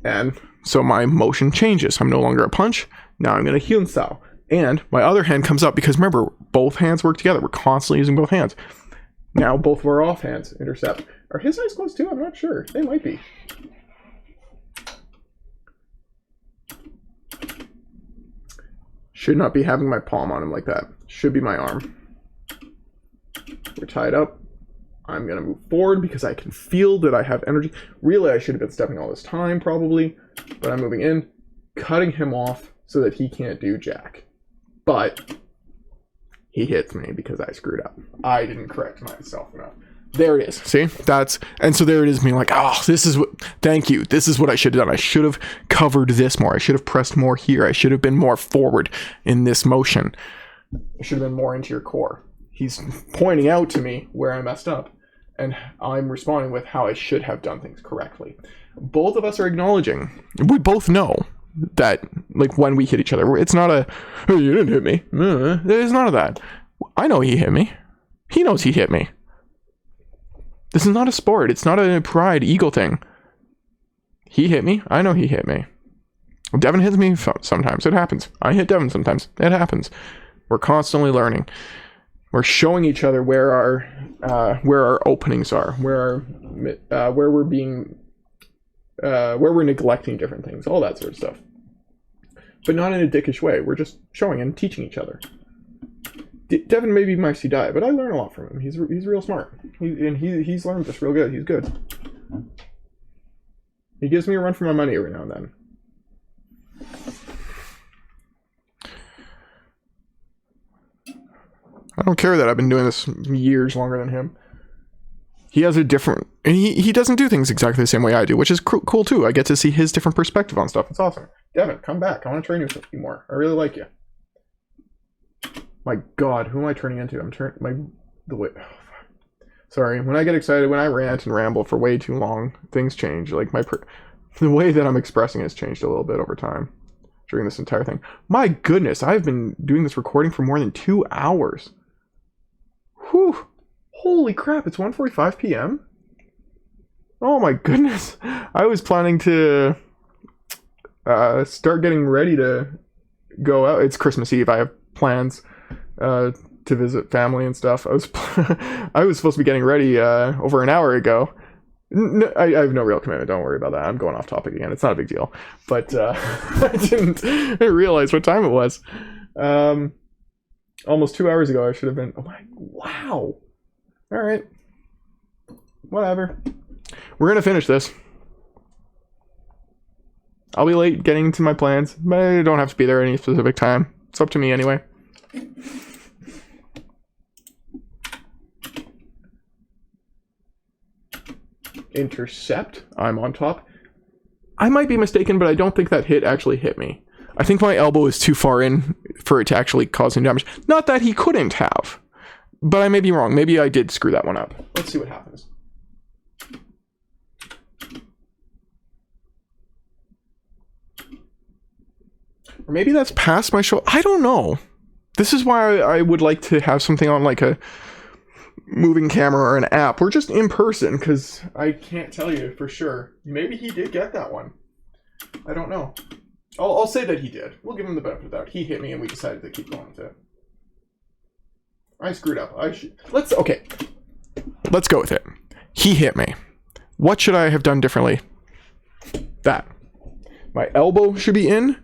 And so my motion changes. I'm no longer a punch. Now I'm going to hyun sao. And my other hand comes up because remember, both hands work together. We're constantly using both hands. Now both of our off hands intercept. Are his eyes closed too? I'm not sure. They might be. Should not be having my palm on him like that. Should be my arm. We're tied up. I'm going to move forward because I can feel that I have energy. Really, I should have been stepping all this time, probably. But I'm moving in, cutting him off so that he can't do jack. But he hits me because I screwed up. I didn't correct myself enough. There it is. See? And so there it is, me like, thank you. This is what I should have done. I should have covered this more. I should have pressed more here. I should have been more forward in this motion. I should have been more into your core. He's pointing out to me where I messed up. And I'm responding with how I should have done things correctly. Both of us are acknowledging. We both know that, like, when we hit each other, it's not hey, you didn't hit me. There's none of that. I know he hit me. He knows he hit me. This is not a sport. It's not a pride, ego thing. He hit me. I know he hit me. Devon hits me sometimes. It happens. I hit Devon sometimes. It happens. We're constantly learning. We're showing each other where our openings are, where we're neglecting different things, all that sort of stuff. But not in a dickish way. We're just showing and teaching each other. Devon may be my sidai, but I learn a lot from him. He's real smart. He's learned this real good. He's good. He gives me a run for my money every now and then. I don't care that I've been doing this years longer than him. He has a different, and he doesn't do things exactly the same way I do, which is cool too. I get to see his different perspective on stuff. It's awesome. Devon, come back. I want to train you more. I really like you. My God, who am I turning into? I'm turning the way. Sorry, when I get excited, when I rant and ramble for way too long, things change. Like the way that I'm expressing has changed a little bit over time during this entire thing. My goodness, I've been doing this recording for more than 2 hours. Whew. Holy crap, it's 1:45 p.m.? Oh my goodness. I was planning to start getting ready to go out. It's Christmas Eve. I have plans to visit family and stuff. I was supposed to be getting ready over an hour ago. No, I have no real commitment. Don't worry about that. I'm going off topic again. It's not a big deal. But I didn't realize what time it was. Almost 2 hours ago, I should have been. Oh my! Wow. All right. Whatever. We're gonna finish this. I'll be late getting to my plans, but I don't have to be there at any specific time. It's up to me anyway. Intercept. I'm on top. I might be mistaken, but I don't think that hit actually hit me. I think my elbow is too far in for it to actually cause any damage. Not that he couldn't have, but I may be wrong. Maybe I did screw that one up. Let's see what happens. Or maybe that's past my shoulder. I don't know. This is why I would like to have something on like a moving camera or an app or just in person, because I can't tell you for sure. Maybe he did get that one. I don't know. I'll say that he did. We'll give him the benefit of the doubt. He hit me and we decided to keep going with it. I screwed up. Let's go with it. He hit me. What should I have done differently? That. My elbow should be in.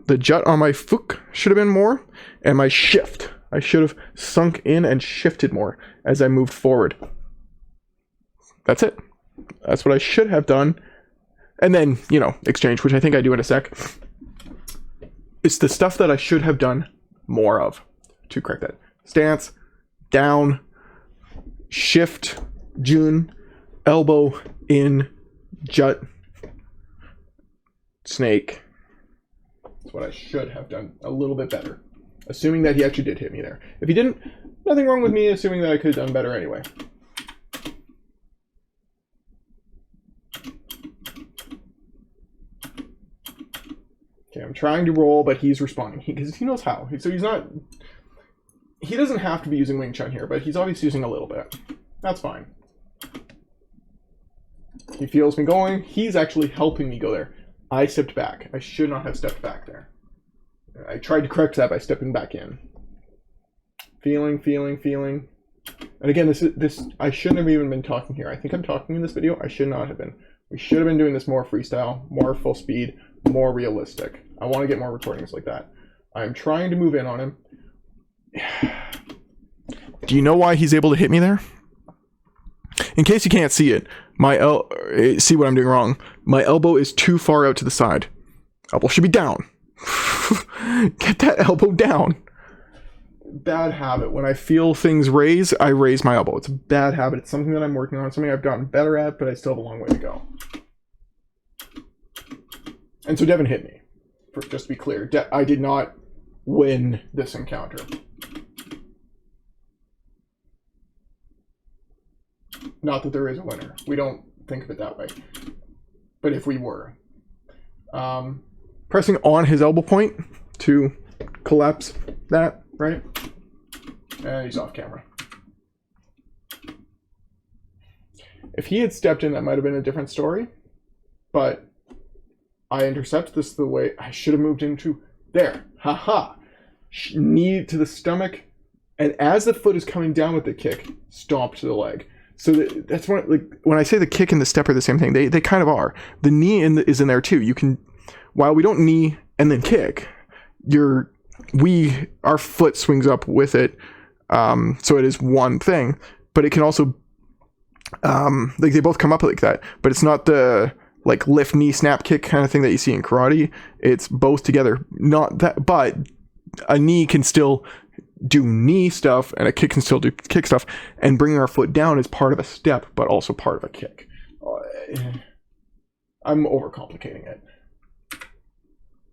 The jut on my foot should have been more. And my shift. I should have sunk in and shifted more as I moved forward. That's it. That's what I should have done. And then, exchange, which I think I do in a sec. It's the stuff that I should have done more of to correct that. Stance, down, shift, June, elbow, in, jut, snake. That's what I should have done a little bit better. Assuming that he actually did hit me there. If he didn't, nothing wrong with me assuming that I could have done better anyway. Okay, I'm trying to roll, but he's responding. Because he knows how. So he's not... He doesn't have to be using Wing Chun here, but he's obviously using a little bit. That's fine. He feels me going. He's actually helping me go there. I stepped back. I should not have stepped back there. I tried to correct that by stepping back in. Feeling. And again, this I shouldn't have even been talking here. I think I'm talking in this video. I should not have been. We should have been doing this more freestyle, more full speed, more realistic. I want to get more recordings like that. I'm trying to move in on him. Do you know why he's able to hit me there? In case you can't see it, see what I'm doing wrong. My elbow is too far out to the side. Elbow should be down. Get that elbow down. Bad habit. When I feel things raise, I raise my elbow. It's a bad habit. It's something that I'm working on, something I've gotten better at, but I still have a long way to go. And so Devon hit me. Just to be clear, I did not win this encounter. Not that there is a winner. We don't think of it that way. But if we were. Pressing on his elbow point to collapse that, right? And he's off camera. If he had stepped in, that might have been a different story. But I intercept this the way I should have moved into there. Haha. Knee to the stomach. And as the foot is coming down with the kick, stomp to the leg. So that's when I say the kick and the step are the same thing. They kind of are. The knee is in there too. You can, while we don't knee and then kick, our foot swings up with it. So it is one thing, but it can also, they both come up like that, but it's not the lift knee snap kick kind of thing that you see in karate. It's both together. Not that, but a knee can still do knee stuff and a kick can still do kick stuff, and bringing our foot down is part of a step but also part of a kick. I'm overcomplicating it.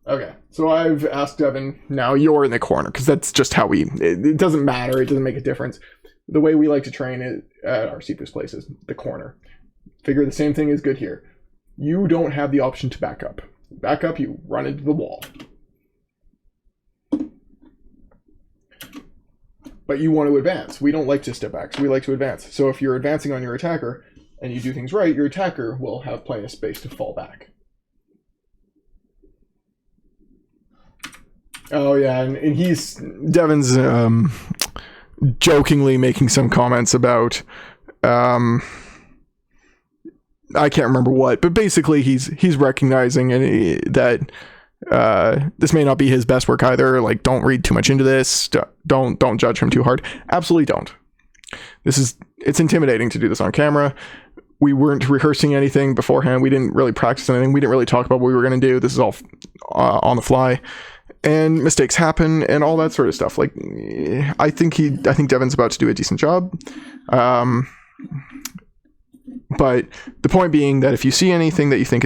Okay, so I've asked Devon, now you're in the corner, because that's just how it doesn't matter, it doesn't make a difference. The way we like to train it at our Seafoos place is the corner. Figure the same thing is good here. You don't have the option to back up. Back up, you run into the wall. But you want to advance. We don't like to step back, so we like to advance. So if you're advancing on your attacker, and you do things right, your attacker will have plenty of space to fall back. Oh yeah, and Devon's jokingly making some comments about I can't remember what, but basically he's recognizing that this may not be his best work either. Like, don't read too much into this. Don't judge him too hard. Absolutely don't. It's intimidating to do this on camera. We weren't rehearsing anything beforehand. We didn't really practice anything. We didn't really talk about what we were going to do. This is all on the fly, and mistakes happen and all that sort of stuff. Like, I think Devon's about to do a decent job. But the point being that if you see anything that you think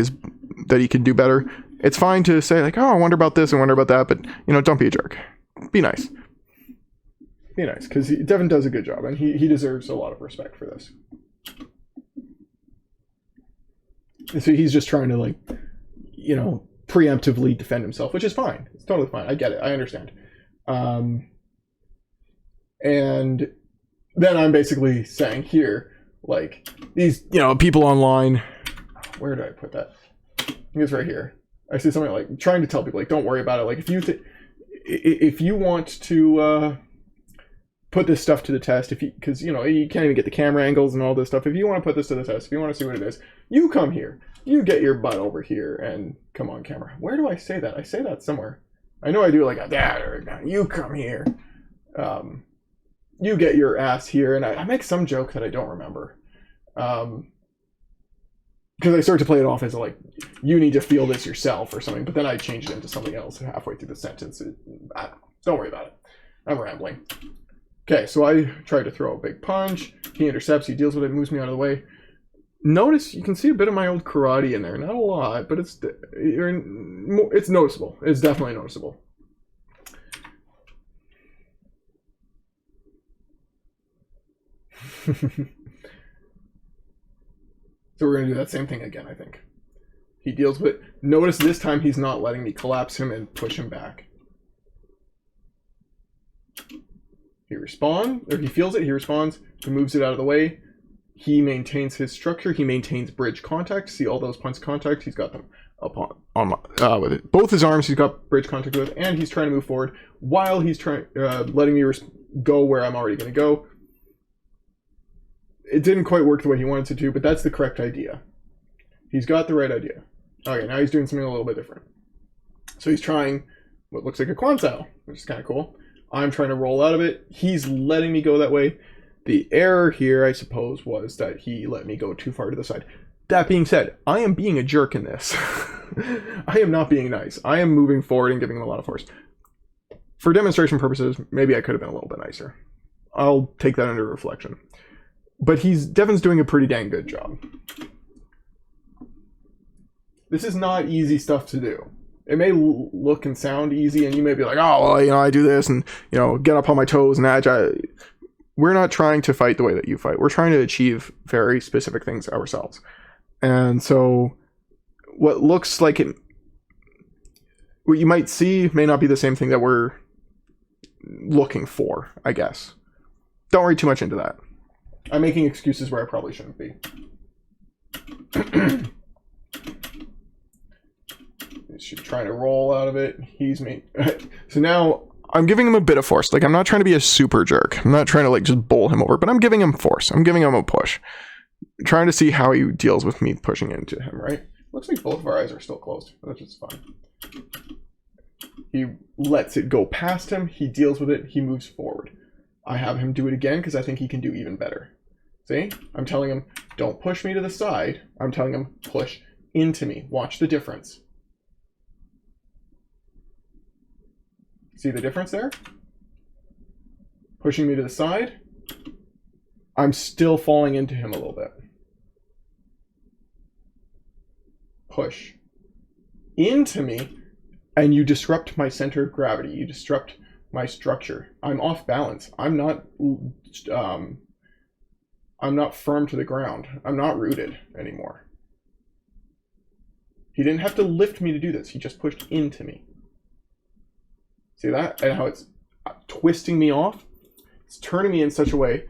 that he can do better, it's fine to say like, oh, I wonder about this, I wonder about that, but don't be a jerk. Be nice. Be nice, because Devon does a good job, and he deserves a lot of respect for this. So he's just trying to, like, preemptively defend himself, which is fine. It's totally fine. I get it. I understand. And then I'm basically saying here, like, these, people online, where did I put that? I think it's right here. I see something like trying to tell people, like, don't worry about it. Like, if you want to put this stuff to the test, because you can't even get the camera angles and all this stuff. If you want to put this to the test, if you want to see what it is, you come here. You get your butt over here and come on camera. Where do I say that? I say that somewhere. I know I do like a dad. You come here. You get your ass here, and I make some joke that I don't remember. Because I start to play it off as like, you need to feel this yourself or something, but then I change it into something else halfway through the sentence. Don't worry about it. I'm rambling. Okay, so I try to throw a big punch. He intercepts, he deals with it, moves me out of the way. Notice, you can see a bit of my old karate in there. Not a lot, but it's noticeable. It's definitely noticeable. So we're going to do that same thing again, I think. He deals with it. Notice this time he's not letting me collapse him and push him back. He feels it, he responds, he moves it out of the way. He maintains his structure, he maintains bridge contact. See all those points of contact? He's got them up with it. Both his arms he's got bridge contact with, and he's trying to move forward while he's trying letting me go where I'm already going to go. It didn't quite work the way he wanted to, but that's the correct idea. He's got the right idea. Okay, now he's doing something a little bit different. So he's trying what looks like a quansao, which is kind of cool. I'm trying to roll out of it. He's letting me go that way. The error here, I suppose, was that he let me go too far to the side. That being said, I am being a jerk in this. I am not being nice. I am moving forward and giving him a lot of force. For demonstration purposes, maybe I could have been a little bit nicer. I'll take that under reflection. But Devon's doing a pretty dang good job. This is not easy stuff to do. It may look and sound easy, and you may be like, oh, well, I do this and, get up on my toes and agile. We're not trying to fight the way that you fight. We're trying to achieve very specific things ourselves. And so what looks like what you might see may not be the same thing that we're looking for, I guess. Don't read too much into that. I'm making excuses where I probably shouldn't be. She's trying to roll out of it. So now I'm giving him a bit of force. Like, I'm not trying to be a super jerk. I'm not trying to just bowl him over, but I'm giving him force. I'm giving him a push. I'm trying to see how he deals with me pushing into him, right? Looks like both of our eyes are still closed. That's just fine. He lets it go past him. He deals with it. He moves forward. I have him do it again because I think he can do even better. See? I'm telling him, don't push me to the side. I'm telling him, push into me. Watch the difference. See the difference there? pushing me to the side, I'm still falling into him a little bit. Push into me, and you disrupt my center of gravity. You disrupt my structure. I'm off balance. I'm not firm to the ground. I'm not rooted anymore. He didn't have to lift me to do this. He just pushed into me. See that? And how it's twisting me off? It's turning me in such a way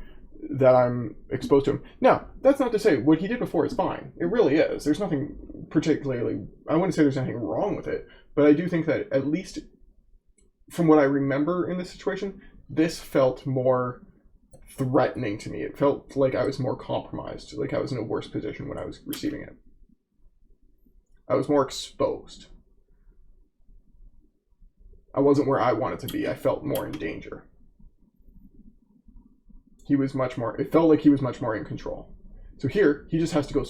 that I'm exposed to him. Now, that's not to say what he did before is fine. It really is. There's nothing particularly, I wouldn't say there's anything wrong with it, but I do think that at least from what I remember in this situation, this felt more threatening to me. It felt like I was more compromised, like I was in a worse position when I was receiving it. I was more exposed. I wasn't where I wanted to be. I felt more in danger. He was much more, it felt like he was much more in control. So here, he just has to go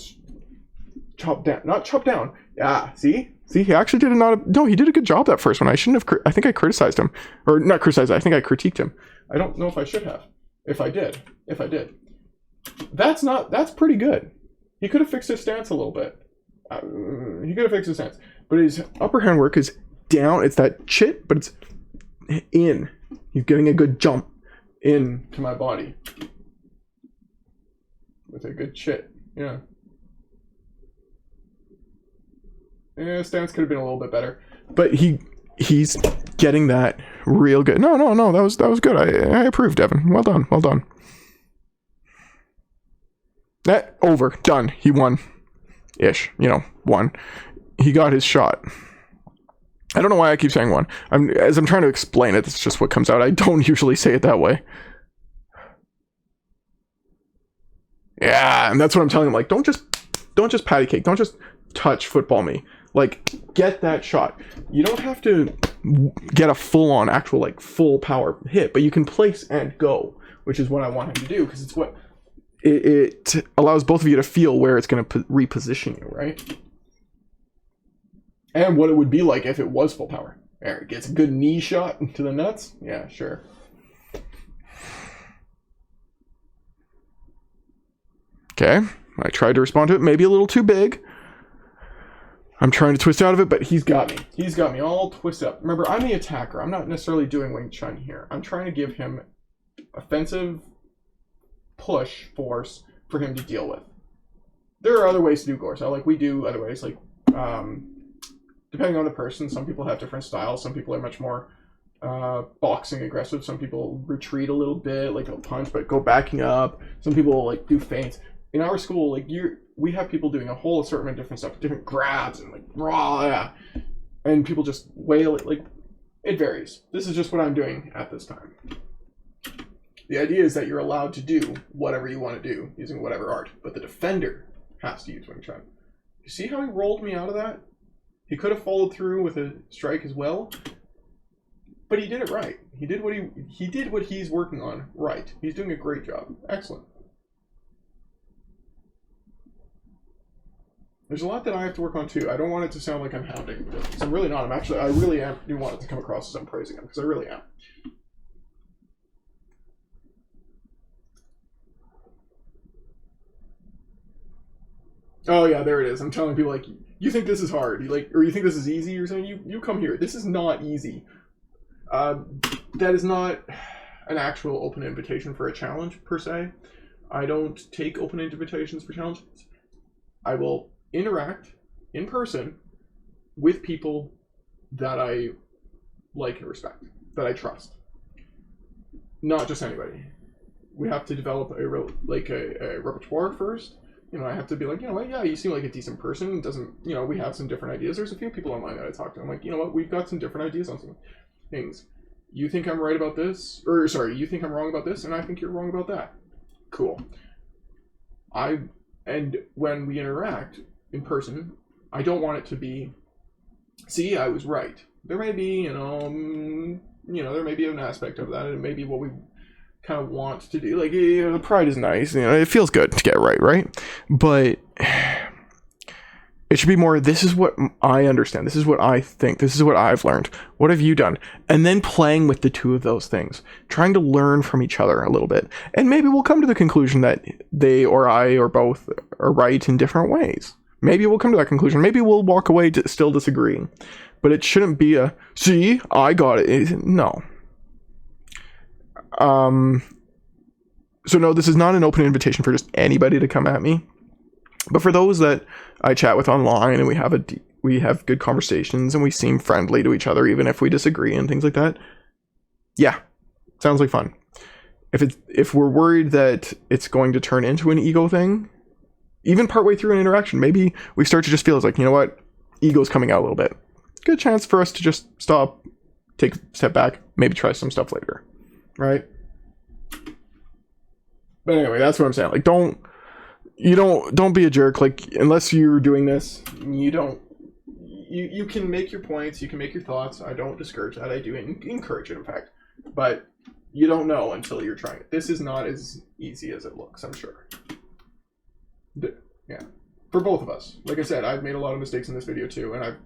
chop down, not chop down. Yeah, see? See, he actually did no, he did a good job that first one. I shouldn't have, I think I criticized him. Or not criticized, I think I critiqued him. I don't know if I should have. If I did. That's pretty good. He could have fixed his stance a little bit. He could have fixed his stance. But his upper hand work is down. It's that chit, but it's in. He's getting a good jump into my body. With a good chit. Yeah. Yeah, stance could have been a little bit better. But he's getting that real good. No, that was good. I approve, Devon. Well done. That over. Done. He won. Ish. Won. He got his shot. I don't know why I keep saying won. As I'm trying to explain it, it's just what comes out. I don't usually say it that way. Yeah, and that's what I'm telling him. Like, don't just patty cake. Don't just touch football me. Like, get that shot. You don't have to get a full-on, actual, like, full power hit, but you can place and go, which is what I want him to do, because it's what it allows both of you to feel where it's going to reposition you, right? And what it would be like if it was full power. There, it gets a good knee shot into the nuts. Yeah, sure. Okay, I tried to respond to it, maybe a little too big. I'm trying to twist out of it, but he's got me. He's got me all twisted up. Remember, I'm the attacker. I'm not necessarily doing Wing Chun here. I'm trying to give him offensive push force for him to deal with. There are other ways to do gore style. Like, we do other ways. Like, depending on the person, some people have different styles. Some people are much more boxing aggressive. Some people retreat a little bit, like a punch, but go backing up. Some people, like, do feints. In our school, like, we have people doing a whole assortment of different stuff, different grabs and like raw, yeah. And people just wail it. Like, it varies. This is just what I'm doing at this time. The idea is that you're allowed to do whatever you want to do using whatever art, but the defender has to use Wing Chun. You see how he rolled me out of that? He could have followed through with a strike as well, but he did it right. He did what he's working on right. He's doing a great job. Excellent. There's a lot that I have to work on too. I don't want it to sound like I'm hounding, because I'm really not. I really am. Do want it to come across as I'm praising him, because I really am. Oh yeah, there it is. I'm telling people, like, you think this is hard, or you think this is easy, or something. You come here. This is not easy. That is not an actual open invitation for a challenge per se. I don't take open invitations for challenges. I will interact in person with people that I like and respect, that I trust. Not just anybody. We have to develop a repertoire first. I have to be like, yeah, you seem like a decent person. It doesn't, we have some different ideas. There's a few people online that I talk to. I'm like, you know what? We've got some different ideas on some things. You think I'm right about this? You think I'm wrong about this, and I think you're wrong about that. Cool. And when we interact in person, I don't want it to be, see, I was right. There may be, there may be an aspect of that, and it may be what we kind of want to do. Like, the pride is nice. It feels good to get right? But It should be more, this is what I understand. This is what I think. This is what I've learned. What have you done? And then playing with the two of those things, trying to learn from each other a little bit. And maybe we'll come to the conclusion that they or I or both are right in different ways. Maybe we'll come to that conclusion. Maybe we'll walk away still disagreeing. But it shouldn't be a, see, I got it. No. So no, this is not an open invitation for just anybody to come at me. But for those that I chat with online and we have good conversations and we seem friendly to each other even if we disagree and things like that, yeah, sounds like fun. If we're worried that it's going to turn into an ego thing, even partway through an interaction, maybe we start to just feel it's like, you know what, ego's coming out a little bit. Good chance for us to just stop, take a step back, maybe try some stuff later, right? But anyway, that's what I'm saying. Like, don't be a jerk. Like, unless you're doing this, you can make your points, you can make your thoughts. I don't discourage that. I do encourage it, in fact. But you don't know until you're trying it. This is not as easy as it looks, I'm sure. Yeah. For both of us. Like I said, I've made a lot of mistakes in this video too, and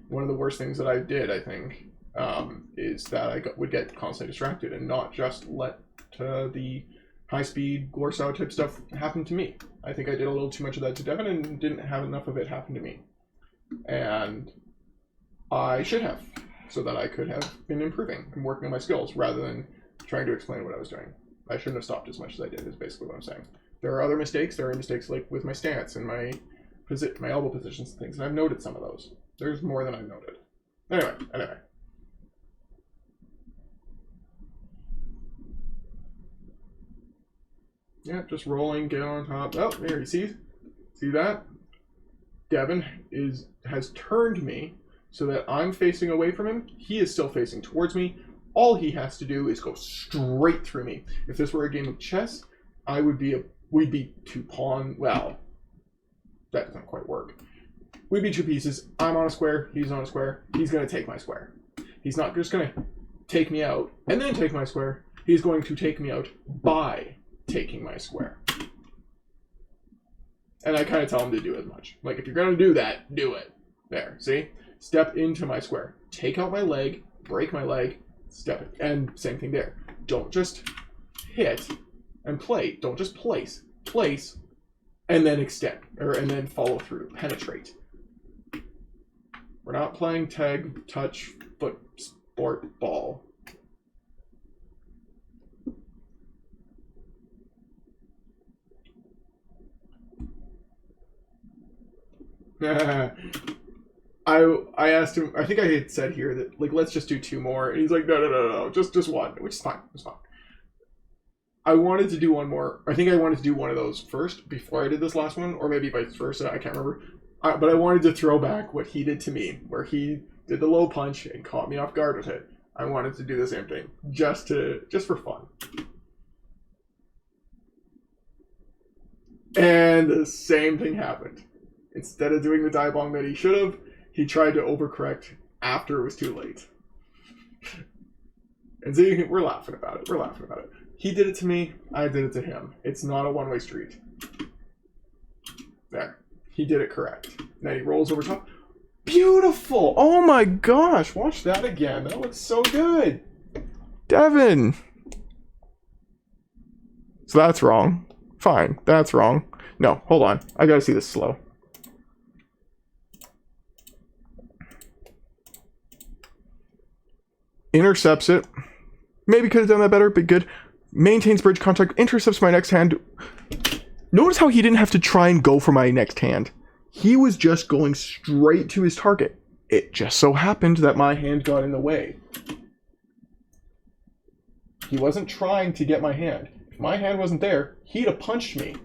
one of the worst things that I did, I think, is that I would get constantly distracted and not just let the high-speed Glorsow type stuff happen to me. I think I did a little too much of that to Devon and didn't have enough of it happen to me. And I should have, so that I could have been improving and working on my skills rather than trying to explain what I was doing. I shouldn't have stopped as much as I did, is basically what I'm saying. There are other mistakes. There are mistakes like with my stance and my elbow positions and things, and I've noted some of those. There's more than I've noted. Anyway. Yeah, just rolling, get on top. Oh, there, you see that? Devon has turned me so that I'm facing away from him. He is still facing towards me. All he has to do is go straight through me. If this were a game of chess, we'd be two pawn. Well, that doesn't quite work. We'd be two pieces. I'm on a square. He's on a square. He's going to take my square. He's not just going to take me out and then take my square. He's going to take me out by taking my square. And I kind of tell him to do as much. Like, if you're going to do that, do it. There, see? Step into my square. Take out my leg, break my leg, step it. And same thing there. Don't just hit and play. Don't just place, and then extend, and then follow through, penetrate. We're not playing tag, touch, foot, sport, ball. I asked him, I think I had said here that, like, let's just do two more, and he's like, no, just one, which is fine, it's fine. I wanted to do one more. I think I wanted to do one of those first before I did this last one, or maybe vice versa, I can't remember. But I wanted to throw back what he did to me, where he did the low punch and caught me off guard with it. I wanted to do the same thing, just for fun. And the same thing happened. Instead of doing the dive-bong that he should have, he tried to overcorrect after it was too late. And see, we're laughing about it. He did it to me, I did it to him. It's not a one-way street. There. He did it correct. Now he rolls over top. Beautiful! Oh my gosh, watch that again. That looks so good. Devon! So that's wrong. Fine, that's wrong. No, hold on. I gotta see this slow. Intercepts it. Maybe could have done that better, but good. Maintains bridge contact. Intercepts my next hand. Notice how he didn't have to try and go for my next hand. He was just going straight to his target. It just so happened that my hand got in the way. He wasn't trying to get my hand. If my hand wasn't there, he'd have punched me.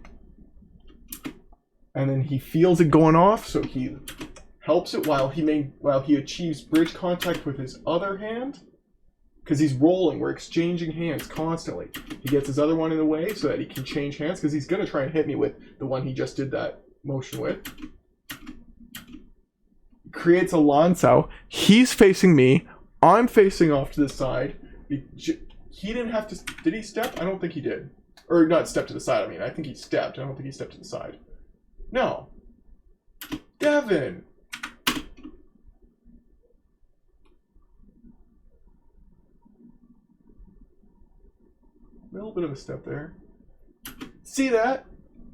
And then he feels it going off, so he helps it while he achieves bridge contact with his other hand. Because he's rolling, we're exchanging hands constantly. He gets his other one in the way so that he can change hands, because he's going to try and hit me with the one he just did that motion with. Creates a Lansao. He's facing me. I'm facing off to the side. He didn't have to... Did he step? I don't think he did. Or not step to the side, I mean. I think he stepped. I don't think he stepped to the side. No. Devon. A little bit of a step there. See that?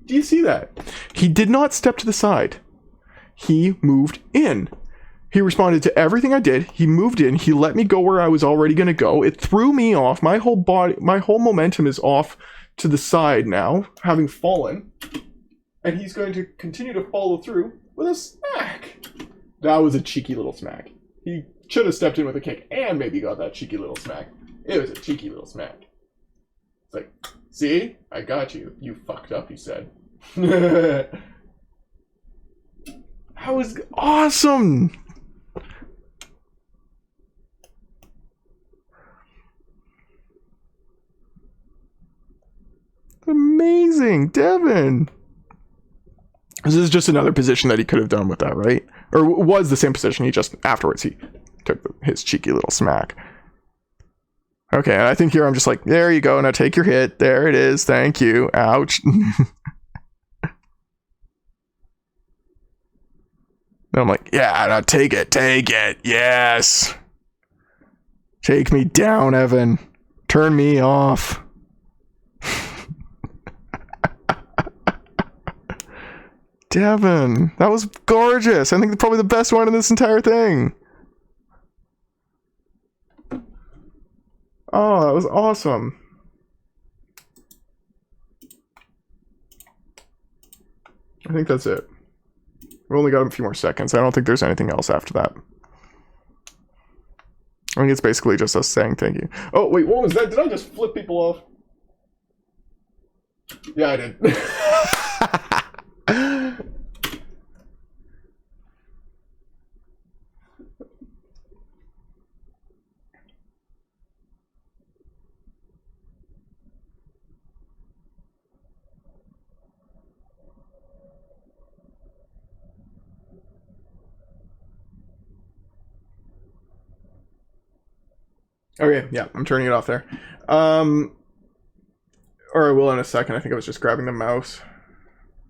Do you see that? He did not step to the side. He moved in. He responded to everything I did. He moved in. He let me go where I was already going to go. It threw me off. My whole body, my whole momentum is off to the side now, having fallen. And he's going to continue to follow through with a smack. That was a cheeky little smack. He should have stepped in with a kick and maybe got that cheeky little smack. It was a cheeky little smack. It's like, see? I got you. You fucked up, he said. That was awesome! Amazing, Devon. This is just another position that he could have done with that, right? Or was the same position, he just, afterwards, he took his cheeky little smack. Okay, and I think here I'm just like, there you go, now take your hit. There it is, thank you. Ouch. And I'm like, yeah, now take it, yes. Take me down, Evan. Turn me off. Devon, that was gorgeous. I think probably the best one in this entire thing. Oh, that was awesome. I think that's it. We only got a few more seconds. I don't think there's anything else after that. I think it's basically just us saying thank you. Oh, wait, what was that? Did I just flip people off? Yeah, I did. Okay, yeah, I'm turning it off there. Or I will in a second. I think I was just grabbing the mouse.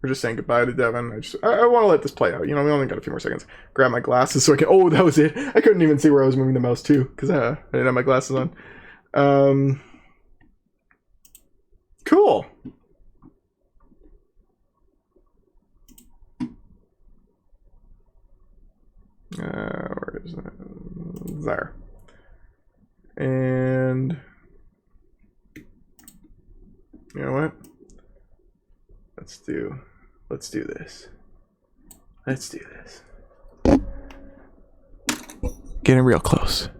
We're just saying goodbye to Devon. I want to let this play out. You know, we only got a few more seconds. Grab my glasses so I can... Oh, that was it. I couldn't even see where I was moving the mouse to because I didn't have my glasses on. Cool. Where is it? There. And you know what? Let's do this. Let's do this. Getting real close.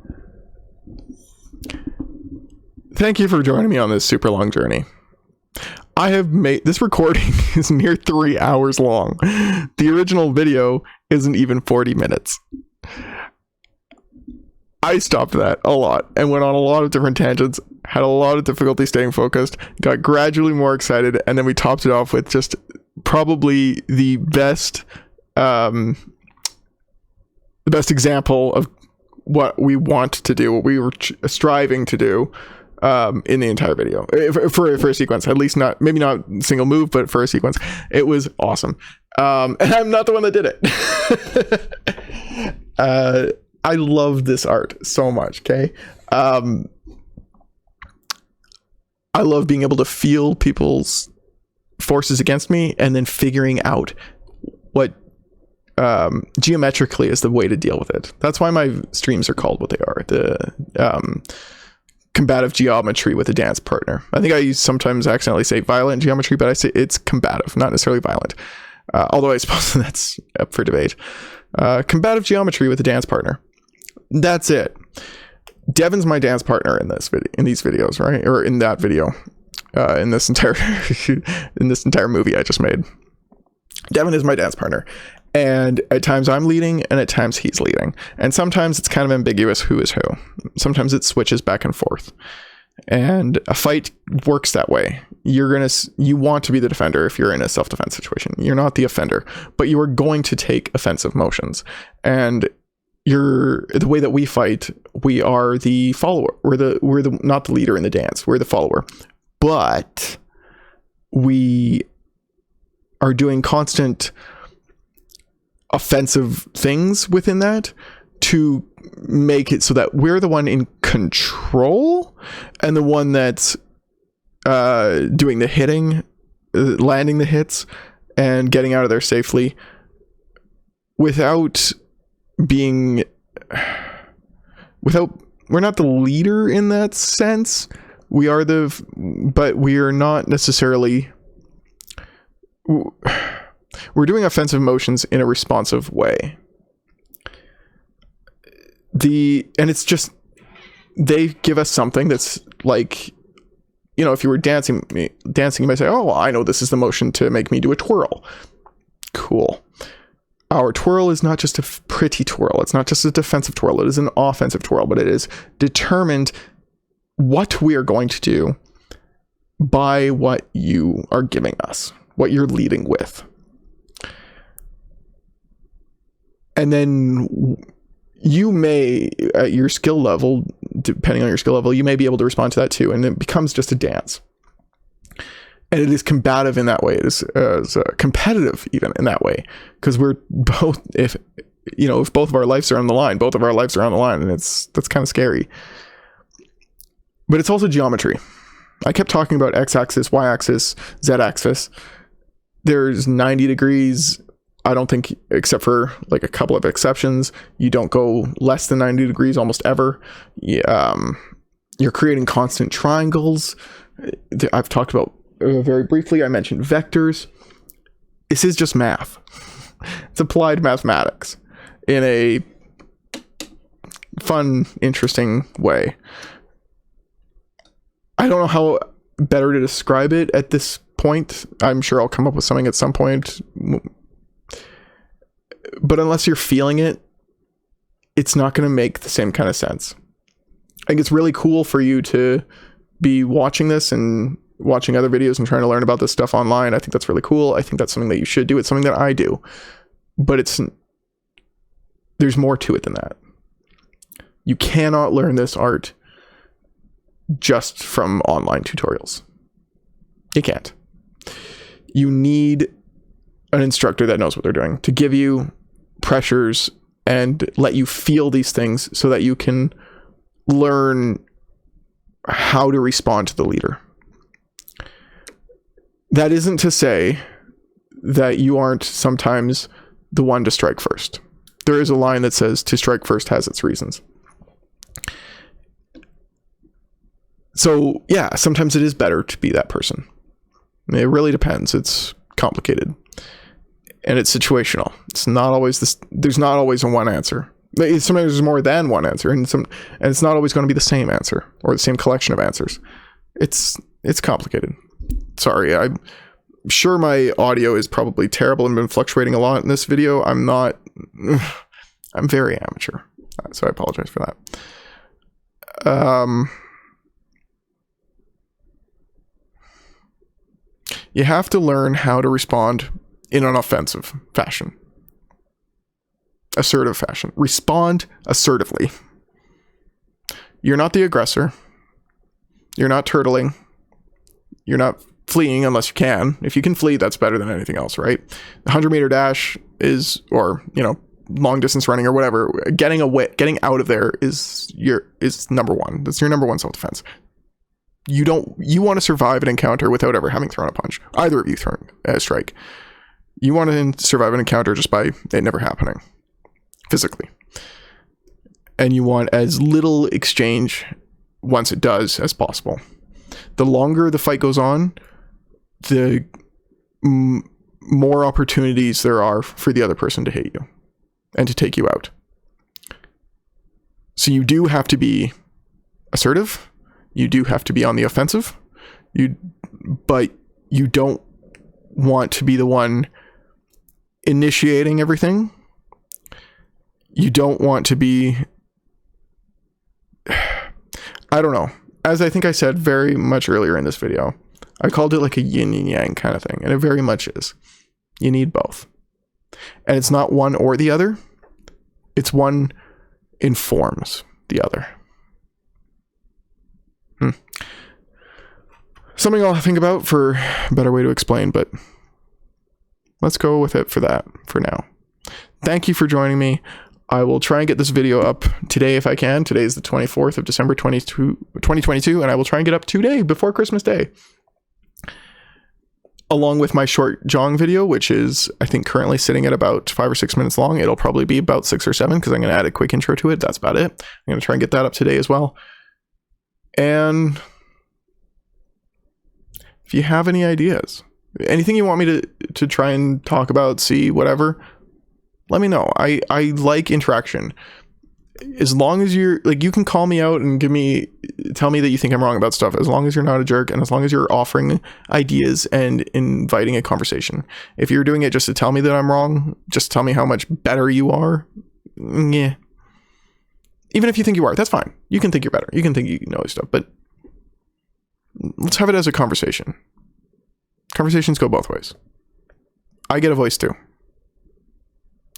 Thank you for joining me on this super long journey. I have made this recording is near 3 hours long. The original video isn't even 40 minutes. I stopped that a lot and went on a lot of different tangents, had a lot of difficulty staying focused, got gradually more excited, and then we topped it off with just probably the best example of what we want to do, what we were striving to do in the entire video for a sequence, at least not, maybe not single move, but for a sequence. It was awesome. And I'm not the one that did it. I love this art so much, okay? I love being able to feel people's forces against me and then figuring out what geometrically is the way to deal with it. That's why my streams are called what they are. The combative geometry with a dance partner. I think I sometimes accidentally say violent geometry, but I say it's combative, not necessarily violent. Although I suppose that's up for debate. Combative geometry with a dance partner. That's it. Devon's my dance partner in this video, in these videos, right? Or in that video, in this entire movie I just made. Devon is my dance partner, and at times I'm leading, and at times he's leading, and sometimes it's kind of ambiguous who is who. Sometimes it switches back and forth, and a fight works that way. You want to be the defender if you're in a self-defense situation. You're not the offender, but you are going to take offensive motions, and the way that we fight, we are the follower. We're the not the leader in the dance. We're the follower, but we are doing constant offensive things within that to make it so that we're the one in control and the one that's doing the hitting, landing the hits, and getting out of there safely without being... We're not the leader in that sense. But we are not necessarily... We're doing offensive motions in a responsive way. And it's just, they give us something that's like, you know, if you were dancing, you might say, oh, well, I know this is the motion to make me do a twirl. Cool. Our twirl is not just a pretty twirl. It's not just a defensive twirl. It is an offensive twirl, but it is determined what we are going to do by what you are giving us, what you're leading with. And then you may, at your skill level, depending on your skill level, you may be able to respond to that too. And it becomes just a dance. And it is combative in that way. It is competitive even in that way. Because we're both, if both of our lives are on the line, and that's kind of scary. But it's also geometry. I kept talking about x-axis, y-axis, z-axis. There's 90 degrees. I don't think, except for like a couple of exceptions, you don't go less than 90 degrees almost ever. You're creating constant triangles. I've talked about very briefly, I mentioned vectors. This is just math. It's applied mathematics in a fun, interesting way. I don't know how better to describe it at this point. I'm sure I'll come up with something at some point. But unless you're feeling it, it's not going to make the same kind of sense. I think it's really cool for you to be watching this and watching other videos and trying to learn about this stuff online. I think that's really cool. I think that's something that you should do. It's something that I do. But there's more to it than that. You cannot learn this art just from online tutorials. You can't. You need an instructor that knows what they're doing to give you pressures and let you feel these things so that you can learn how to respond to the leader. That isn't to say that you aren't sometimes the one to strike first. There is a line that says to strike first has its reasons. So yeah, sometimes it is better to be that person. It really depends. It's complicated. And it's situational. It's not always this. There's not always a one answer. Sometimes there's more than one answer, and it's not always going to be the same answer or the same collection of answers. It's complicated. Sorry, I'm sure my audio is probably terrible and been fluctuating a lot in this video. I'm very amateur, so I apologize for that. You have to learn how to respond in an offensive fashion. Assertive fashion. Respond assertively. You're not the aggressor. You're not turtling. You're not fleeing unless you can. If you can flee, that's better than anything else, right? The 100-meter dash is, or, long distance running or whatever, getting out of there is number one. That's your number one self-defense. You want to survive an encounter without ever having thrown a punch. Either of you throwing a strike. You want to survive an encounter just by it never happening. Physically. And you want as little exchange once it does as possible. The longer the fight goes on, the more opportunities there are for the other person to hit you and to take you out. So you do have to be assertive. You do have to be on the offensive. But you don't want to be the one initiating everything. You don't want to be, I don't know. As I think I said very much earlier in this video, I called it like a yin and yang kind of thing, and it very much is. You need both. And it's not one or the other. It's one informs the other. Something I'll think about for a better way to explain, but let's go with it for now. thank you for joining me. I will try and get this video up today if I can. Today is the 24th of December, 2022, and I will try and get up today before Christmas Day. Along with my short Jong video, which is, I think, currently sitting at about 5 or 6 minutes long. It'll probably be about 6 or 7 because I'm going to add a quick intro to it. That's about it. I'm going to try and get that up today as well. And if you have any ideas, anything you want me to try and talk about, see, whatever, let me know. I like interaction. As long as you're like, you can call me out and tell me that you think I'm wrong about stuff, as long as you're not a jerk and as long as you're offering ideas and inviting a conversation. If you're doing it just to tell me that I'm wrong, just tell me how much better you are. Yeah. Even if you think you are, that's fine. You can think you're better. You can think you know stuff, but let's have it as a conversation. Conversations go both ways. I get a voice too.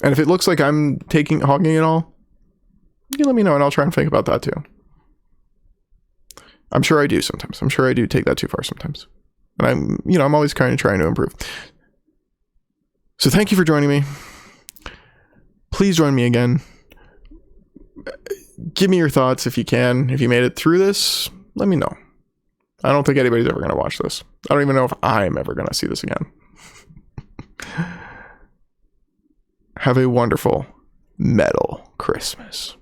And if it looks like I'm hogging it all, you can let me know and I'll try and think about that too. I'm sure I do sometimes. I'm sure I do take that too far sometimes. And I'm always kind of trying to improve. So thank you for joining me. Please join me again. Give me your thoughts if you can. If you made it through this, let me know. I don't think anybody's ever going to watch this. I don't even know if I'm ever going to see this again. Have a wonderful metal Christmas.